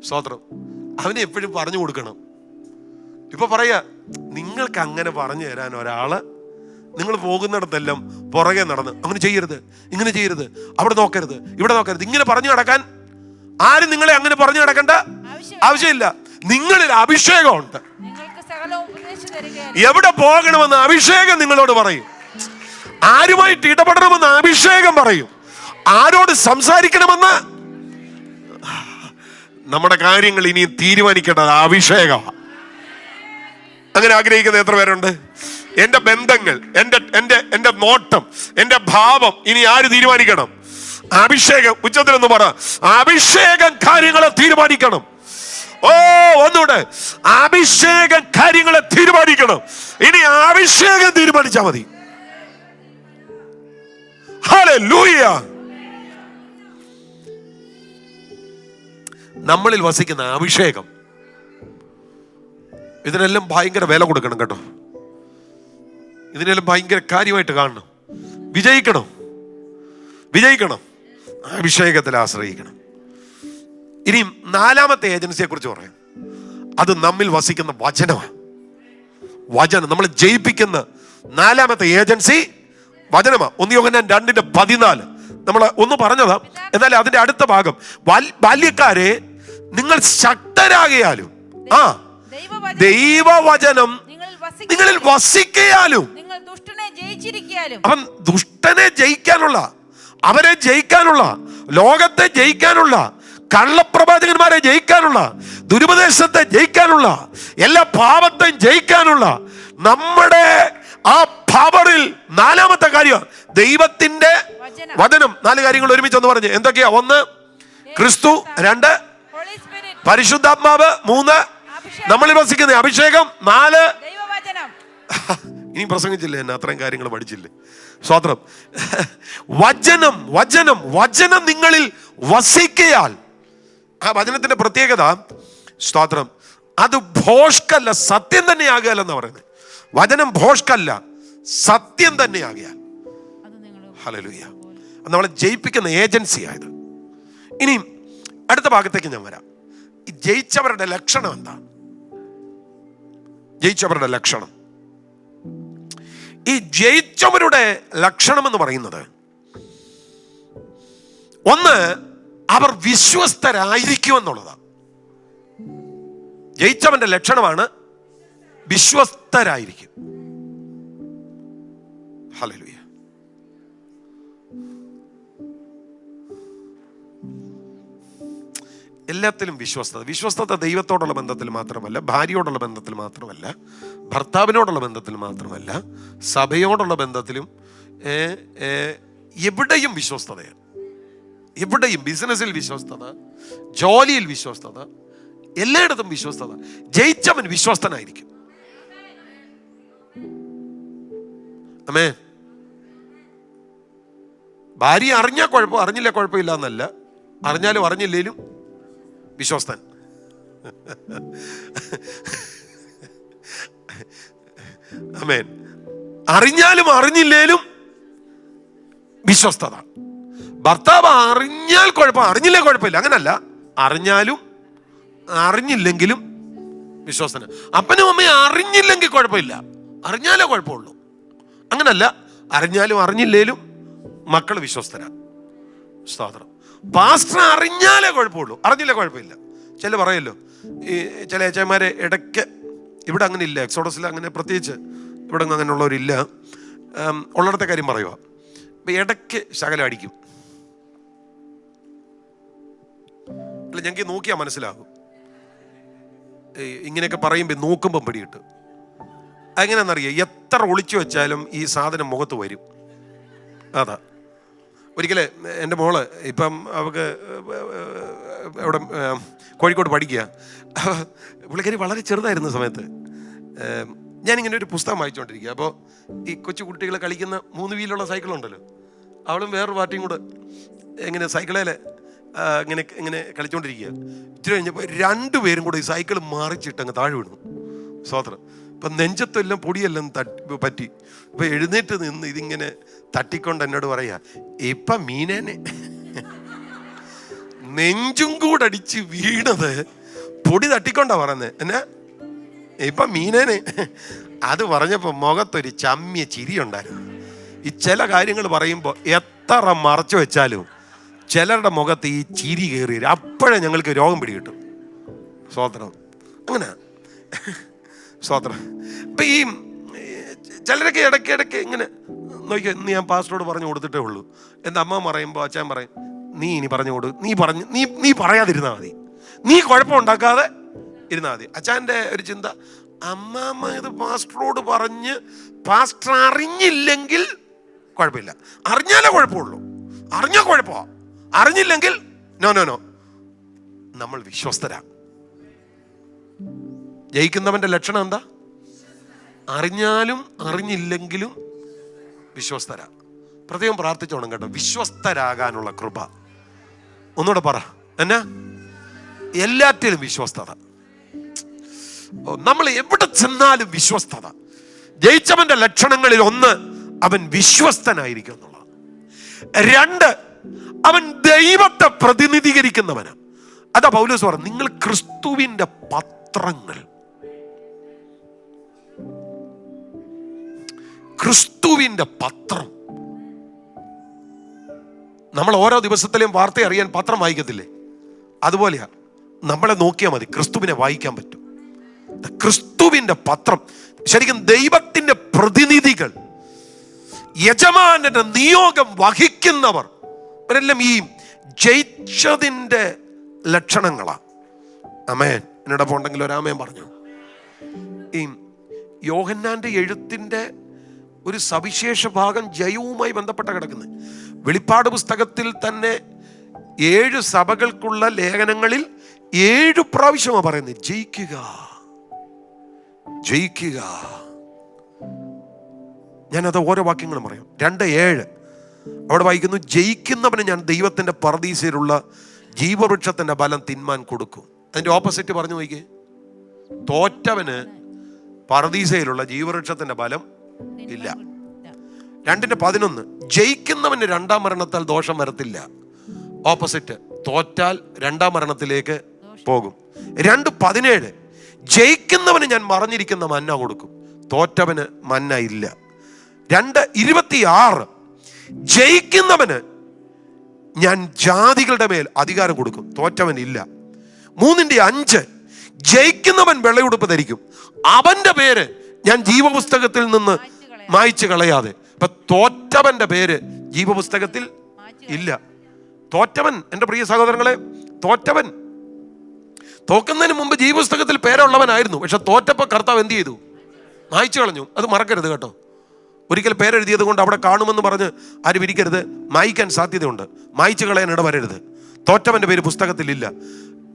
[SPEAKER 1] സ്തോത്രം. അവനെ എപ്പോഴും പറഞ്ഞു കൊടുക്കണം. ഇപ്പൊ പറയാ, നിങ്ങൾക്ക് അങ്ങനെ പറഞ്ഞു തരാൻ ഒരാള് നിങ്ങൾ പോകുന്നിടത്തെല്ലാം പുറകെ നടന്ന് അങ്ങനെ ചെയ്യരുത്, ഇങ്ങനെ ചെയ്യരുത്, അവിടെ നോക്കരുത്, ഇവിടെ നോക്കരുത്, ഇങ്ങനെ പറഞ്ഞു നടക്കാൻ ആരും നിങ്ങളെ അങ്ങനെ പറഞ്ഞു നടക്കേണ്ട ആവശ്യമില്ല. നിങ്ങളിൽ അഭിഷേകമുണ്ട്. എവിടെ പോകണമെന്ന് അഭിഷേകം നിങ്ങളോട് പറയും, ആരുമായിട്ട് ഇടപെടണമെന്ന് അഭിഷേകം പറയും, ആരോട് സംസാരിക്കണമെന്ന്. നമ്മുടെ കാര്യങ്ങൾ ഇനി തീരുമാനിക്കേണ്ടത് അഭിഷേകം. അങ്ങനെ ആഗ്രഹിക്കുന്ന എത്ര പേരുണ്ട്? എന്റെ ബന്ധങ്ങൾ, എന്റെ നോട്ടം, എന്റെ ഭാവം ഇനി ആര് തീരുമാനിക്കണം? അഭിഷേകം. ഉച്ചത്തിലൊന്ന് പറ, അഭിഷേകം കാര്യങ്ങളെ തീരുമാനിക്കണം. ഒന്നുകൂടെ, അഭിഷേകം കാര്യങ്ങളെ തീരുമാനിക്കണം. ഇനി അഭിഷേകം തീരുമാനിച്ചാൽ മതി. ഹല്ലേലൂയ. നമ്മളിൽ വസിക്കുന്ന അഭിഷേകം, ഇതിനെല്ലാം ഭയങ്കര വില കൊടുക്കണം കേട്ടോ. ഇതിനെല്ലാം ഭയങ്കര കാര്യമായിട്ട് കാണണം. വിജയിക്കണം. അഭിഷേകത്തിൽ ആശ്രയിക്കണം. ഇനി 4ാമത്തെ ഏജൻസിയെ കുറിച്ച് പറയാം. അത് നമ്മിൽ വസിക്കുന്ന വചനമാണ്. വചനം നമ്മളെ ജയിപ്പിക്കുന്ന 4ാമത്തെ ഏജൻസി വചനമാണ്. 1 യോഹന്നാൻ 2:14 നമ്മൾ ഒന്ന് പറഞ്ഞതാ. എന്നാൽ അതിന്റെ അടുത്ത ഭാഗം, ബാല്യക്കാരെ നിങ്ങൾ ശക്തരാകിയാലും ദൈവവചനം നിങ്ങളിൽ വസിക്കാലും. അവൻ ദുഷ്ടനെ ജയിക്കാനുള്ള, അവരെ ജയിക്കാനുള്ള, ലോകത്തെ ജയിക്കാനുള്ള, കള്ളപ്രവാചകന്മാരെ ജയിക്കാനുള്ള, ദുരുപദേശത്തെ ജയിക്കാനുള്ള, എല്ലാ പാപത്തെയും ജയിക്കാനുള്ള നമ്മുടെ ആ പവറിൽ 4ാമത്തെ കാര്യം ദൈവത്തിന്റെ വചനം. 4 കാര്യങ്ങൾ ഒരുമിച്ച് ഒന്ന് പറഞ്ഞ് എന്തൊക്കെയാ? 1 ക്രിസ്തു, 2 പരിശുദ്ധാത്മാവ്, 3 നമ്മളിൽ വസിക്കുന്ന അഭിഷേകം, 4 ഇനി പ്രസംഗിച്ചില്ലേ, എന്നെ അത്രയും കാര്യങ്ങൾ പഠിച്ചില്ലേ? സ്തോത്രം. വചനം വചനം വചനം നിങ്ങളിൽ വസിക്കയാൽ. ആ വചനത്തിന്റെ പ്രത്യേകത, സ്തോത്രം, അത് ഭോഷ്കല്ല, സത്യം തന്നെ ആകുകയല്ലെന്നാ പറയുന്നത്. വചനം ഭോഷ്കല്ല, സത്യം തന്നെ ആകുകയാൽ. ഹല്ലേലൂയ. നമ്മളെ ജയിപ്പിക്കുന്ന ഏജൻസിയായത്. ഇനി അടുത്ത ഭാഗത്തേക്ക് ഞാൻ വരാം. ഈ ജയിച്ചവരുടെ ലക്ഷണം എന്താ? ജയിച്ചവരുടെ ലക്ഷണം, ഈ ജയിച്ചവരുടെ ലക്ഷണം എന്ന് പറയുന്നത്, ഒന്ന്, അവർ വിശ്വസ്തരായിരിക്കുമെന്നുള്ളതാണ്. ജയിച്ചവന്റെ ലക്ഷണമാണ് വിശ്വസ്തരായിരിക്കും. ഹല്ലേലൂയ. എല്ലാത്തിലും വിശ്വസ്തത. വിശ്വസ്തത ദൈവത്തോടുള്ള ബന്ധത്തിൽ മാത്രമല്ല, ഭാര്യയോടുള്ള ബന്ധത്തിൽ മാത്രമല്ല, ഭർത്താവിനോടുള്ള ബന്ധത്തിൽ മാത്രമല്ല, സഭയോടുള്ള ബന്ധത്തിലും എവിടെയും വിശ്വസ്തതയാണ്. എവിടെയും, ബിസിനസ്സിൽ വിശ്വസ്തത, ജോലിയിൽ വിശ്വസ്തത, എല്ലായിടത്തും വിശ്വസ്തത. ജയിച്ചവൻ വിശ്വസ്തനായിരിക്കും. ആമേൻ. ഭാര്യ അറിഞ്ഞാൽ കുഴപ്പം, അറിഞ്ഞില്ല കുഴപ്പമില്ല എന്നല്ല, അറിഞ്ഞാലും അറിഞ്ഞില്ലേലും വിശ്വസ്തൻ. ആമേൻ. അറിഞ്ഞാലും അറിഞ്ഞില്ലേലും വിശ്വസ്തത. ഭർത്താവ് അറിഞ്ഞാൽ കുഴപ്പം, അറിഞ്ഞില്ലേ കുഴപ്പമില്ല, അങ്ങനല്ല, അറിഞ്ഞാലും അറിഞ്ഞില്ലെങ്കിലും വിശ്വസ്തന. അപ്പനും അമ്മയും അറിഞ്ഞില്ലെങ്കിൽ കുഴപ്പമില്ല, അറിഞ്ഞാലേ കുഴപ്പമുള്ളൂ, അങ്ങനല്ല, അറിഞ്ഞാലും അറിഞ്ഞില്ലേലും മക്കൾ വിശ്വസ്തരാ. സ്തോത്രം. പാസ്റ്റർ അറിഞ്ഞാലേ കുഴപ്പമുള്ളൂ, അറിഞ്ഞില്ലേ കുഴപ്പമില്ല. ചില പറയല്ലോ, ഈ ചില ഏച്ചന്മാരെ ഇടയ്ക്ക്, ഇവിടെ അങ്ങനെ ഇല്ല, എക്സോഡസിൽ അങ്ങനെ പ്രത്യേകിച്ച് ഇവിടെ അങ്ങനെയുള്ളവരില്ല, ഉള്ളിടത്തെ കാര്യം പറയുക, ഇപ്പം ഇടയ്ക്ക് ശകലം അടിക്കും. അല്ല, ഞങ്ങൾക്ക് നോക്കിയാൽ മനസ്സിലാകും. ഇങ്ങനെയൊക്കെ പറയുമ്പോൾ നോക്കുമ്പം പിടിയിട്ട് എങ്ങനെയാണെന്നറിയാം, എത്ര ഒളിച്ചു വെച്ചാലും ഈ സാധനം മുഖത്ത് വരും. അതാ. ഒരിക്കലേ എൻ്റെ മോള്, ഇപ്പം അവൾക്ക് ഇവിടെ കോഴിക്കോട് പഠിക്കുക, പുള്ളിക്കാരി വളരെ ചെറുതായിരുന്ന സമയത്ത് ഞാനിങ്ങനെ ഒരു പുസ്തകം വായിച്ചുകൊണ്ടിരിക്കുക. അപ്പോൾ ഈ കൊച്ചു കുട്ടികൾ കളിക്കുന്ന 3 വീലുള്ള സൈക്കിളുണ്ടല്ലോ, അവളും വേറൊരു പാർട്ടിയും കൂടെ ഇങ്ങനെ സൈക്കിളേൽ ഇങ്ങനെ കളിച്ചുകൊണ്ടിരിക്കുക. ഇച്ചിരി കഴിഞ്ഞപ്പോൾ 2 പേരും കൂടെ ഈ സൈക്കിൾ മറിച്ചിട്ട് അങ്ങ് താഴെ വിടുന്നു. സ്തോത്രം. ഇപ്പം നെഞ്ചത്തെല്ലാം പൊടിയെല്ലാം പറ്റി. ഇപ്പം എഴുന്നേറ്റ് നിന്ന് ഇതിങ്ങനെ തട്ടിക്കൊണ്ട് എന്നോട് പറയാ, ഇപ്പം മീനേനെ നെഞ്ചും കൂടെ അടിച്ച് വീണത് പൊടി തട്ടിക്കൊണ്ടാ പറയുന്നത്. എന്നാ ഇപ്പം മീനേനെ. അത് പറഞ്ഞപ്പോൾ മുഖത്തൊരു ചമ്മിയ ചിരി ഉണ്ടായിരുന്നു. ഈ ചില കാര്യങ്ങൾ പറയുമ്പോൾ എത്ര മറച്ചു വെച്ചാലും ചിലരുടെ മുഖത്ത് ഈ ചിരി കയറി വരും. അപ്പോഴേ ഞങ്ങൾക്ക് രോഗം പിടികിട്ടും. സ്തോത്രം. അങ്ങനെ സ്തോത്രം. ഇപ്പം ഈ ചിലരൊക്കെ ഇടയ്ക്കിടയ്ക്ക് ഇങ്ങനെ നോക്കിയാൽ, ഇന്ന് ഞാൻ പാസ്റ്ററോട് പറഞ്ഞു കൊടുത്തിട്ടേ ഉള്ളൂ. എൻ്റെ അമ്മ പറയുമ്പോൾ അച്ഛൻ പറയും, നീ ഇനി പറഞ്ഞു കൊടു, നീ പറയാതിരുന്നാൽ മതി, നീ കുഴപ്പമുണ്ടാക്കാതെ ഇരുന്നാൽ മതി. അച്ഛൻ്റെ ഒരു ചിന്ത, അമ്മാമ്മ ഇത് പാസ്റ്ററോട് പറഞ്ഞ് പാസ്റ്റർ അറിഞ്ഞില്ലെങ്കിൽ കുഴപ്പമില്ല, അറിഞ്ഞാലേ കുഴപ്പമുള്ളൂ, അറിഞ്ഞാൽ കുഴപ്പമാണ്, അറിഞ്ഞില്ലെങ്കിൽ നോ. നമ്മൾ വിശ്വസ്തരാ. ജയിക്കുന്നവന്റെ ലക്ഷണം എന്താ? അറിഞ്ഞാലും അറിഞ്ഞില്ലെങ്കിലും വിശ്വസ്തരാ. പ്രത്യേകം പ്രാർത്ഥിച്ചോണം കേട്ടോ, വിശ്വസ്തരാകാനുള്ള കൃപ. ഒന്നുകൂടെ പറ, എന്നാ? എല്ലാറ്റിലും വിശ്വസ്തത. നമ്മൾ എവിടെ ചെന്നാലും വിശ്വസ്തത. ജയിച്ചവന്റെ ലക്ഷണങ്ങളിൽ ഒന്ന്, അവൻ വിശ്വസ്തനായിരിക്കും എന്നുള്ളത്. 2, അവൻ ദൈവത്തെ പ്രതിനിധീകരിക്കുന്നവന്. അതാ പൗലോസ് പറഞ്ഞു, നിങ്ങൾ ക്രിസ്തുവിന്റെ പത്രങ്ങൾ. ക്രിസ്തുവിന്റെ പത്രം. നമ്മൾ ഓരോ ദിവസത്തിലെയും വാർത്ത അറിയാൻ പത്രം വായിക്കത്തില്ലേ? അതുപോലെയാ, നമ്മളെ നോക്കിയാൽ മതി, ക്രിസ്തുവിനെ വായിക്കാൻ പറ്റും. ക്രിസ്തുവിന്റെ പത്രം. ശരിക്കും ദൈവത്തിന്റെ പ്രതിനിധികൾ, യജമാനന്റെ നിയോഗം വഹിക്കുന്നവർ, ഇവരെല്ലാം ഈ ജയിച്ചതിന്റെ ലക്ഷണങ്ങളാ. ആമേൻ. എന്നോടൊപ്പം ഉണ്ടെങ്കിൽ ഒരാമേൻ പറഞ്ഞു. ഈ യോഹന്നാന്റെ എഴുത്തിന്റെ ഒരു സവിശേഷ ഭാഗം ജയവുമായി ബന്ധപ്പെട്ട കിടക്കുന്നത്. വെളിപ്പാട് പുസ്തകത്തിൽ തന്നെ 7 സഭകൾക്കുള്ള ലേഖനങ്ങളിൽ 7 പ്രാവശ്യമാണ് പറയുന്നത്, ജയിക്കുക, ജയിക്കുക. ഞാനത് ഓരോ വാക്യങ്ങളും പറയാം. 2:7 അവിടെ വായിക്കുന്നു, ജയിക്കുന്നവന് ഞാൻ ദൈവത്തിൻ്റെ പറുദീസയിലുള്ള ജീവവൃക്ഷത്തിൻ്റെ ഫലം തിന്മാൻ കൊടുക്കും. അതിൻ്റെ ഓപ്പോസിറ്റ് പറഞ്ഞു നോക്കിയേ, തോറ്റവന് പറുദീസയിലുള്ള ജീവവൃക്ഷത്തിൻ്റെ ഫലം ഇല്ല. 2:11 ജയിക്കുന്നവന് രണ്ടാം മരണത്താൽ ദോഷം വരത്തില്ല. ഓപ്പോസിറ്റ്, തോറ്റാൽ രണ്ടാം മരണത്തിലേക്ക് പോകും. 2:17 ജയിക്കുന്നവന് ഞാൻ മറഞ്ഞിരിക്കുന്ന മന്ന കൊടുക്കും, തോറ്റവന് മന്ന ഇല്ല. 2:26 ജയിക്കുന്നവന് ഞാൻ ജാതികളുടെ മേൽ അധികാരം കൊടുക്കും, തോറ്റവൻ ഇല്ല. 3:5 ജയിക്കുന്നവൻ വെള്ളയുടുപ്പ് ധരിക്കും, അവന്റെ പേര് ഞാൻ ജീവപുസ്തകത്തിൽ നിന്ന് മായ്ച്ചു കളയാതെ. ഇപ്പൊ തോറ്റവന്റെ പേര് ജീവപുസ്തകത്തിൽ ഇല്ല. തോറ്റവൻ, എൻ്റെ പ്രിയ സഹോദരങ്ങളെ, തോറ്റവൻ തോക്കുന്നതിന് മുമ്പ് ജീവപുസ്തകത്തിൽ പേരുള്ളവനായിരുന്നു. പക്ഷെ തോറ്റപ്പോൾ കർത്താവ് എന്ത് ചെയ്തു? മായ്ച്ചു കളഞ്ഞു. അത് മറക്കരുത് കേട്ടോ. ഒരിക്കൽ പേരെഴുതിയത് കൊണ്ട് അവിടെ കാണുമെന്ന് പറഞ്ഞ് ആരും ഇരിക്കരുത്. മായ്ക്കാൻ സാധ്യതയുണ്ട്. മായ്ച്ചു കളയാൻ ഇടവരരുത്. തോറ്റവന്റെ പേര് പുസ്തകത്തിലില്ല.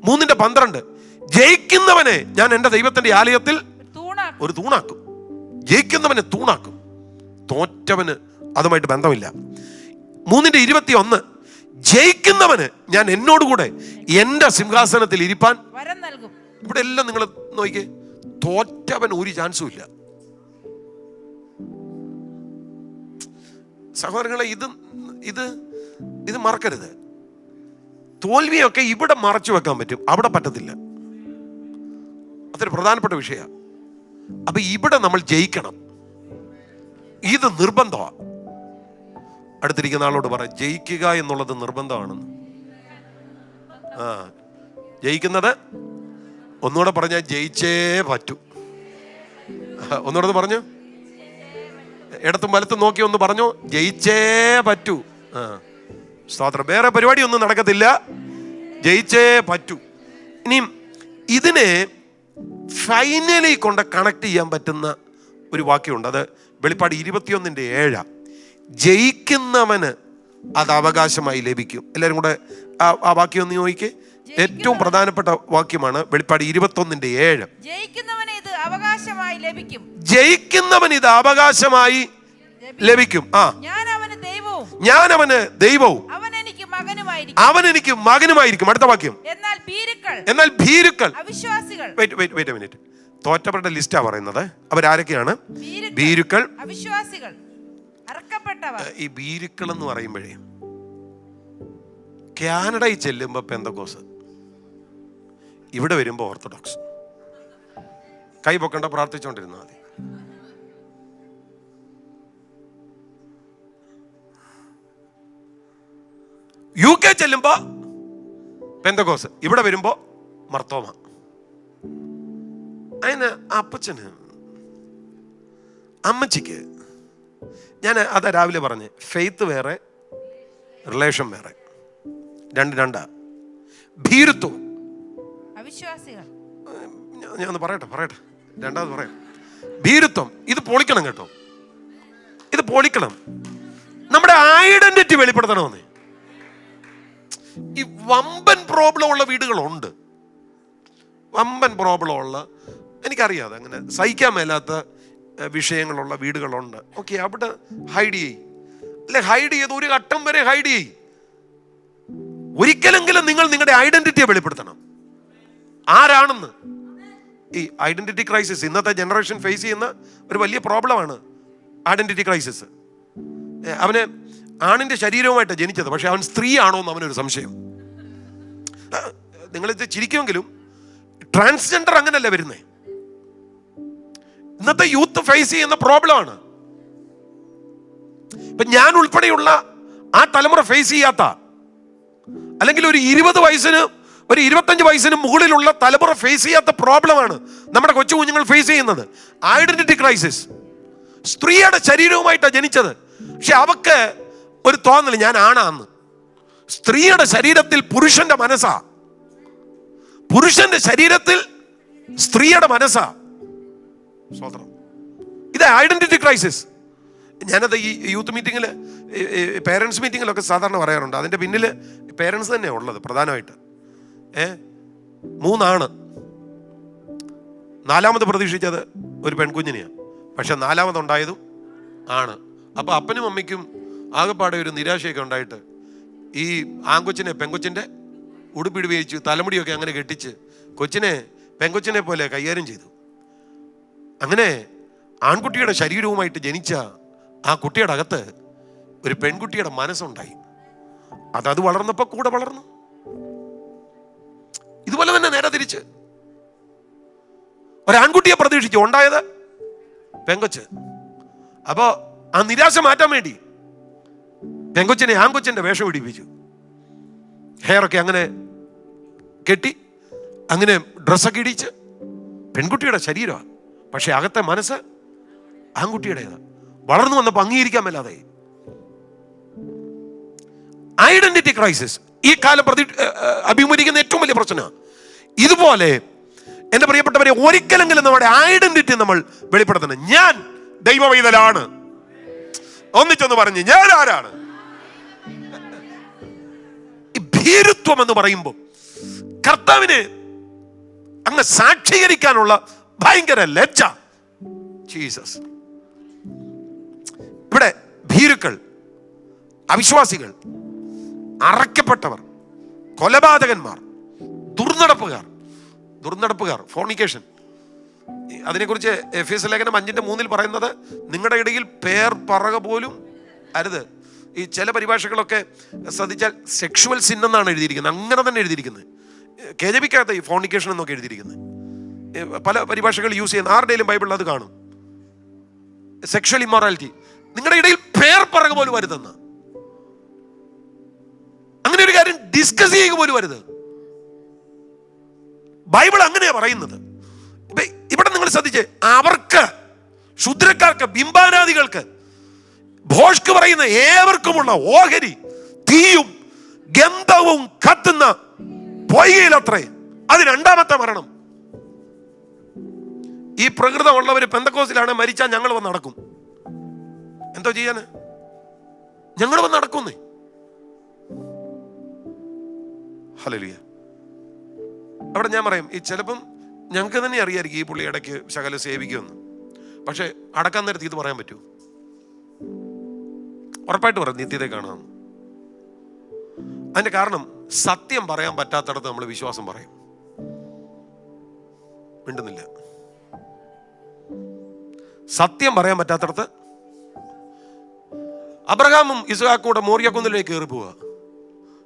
[SPEAKER 1] 3:12 ജയിക്കുന്നവനെ ഞാൻ എൻ്റെ ദൈവത്തിന്റെ ആലയത്തിൽ ഒരു തൂണാക്കും. ജയിക്കുന്നവനെ തൂണാക്കും, തോറ്റവന് അതുമായിട്ട് ബന്ധമില്ല. 3:21 ജയിക്കുന്നവന് ഞാൻ എന്നോടുകൂടെ എൻ്റെ സിംഹാസനത്തിൽ ഇരിപ്പാൻ വരം നൽകും. ഇവിടെ എല്ലാം നിങ്ങൾ നോക്കിക്കേ, തോറ്റവൻ ഒരു ചാൻസും ഇല്ല. സഹോദരങ്ങളെ, ഇത് മറക്കരുത്. തോൽവിയൊക്കെ ഇവിടെ മറച്ചു വെക്കാൻ പറ്റും, അവിടെ പറ്റത്തില്ല. അതൊരു പ്രധാനപ്പെട്ട വിഷയമാണ്. അപ്പൊ ഇവിടെ നമ്മൾ ജയിക്കണം, ഇത് നിർബന്ധമാണ്. അടുത്തിരിക്കുന്ന ആളോട് പറ, ജയിക്കുക എന്നുള്ളത് നിർബന്ധമാണെന്ന്. ജയിക്കുന്നത് ഒന്നുകൂടെ പറഞ്ഞാൽ ജയിച്ചേ പറ്റൂ. ഒന്നുകൂടെ പറഞ്ഞു, ഇടത്തും വലത്തും നോക്കി ഒന്ന് പറഞ്ഞു, ജയിച്ചേ പറ്റൂ. സ്തോത്രം. വേറെ പരിപാടി ഒന്നും നടക്കത്തില്ല, ജയിച്ചേ പറ്റൂ. ഇനിയും ഇതിനെ ഫൈനലി കൊണ്ട് കണക്ട് ചെയ്യാൻ പറ്റുന്ന ഒരു വാക്യമുണ്ട്. അത് വെളിപ്പാട് 21:7 ജയിക്കുന്നവന് അത് അവകാശമായി ലഭിക്കും. എല്ലാവരും കൂടെ ആ വാക്യം ഒന്ന് നോക്കിക്കേ. ഏറ്റവും പ്രധാനപ്പെട്ട വാക്യമാണ് വെളിപ്പാട് 21:7.
[SPEAKER 2] ജയിക്കുന്നവന് ഇത് അവകാശമായി ലഭിക്കും.
[SPEAKER 1] ജയിക്കുന്നവന് ഇത് അവകാശമായി ലഭിക്കും. ഞാൻ അവന് ദൈവവും അവൻ എനിക്ക് മകനുമായിരിക്കും. അടുത്ത വാക്യം, എന്നാൽ ഭീരുക്കൾ അവിശ്വാസികൾ. Wait a minute. തോറ്റവരുടെ ലിസ്റ്റാ പറയുന്നത്. അവരാരൊക്കെയാണ്? ഭീരുക്കൾ, അവിശ്വാസികൾ, അറക്കപ്പെട്ടവർ. ഈ ഭീരുക്കൾ എന്ന് പറയുമ്പോഴേ കാനഡയിൽ ചെല്ലുമ്പോ പെന്തക്കോസ്, ഇവിടെ വരുമ്പോ ഓർത്തഡോക്സ്. കൈ പൊക്കണ്ട, പ്രാർത്ഥിച്ചോണ്ടിരുന്നാൽ മതി. UK ചെല്ലുമ്പോ പെന്തക്കോസ്, ഇവിടെ വരുമ്പോ മർത്തോമ. അതിന് അപ്പച്ചന് അമ്മച്ചിക്ക് ഞാൻ അതാ രാവിലെ പറഞ്ഞ്, ഫെയ്ത്ത് വേറെ, റിലേഷൻ വേറെ, രണ്ടാ. ഭീരുത്വം, അവിശ്വാസികൾ. ഞാൻ ഒന്ന് പറയട്ടെ, രണ്ടാമത് പറയാം. ഭീരുത്വം, ഇത് പൊളിക്കണം കേട്ടോ, ഇത് പൊളിക്കണം. നമ്മുടെ ഐഡന്റിറ്റി വെളിപ്പെടുത്തണമെന്നേ. ഈ വമ്പൻ പ്രോബ്ലം ഉള്ള വീടുകളുണ്ട്, വമ്പൻ പ്രോബ്ലം ഉള്ള, എനിക്കറിയാതെ അങ്ങനെ സഹിക്കാൻ മേലാത്ത വിഷയങ്ങളുള്ള വീടുകളുണ്ട്. ഓക്കെ, അവിടെ ഹൈഡ് ചെയ്യും, അല്ലെ? ഹൈഡ് ചെയ്ത് ഒരു ഘട്ടം വരെ ഹൈഡ് ചെയ്യും. ഒരിക്കലെങ്കിലും നിങ്ങൾ നിങ്ങളുടെ ഐഡന്റിറ്റിയെ വെളിപ്പെടുത്തണം, ആരാണെന്ന്. ഈ ഐഡന്റിറ്റി ക്രൈസിസ് ഇന്നത്തെ ജനറേഷൻ ഫേസ് ചെയ്യുന്ന ഒരു വലിയ പ്രോബ്ലമാണ്. Identity crisis. അവന് ആണിന്റെ ശരീരവുമായിട്ട് ജനിച്ചത്, പക്ഷെ അവൻ സ്ത്രീ ആണോ എന്ന് അവനൊരു സംശയം. നിങ്ങളിത് ചിരിക്കുമെങ്കിലും ട്രാൻസ്ജെൻഡർ അങ്ങനല്ല വരുന്നേ. ഇന്നത്തെ യൂത്ത് ഫേസ് ചെയ്യുന്ന പ്രോബ്ലമാണ്. ഇപ്പൊ ഞാൻ ഉൾപ്പെടെയുള്ള ആ തലമുറ ഫേസ് ചെയ്യാത്ത, അല്ലെങ്കിൽ ഒരു 20 വയസ്സിന് ഒരു 25 വയസ്സിന് മുകളിലുള്ള തലമുറ ഫേസ് ചെയ്യാത്ത പ്രോബ്ലമാണ് നമ്മുടെ കൊച്ചു കുഞ്ഞുങ്ങൾ ഫേസ് ചെയ്യുന്നത്. Identity crisis. സ്ത്രീയുടെ ശരീരവുമായിട്ടാണ് ജനിച്ചത്, പക്ഷെ അവക്ക് ഒരു തോന്നൽ ഞാൻ ആണാന്ന്. സ്ത്രീയുടെ ശരീരത്തിൽ പുരുഷന്റെ മനസ്സാ, പുരുഷന്റെ ശരീരത്തിൽ സ്ത്രീയുടെ മനസ്സാ. സ്വതന്ത്രം. ഇത് ഐഡന്റിറ്റി ക്രൈസിസ്. ഞാനത് ഈ യൂത്ത് മീറ്റിങ്ങിൽ, പേരൻസ് മീറ്റിങ്ങിലൊക്കെ സാധാരണ പറയാറുണ്ട്. അതിൻ്റെ പിന്നിൽ പേരൻസ് തന്നെയാണ് ഉള്ളത് പ്രധാനമായിട്ട്. 3 ആണ്. 4ാമത് പ്രതീക്ഷിച്ചത് ഒരു പെൺകുഞ്ഞിനെയാണ്, പക്ഷെ 4ാമതുണ്ടായതും ആണ്. അപ്പൊ അപ്പനും അമ്മയ്ക്കും ആകെപ്പാടെ ഒരു നിരാശയൊക്കെ ഉണ്ടായിട്ട് ഈ ആൺകൊച്ചിനെ പെങ്കൊച്ചിൻ്റെ ഉടുപ്പിടി വേയിച്ചു, തലമുടിയൊക്കെ അങ്ങനെ കെട്ടിച്ച് കൊച്ചിനെ പെങ്കൊച്ചിനെ പോലെ കൈകാര്യം ചെയ്തു. അങ്ങനെ ആൺകുട്ടിയുടെ ശരീരവുമായിട്ട് ജനിച്ച ആ കുട്ടിയുടെ അകത്ത് ഒരു പെൺകുട്ടിയുടെ മനസ്സുണ്ടായി. അത് വളർന്നപ്പോൾ കൂടെ വളർന്നു. ഇതുപോലെ തന്നെ നേരെ തിരിച്ച് ഒരാൺകുട്ടിയെ പ്രതീക്ഷിച്ചു, ഉണ്ടായത് പെങ്കൊച്ച്. അപ്പോ ആ നിരാശ മാറ്റാൻ വേണ്ടി പെങ്കൊച്ചിനെ ആൺകൊച്ചിന്റെ വേഷം പിടിപ്പിച്ചു. ഹെയറൊക്കെ അങ്ങനെ കെട്ടി, അങ്ങനെ ഡ്രസ്സൊക്കെ ഇടിച്ച്. പെൺകുട്ടിയുടെ ശരീരമാണ്, പക്ഷെ അകത്തെ മനസ്സ് ആൺകുട്ടിയുടേതാണ്. വളർന്നു വന്നപ്പോൾ അംഗീകരിക്കാൻ മേലാതെ ഐഡന്റിറ്റി ക്രൈസിസ് ഈ കാലം അഭിമുഖീകരിക്കുന്ന ഏറ്റവും വലിയ പ്രശ്നമാണ്. ഇതുപോലെ എന്റെ പ്രിയപ്പെട്ടവരെ, ഒരിക്കലെങ്കിലും നമ്മുടെ ഐഡന്റിറ്റി നമ്മൾ വെളിപ്പെടുത്തണം. ഞാൻ ദൈവവൈതലാണ്. ഒന്നിച്ചൊന്ന് പറഞ്ഞ്, ഞാൻ ആരാണ്? ഭീരുത്വം എന്ന് പറയുമ്പോൾ കർത്താവിന് അങ്ങ് സാക്ഷീകരിക്കാനുള്ള ഭയങ്കര ലജ്ജ. ജീസസ്. ഇവിടെ ഭീരുക്കൾ, അവിശ്വാസികൾ, അറയ്ക്കപ്പെട്ടവർ, കൊലപാതകന്മാർ, ദുർനടപ്പുകാർ, ഫോർണിക്കേഷൻ. അതിനെക്കുറിച്ച് എഫേസ്യ ലേഖനം 5:3 പറയുന്നത്, നിങ്ങളുടെ ഇടയിൽ പേർ പറക പോലും അരുത്. ഈ ചില പരിഭാഷകളൊക്കെ ശ്രദ്ധിച്ചാൽ സെക്ഷുവൽ സിൻ എന്നാണ് എഴുതിയിരിക്കുന്നത്. അങ്ങനെ തന്നെ എഴുതിയിരിക്കുന്നത്. KJV-ക്കകത്ത് ഈ ഫോർണിക്കേഷൻ എന്നൊക്കെ എഴുതിയിരിക്കുന്നത്. പല പരിഭാഷകൾ യൂസ് ചെയ്യുന്ന ആരുടെയും ബൈബിളിൽ അത് കാണും. Sexual immorality. നിങ്ങളുടെ ഇടയിൽ പേർ പറക പോലും വരുതെന്ന്. അങ്ങനെ ഒരു കാര്യം ഡിസ്കസ് ചെയ്യുക പോലും വരുത്. ബൈബിൾ അങ്ങനെയാ പറയുന്നത്. ഇവിടെ നിങ്ങൾ ശ്രദ്ധിച്ചേ, അവർക്ക്, ശുദ്രക്കാർക്ക്, ബിംബാനാദികൾക്ക്, ഭോഷ്ക്ക് പറയുന്ന ഏവർക്കുമുള്ള ഓഹരി തീയും ഗന്ധവും കത്തുന്ന പൊയ്കയിലത്രേ. അത് രണ്ടാമത്തെ മരണം. ഈ പ്രകൃതമുള്ളവർ പെന്തക്കോസ്തിലാണ് മരിച്ചാൽ ഞങ്ങൾ വന്ന് നടക്കും. എന്തോ ചെയ്യാന്? ഞങ്ങൾ വന്ന് നടക്കുന്നേ. ഹല്ലേലൂയ. അവിടെ ഞാൻ പറയും, ഈ ചിലപ്പം ഞങ്ങൾക്ക് തന്നെ അറിയായിരിക്കും ഈ പുള്ളി ഇടയ്ക്ക് ശകലം സേവിക്കുമെന്ന്. പക്ഷെ അടക്കാൻ നേരത്ത് ഇത് പറയാൻ പറ്റൂ? ഉറപ്പായിട്ട് പറയാം, നിത്യത്തെ കാണാം. അതിന്റെ കാരണം, സത്യം പറയാൻ പറ്റാത്തടത്ത് നമ്മൾ വിശ്വാസം പറയും. മിണ്ടുന്നില്ല. സത്യം പറയാൻ പറ്റാത്തടത്ത് അബ്രഹാമും ഇസ്ഹാക്കും കൂടെ മോറിയ കുന്നിലേക്ക് കയറി പോവുക.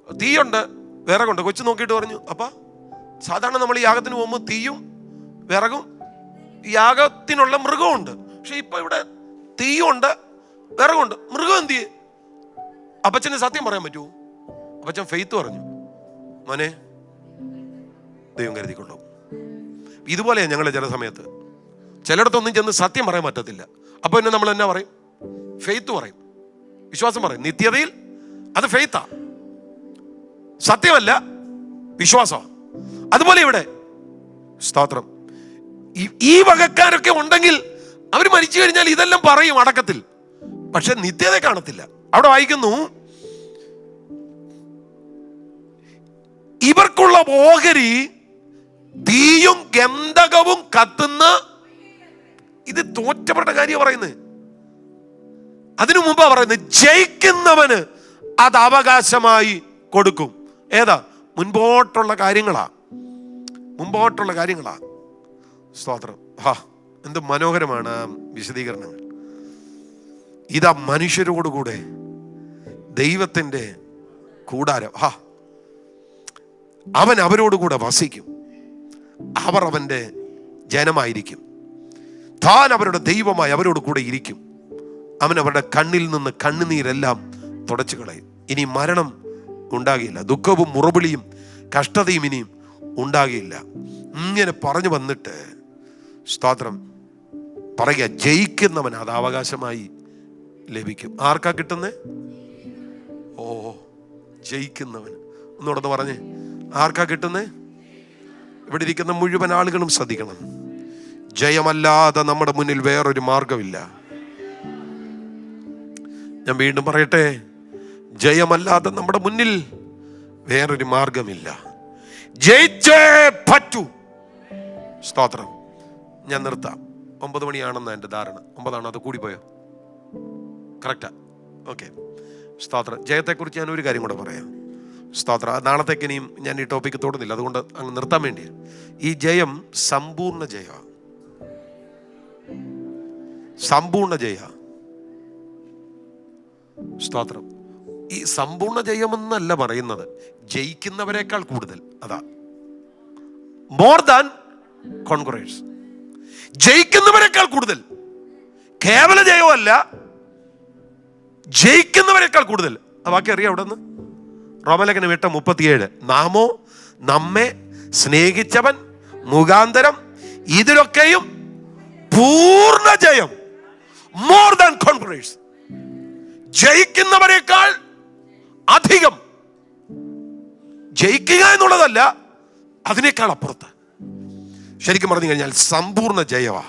[SPEAKER 1] തീയുണ്ട്, വിറകുണ്ട്. കൊച്ചു നോക്കിയിട്ട് പറഞ്ഞു, അപ്പ സാധാരണ നമ്മൾ യാഗത്തിന് പോകുമ്പോൾ തീയും വിറകും, യാഗത്തിനുള്ള മൃഗമുണ്ട്. പക്ഷെ ഇപ്പൊ ഇവിടെ തീയുണ്ട്, വിറകുണ്ട്, മൃഗം എന്ത് ചെയ്യും? അപ്പച്ചന് സത്യം പറയാൻ പറ്റുമോ? അപ്പച്ചൻ ഫെയ്ത്ത് പറഞ്ഞു, മോനെ ദൈവം കരുതിക്കൊള്ളും. ഇതുപോലെയാണ് ഞങ്ങൾ ചില സമയത്ത് ചിലയിടത്തൊന്നും ചെന്ന് സത്യം പറയാൻ പറ്റത്തില്ല. അപ്പൊ പിന്നെ നമ്മൾ എന്നാ പറയും? ഫെയ്ത്ത് പറയും, വിശ്വാസം പറയും. നിത്യതയിൽ അത് ഫെയ്ത്താ, സത്യമല്ല, വിശ്വാസമാണ്. അതുപോലെ ഇവിടെ സ്തോത്രം, ഈ വകക്കാരൊക്കെ ഉണ്ടെങ്കിൽ അവർ മരിച്ചു കഴിഞ്ഞാൽ ഇതെല്ലാം പറയും അടക്കത്തിൽ, പക്ഷെ നിത്യത കാണത്തില്ല. അവിടെ വായിക്കുന്നു, ഇവർക്കുള്ള ഓഹരി തീയും ഗന്ധകവും കത്തുന്ന. ഇത് തോറ്റപ്പെട്ട കാര്യം പറയുന്നത്. അതിനു മുമ്പാ പറയുന്നത്, ജയിക്കുന്നവന് അത് അവകാശമായി കൊടുക്കും. ഏതാ? മുൻപോട്ടുള്ള കാര്യങ്ങളാ. സ്തോത്രം. എന്ത് മനോഹരമാണ് ആ വിശദീകരണങ്ങൾ. ഇതാ മനുഷ്യരോടുകൂടെ ദൈവത്തിൻ്റെ കൂടാരം. അവൻ അവരോടുകൂടെ വസിക്കും, അവർ അവൻ്റെ ജനമായിരിക്കും, താൻ അവരുടെ ദൈവമായി അവരോട് കൂടെ ഇരിക്കും. അവൻ അവരുടെ കണ്ണിൽ നിന്ന് കണ്ണുനീരെല്ലാം തുടച്ചു കളയും. ഇനി മരണം ഉണ്ടാകില്ല, ദുഃഖവും മുറവിളിയും കഷ്ടതയും ഇനിയും ഉണ്ടാകില്ല. ഇങ്ങനെ പറഞ്ഞു വന്നിട്ട് സ്തോത്രം പറയുക, ജയിക്കുന്നവൻ അത് അവകാശമായി ലഭിക്കും. ആർക്കാ കിട്ടുന്നേ? ജയിക്കുന്നവൻ. ഒന്നുകൂടെ പറഞ്ഞേ, ആർക്കാ കിട്ടുന്നേ? ഇവിടെ ഇരിക്കുന്ന മുഴുവൻ ആളുകളും ശ്രദ്ധിക്കണം. ജയമല്ലാതെ നമ്മുടെ മുന്നിൽ വേറൊരു മാർഗമില്ല. ഞാൻ വീണ്ടും പറയട്ടെ, ജയമല്ലാതെ നമ്മുടെ മുന്നിൽ വേറൊരു മാർഗമില്ല. ജയിച്ചേ പറ്റൂ. സ്തോത്രം. ഞാൻ നിർത്താം. 9 മണിയാണെന്ന എൻ്റെ ധാരണ. 9 ആണോ? അത് കൂടിപ്പോയോ? കറക്റ്റാ. ഓക്കെ, സ്തോത്രം. ജയത്തെക്കുറിച്ച് ഞാൻ ഒരു കാര്യം കൂടെ പറയാം. സ്തോത്രം. നാളത്തേക്ക് ഇനിയും ഞാൻ ഈ ടോപ്പിക്ക് തൊടുന്നില്ല, അതുകൊണ്ട് അങ്ങ് നിർത്താൻ വേണ്ടിയാണ്. ഈ ജയം സമ്പൂർണ്ണ ജയ, സമ്പൂർണ്ണ ജയ. സ്തോത്രം. ഈ സമ്പൂർണ്ണ ജയമെന്നല്ല പറയുന്നത്, ജയിക്കുന്നവരെക്കാൾ കൂടുതൽ. അതാ മോർ ദാൻ കോൺക്വറേഴ്സ്. ജയിക്കുന്നവരെക്കാൾ കൂടുതൽ. കേവല ജയമല്ല, ജയിക്കുന്നവരെക്കാൾ കൂടുതൽ. ആ വാക്യം അറിയാം അവിടെ നിന്ന്, റോമലേഖനം 8:37. നാമോ നമ്മെ സ്നേഹിച്ചവൻ മുഖാന്തരം ഇതിലൊക്കെയും പൂർണ്ണ ജയം, മോർ ദാൻ കോൺക്വറേഴ്സ്. ജയിക്കുന്നവരെക്കാൾ അധികം. ജയിക്കുക എന്നുള്ളതല്ല, അതിനേക്കാൾ അപ്പുറത്ത്. ശരിക്കും പറഞ്ഞു കഴിഞ്ഞാൽ സമ്പൂർണ്ണ ജയവാ.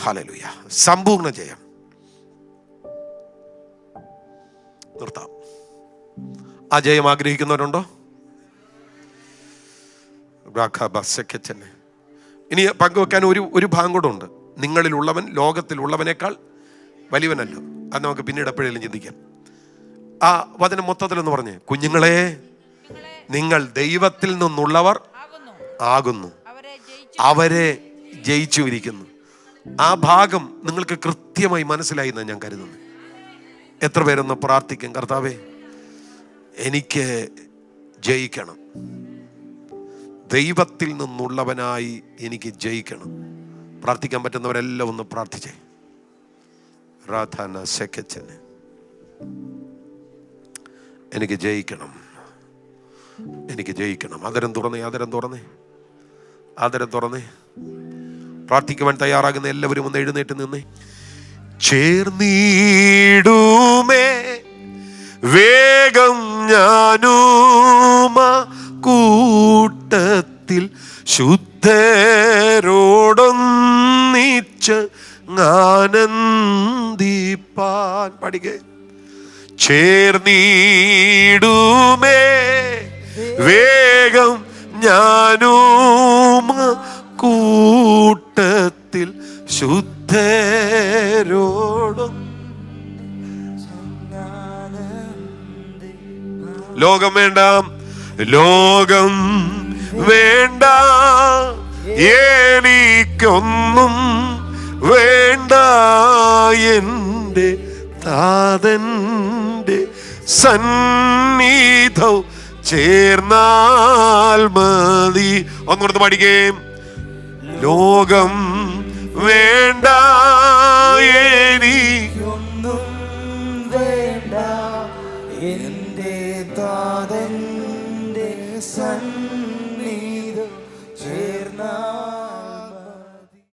[SPEAKER 1] ഹല്ലേലൂയ, സമ്പൂർണ്ണ ജയം. നിർത്താം. ആ ജയം ആഗ്രഹിക്കുന്നവരുണ്ടോ? ഇനി പങ്കുവെക്കാൻ ഒരു ഭാഗം കൂടെ ഉണ്ട്. നിങ്ങളിലുള്ളവൻ ലോകത്തിലുള്ളവനേക്കാൾ വലിയവനല്ലോ. അത് നമുക്ക് പിന്നീട് എപ്പോഴേലും ചിന്തിക്കാം. ആ വചനം മൊത്തത്തിലെന്ന് പറഞ്ഞ്, കുഞ്ഞുങ്ങളെ നിങ്ങൾ ദൈവത്തിൽ നിന്നുള്ളവർ ആകുന്നു, അവരെ ജയിച്ചുവിരിക്കുന്നു. ആ ഭാഗം നിങ്ങൾക്ക് കൃത്യമായി മനസ്സിലായി എന്നാണ് ഞാൻ കരുതുന്നത്. എത്ര പേരൊന്ന് പ്രാർത്ഥിക്കും, കർത്താവേ എനിക്ക് ജയിക്കണം, ദൈവത്തിൽ നിന്നുള്ളവനായി എനിക്ക് ജയിക്കണം. പ്രാർത്ഥിക്കാൻ പറ്റുന്നവരെല്ലാം ഒന്ന് പ്രാർത്ഥിച്ചേ. രാധാന സെക്കച്ചന്, എനിക്ക് ജയിക്കണം, എനിക്ക് ജയിക്കണം. ആദരം തുറന്നേ, ആദരം തുറന്നേ, ആദരം തുറന്നേ. പ്രാർത്ഥിക്കുവാൻ തയ്യാറാകുന്ന എല്ലാവരും ഒന്ന് എഴുന്നേറ്റ് നിന്നേ. ചേർന്നിടുമേ വേഗം ഞാനുമ കൂട്ടത്തിൽ ശുദ്ധരോടൊന്നിച്ച് ആനന്ദിപ്പാൻ. പഠിക്കേ. ചേർന്നിടുമേ വേഗം ഞാനുമ കൂട്ടത്തിൽ ശുദ്ധരോടും. ലോകം വേണ്ട, ലോകം വേണ്ട, എനിക്കൊന്നും വേണ്ട, എൻ്റെ താതൻ്റെ സന്നിധം ചേർന്നാൽ മതി. ഒന്നുകൂടെ പഠിക്കേ. ലോകം വേണ്ട, എനിക്കൊന്നും വേണ്ട, എൻ്റെ താതൻ്റെ